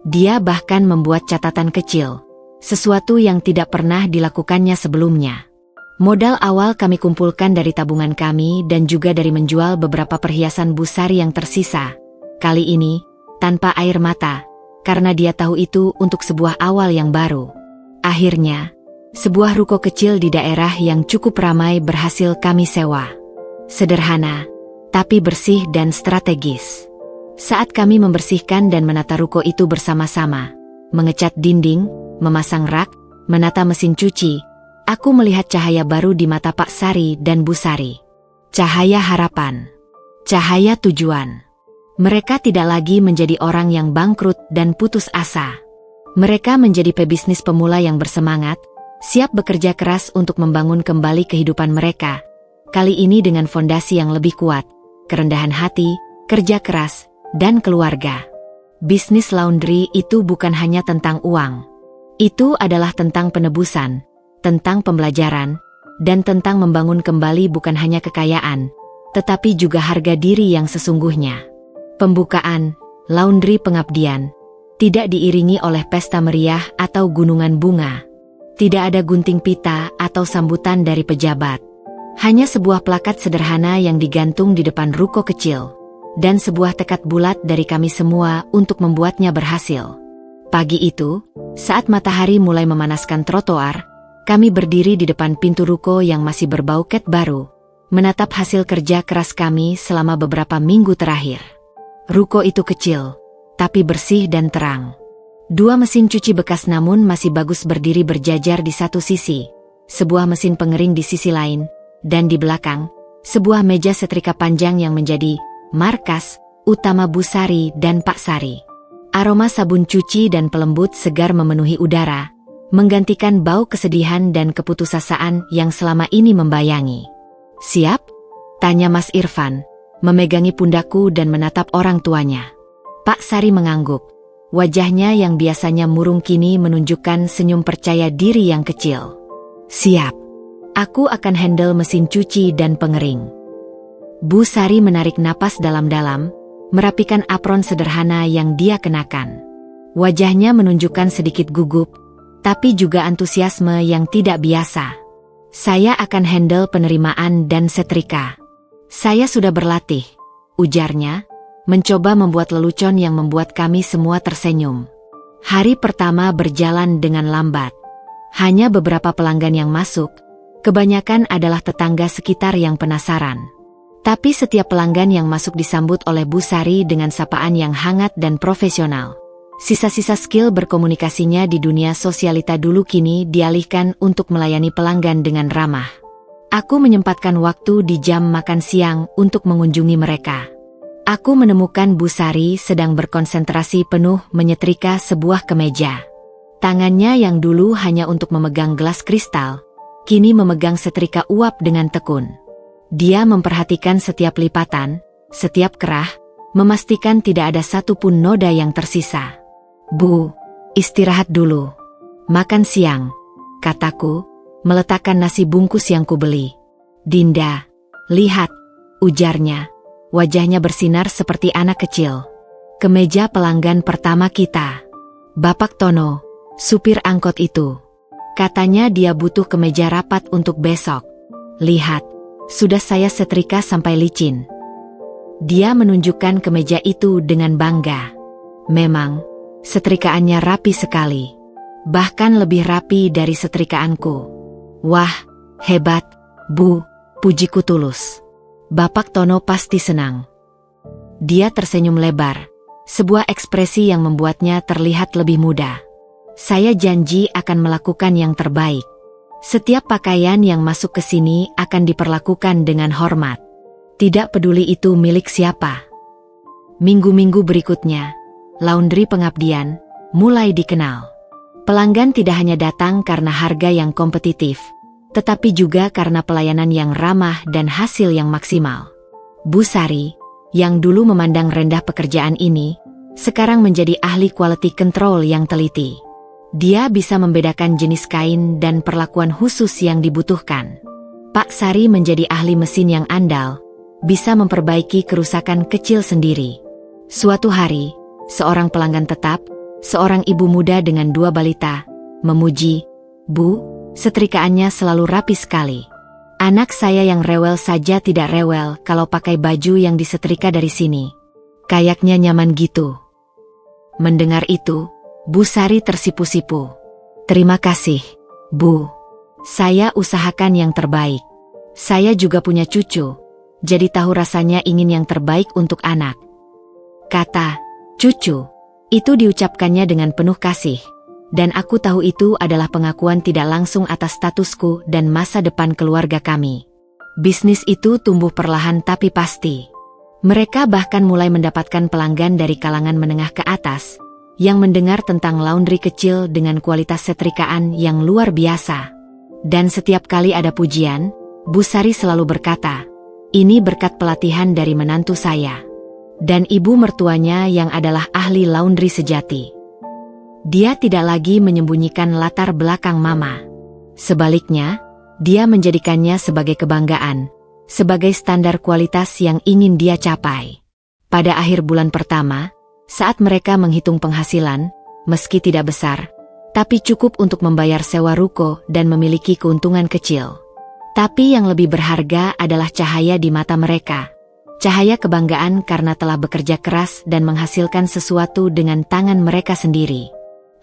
Dia bahkan membuat catatan kecil, sesuatu yang tidak pernah dilakukannya sebelumnya. Modal awal kami kumpulkan dari tabungan kami dan juga dari menjual beberapa perhiasan Bu Sari yang tersisa. Kali ini, tanpa air mata, karena dia tahu itu untuk sebuah awal yang baru. Akhirnya, sebuah ruko kecil di daerah yang cukup ramai berhasil kami sewa. Sederhana, tapi bersih dan strategis. Saat kami membersihkan dan menata ruko itu bersama-sama, mengecat dinding, memasang rak, menata mesin cuci, aku melihat cahaya baru di mata Pak Sari dan Bu Sari. Cahaya harapan. Cahaya tujuan. Mereka tidak lagi menjadi orang yang bangkrut dan putus asa. Mereka menjadi pebisnis pemula yang bersemangat, siap bekerja keras untuk membangun kembali kehidupan mereka. Kali ini dengan fondasi yang lebih kuat, kerendahan hati, kerja keras, dan keluarga. Bisnis laundry itu bukan hanya tentang uang. Itu adalah tentang penebusan, tentang pembelajaran, dan tentang membangun kembali bukan hanya kekayaan, tetapi juga harga diri yang sesungguhnya. Pembukaan, laundry pengabdian, tidak diiringi oleh pesta meriah atau gunungan bunga. Tidak ada gunting pita atau sambutan dari pejabat. Hanya sebuah plakat sederhana yang digantung di depan ruko kecil. Dan sebuah tekad bulat dari kami semua untuk membuatnya berhasil. Pagi itu, saat matahari mulai memanaskan trotoar, kami berdiri di depan pintu ruko yang masih berbau cat baru, menatap hasil kerja keras kami selama beberapa minggu terakhir. Ruko itu kecil, tapi bersih dan terang. 2 mesin cuci bekas namun masih bagus berdiri berjajar di satu sisi, sebuah mesin pengering di sisi lain, dan di belakang, sebuah meja setrika panjang yang menjadi markas utama Bu Sari dan Pak Sari. Aroma sabun cuci dan pelembut segar memenuhi udara, menggantikan bau kesedihan dan keputusasaan yang selama ini membayangi. "Siap?" tanya Mas Irfan, memegangi pundakku dan menatap orang tuanya. Pak Sari mengangguk. Wajahnya yang biasanya murung kini menunjukkan senyum percaya diri yang kecil. "Siap. Aku akan handle mesin cuci dan pengering." Bu Sari menarik napas dalam-dalam, merapikan apron sederhana yang dia kenakan. Wajahnya menunjukkan sedikit gugup, tapi juga antusiasme yang tidak biasa. "Saya akan handle penerimaan dan setrika. Saya sudah berlatih," ujarnya, mencoba membuat lelucon yang membuat kami semua tersenyum. Hari pertama berjalan dengan lambat. Hanya beberapa pelanggan yang masuk, kebanyakan adalah tetangga sekitar yang penasaran. Tapi setiap pelanggan yang masuk disambut oleh Bu Sari dengan sapaan yang hangat dan profesional. Sisa-sisa skill berkomunikasinya di dunia sosialita dulu kini dialihkan untuk melayani pelanggan dengan ramah. Aku menyempatkan waktu di jam makan siang untuk mengunjungi mereka. Aku menemukan Bu Sari sedang berkonsentrasi penuh menyetrika sebuah kemeja. Tangannya yang dulu hanya untuk memegang gelas kristal, kini memegang setrika uap dengan tekun. Dia memperhatikan setiap lipatan, setiap kerah, memastikan tidak ada satupun noda yang tersisa. Bu, istirahat dulu. Makan siang, kataku, meletakkan nasi bungkus yang kubeli. Dinda, lihat, ujarnya. Wajahnya bersinar seperti anak kecil. Kemeja pelanggan pertama kita. Bapak Tono, supir angkot itu. Katanya dia butuh kemeja rapat untuk besok. Lihat, sudah saya setrika sampai licin. Dia menunjukkan kemeja itu dengan bangga. Memang, setrikaannya rapi sekali. Bahkan lebih rapi dari setrikaanku. Wah, hebat, Bu, pujiku tulus. Bapak Tono pasti senang. Dia tersenyum lebar, sebuah ekspresi yang membuatnya terlihat lebih muda. Saya janji akan melakukan yang terbaik. Setiap pakaian yang masuk ke sini akan diperlakukan dengan hormat. Tidak peduli itu milik siapa. Minggu-minggu berikutnya, laundry pengabdian mulai dikenal. Pelanggan tidak hanya datang karena harga yang kompetitif, tetapi juga karena pelayanan yang ramah dan hasil yang maksimal. Bu Sari, yang dulu memandang rendah pekerjaan ini, sekarang menjadi ahli quality control yang teliti. Dia bisa membedakan jenis kain dan perlakuan khusus yang dibutuhkan. Pak Sari menjadi ahli mesin yang andal, bisa memperbaiki kerusakan kecil sendiri. Suatu hari, seorang pelanggan tetap, seorang ibu muda dengan 2 balita, memuji, Bu, setrikaannya selalu rapi sekali. Anak saya yang rewel saja tidak rewel kalau pakai baju yang disetrika dari sini. Kayaknya nyaman gitu. Mendengar itu, Bu Sari tersipu-sipu. Terima kasih, Bu. Saya usahakan yang terbaik. Saya juga punya cucu, jadi tahu rasanya ingin yang terbaik untuk anak. Kata, cucu, itu diucapkannya dengan penuh kasih. Dan aku tahu itu adalah pengakuan tidak langsung atas statusku dan masa depan keluarga kami. Bisnis itu tumbuh perlahan tapi pasti. Mereka bahkan mulai mendapatkan pelanggan dari kalangan menengah ke atas, yang mendengar tentang laundry kecil dengan kualitas setrikaan yang luar biasa. Dan setiap kali ada pujian, Bu Sari selalu berkata, ini berkat pelatihan dari menantu saya. Dan ibu mertuanya yang adalah ahli laundry sejati. Dia tidak lagi menyembunyikan latar belakang mama. Sebaliknya, dia menjadikannya sebagai kebanggaan, sebagai standar kualitas yang ingin dia capai. Pada akhir bulan pertama, saat mereka menghitung penghasilan, meski tidak besar, tapi cukup untuk membayar sewa ruko dan memiliki keuntungan kecil. Tapi yang lebih berharga adalah cahaya di mata mereka. Cahaya kebanggaan karena telah bekerja keras dan menghasilkan sesuatu dengan tangan mereka sendiri.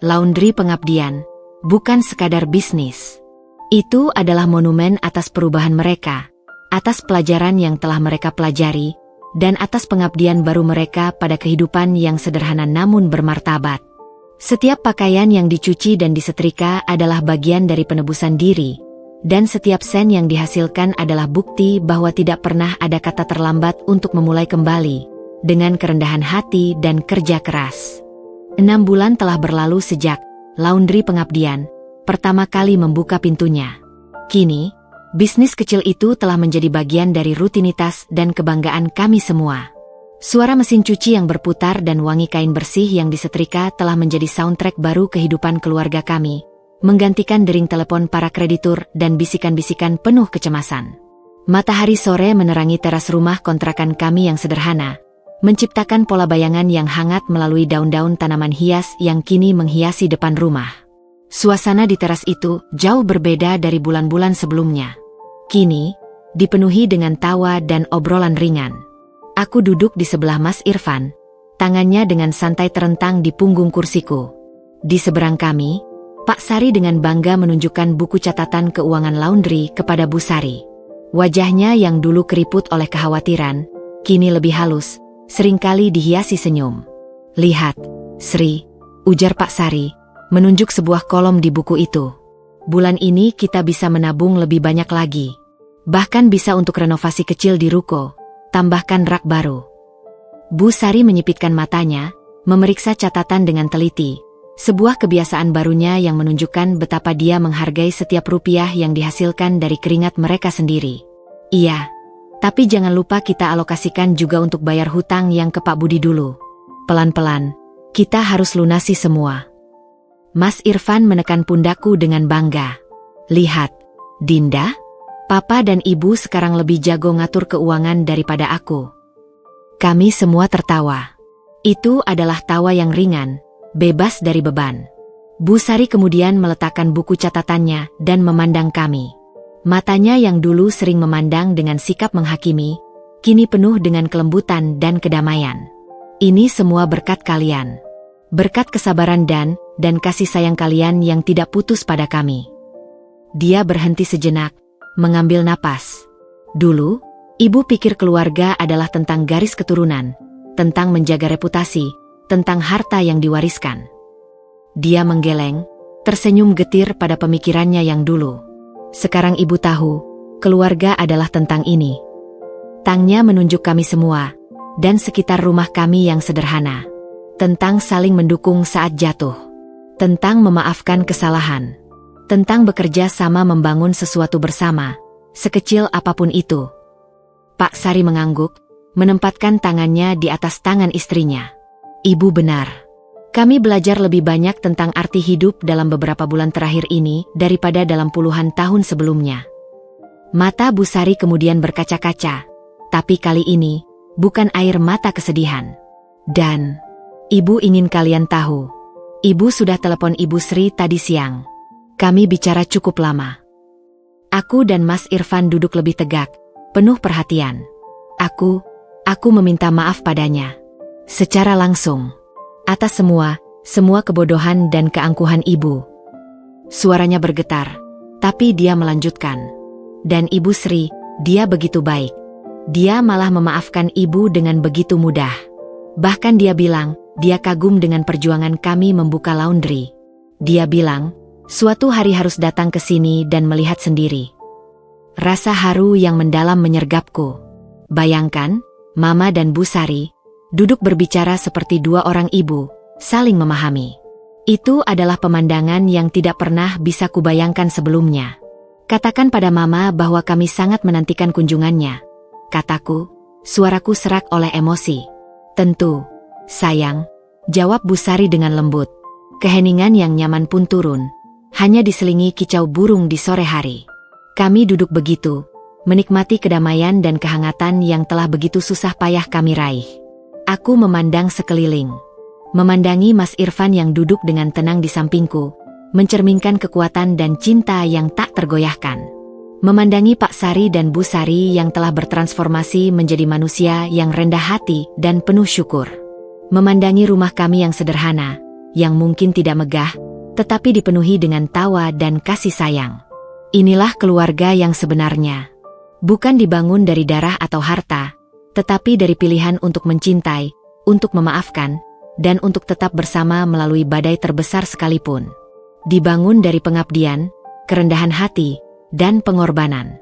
Laundry pengabdian, bukan sekadar bisnis. Itu adalah monumen atas perubahan mereka, atas pelajaran yang telah mereka pelajari, dan atas pengabdian baru mereka pada kehidupan yang sederhana namun bermartabat. Setiap pakaian yang dicuci dan disetrika adalah bagian dari penebusan diri, dan setiap sen yang dihasilkan adalah bukti bahwa tidak pernah ada kata terlambat untuk memulai kembali, dengan kerendahan hati dan kerja keras. 6 bulan telah berlalu sejak laundry pengabdian pertama kali membuka pintunya. Kini, bisnis kecil itu telah menjadi bagian dari rutinitas dan kebanggaan kami semua. Suara mesin cuci yang berputar dan wangi kain bersih yang disetrika telah menjadi soundtrack baru kehidupan keluarga kami, menggantikan dering telepon para kreditur dan bisikan-bisikan penuh kecemasan. Matahari sore menerangi teras rumah kontrakan kami yang sederhana, menciptakan pola bayangan yang hangat melalui daun-daun tanaman hias yang kini menghiasi depan rumah. Suasana di teras itu jauh berbeda dari bulan-bulan sebelumnya. Kini, dipenuhi dengan tawa dan obrolan ringan. Aku duduk di sebelah Mas Irfan, tangannya dengan santai terentang di punggung kursiku. Di seberang kami, Pak Sari dengan bangga menunjukkan buku catatan keuangan laundry kepada Bu Sari. Wajahnya yang dulu keriput oleh kekhawatiran, kini lebih halus, seringkali dihiasi senyum. "Lihat, Sri," ujar Pak Sari, menunjuk sebuah kolom di buku itu. "Bulan ini kita bisa menabung lebih banyak lagi. Bahkan bisa untuk renovasi kecil di ruko, tambahkan rak baru." Bu Sari menyipitkan matanya, memeriksa catatan dengan teliti. Sebuah kebiasaan barunya yang menunjukkan betapa dia menghargai setiap rupiah yang dihasilkan dari keringat mereka sendiri. "Iya, tapi jangan lupa kita alokasikan juga untuk bayar hutang yang ke Pak Budi dulu. Pelan-pelan, kita harus lunasi semua." Mas Irfan menekan pundakku dengan bangga. "Lihat, Dinda, Papa dan Ibu sekarang lebih jago ngatur keuangan daripada aku." Kami semua tertawa. Itu adalah tawa yang ringan, bebas dari beban. Bu Sari kemudian meletakkan buku catatannya dan memandang kami. Matanya yang dulu sering memandang dengan sikap menghakimi, kini penuh dengan kelembutan dan kedamaian. "Ini semua berkat kalian. Berkat kesabaran dan kasih sayang kalian yang tidak putus pada kami." Dia berhenti sejenak, mengambil napas. "Dulu, Ibu pikir keluarga adalah tentang garis keturunan, tentang menjaga reputasi, tentang harta yang diwariskan." Dia menggeleng, tersenyum getir pada pemikirannya yang dulu. "Sekarang Ibu tahu, keluarga adalah tentang ini." Tangnya menunjuk kami semua, dan sekitar rumah kami yang sederhana. Tentang saling mendukung saat jatuh. Tentang memaafkan kesalahan. Tentang bekerja sama membangun sesuatu bersama, sekecil apapun itu. Pak Sari mengangguk, menempatkan tangannya di atas tangan istrinya. "Ibu benar. Kami belajar lebih banyak tentang arti hidup dalam beberapa bulan terakhir ini daripada dalam puluhan tahun sebelumnya." Mata Bu Sari kemudian berkaca-kaca, tapi kali ini bukan air mata kesedihan. "Dan Ibu ingin kalian tahu, Ibu sudah telepon Ibu Sri tadi siang. Kami bicara cukup lama." Aku dan Mas Irfan duduk lebih tegak, penuh perhatian. Aku meminta maaf padanya. Secara langsung. Atas semua kebodohan dan keangkuhan Ibu. Suaranya bergetar, tapi dia melanjutkan. "Dan Ibu Sri, dia begitu baik. Dia malah memaafkan Ibu dengan begitu mudah. Bahkan dia bilang, dia kagum dengan perjuangan kami membuka laundry. Dia bilang, suatu hari harus datang ke sini dan melihat sendiri." Rasa haru yang mendalam menyergapku. Bayangkan, Mama dan Bu Sari duduk berbicara seperti dua orang ibu, saling memahami. Itu adalah pemandangan yang tidak pernah bisa kubayangkan sebelumnya. "Katakan pada Mama bahwa kami sangat menantikan kunjungannya," kataku, suaraku serak oleh emosi. "Tentu, sayang," jawab Bu Sari dengan lembut. Keheningan yang nyaman pun turun, hanya diselingi kicau burung di sore hari. Kami duduk begitu, menikmati kedamaian dan kehangatan yang telah begitu susah payah kami raih. Aku memandang sekeliling. Memandangi Mas Irfan yang duduk dengan tenang di sampingku, mencerminkan kekuatan dan cinta yang tak tergoyahkan. Memandangi Pak Sari dan Bu Sari yang telah bertransformasi menjadi manusia yang rendah hati dan penuh syukur. Memandangi rumah kami yang sederhana, yang mungkin tidak megah, tetapi dipenuhi dengan tawa dan kasih sayang. Inilah keluarga yang sebenarnya. Bukan dibangun dari darah atau harta, tetapi dari pilihan untuk mencintai, untuk memaafkan, dan untuk tetap bersama melalui badai terbesar sekalipun. Dibangun dari pengabdian, kerendahan hati, dan pengorbanan.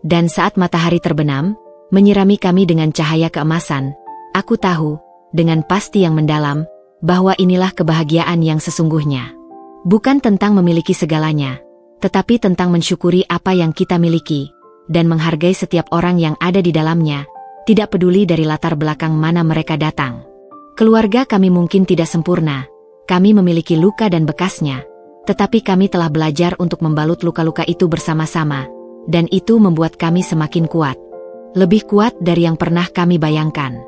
Dan saat matahari terbenam, menyirami kami dengan cahaya keemasan, aku tahu, dengan pasti yang mendalam, bahwa inilah kebahagiaan yang sesungguhnya. Bukan tentang memiliki segalanya, tetapi tentang mensyukuri apa yang kita miliki, dan menghargai setiap orang yang ada di dalamnya, tidak peduli dari latar belakang mana mereka datang. Keluarga kami mungkin tidak sempurna, kami memiliki luka dan bekasnya, tetapi kami telah belajar untuk membalut luka-luka itu bersama-sama, dan itu membuat kami semakin kuat. Lebih kuat dari yang pernah kami bayangkan.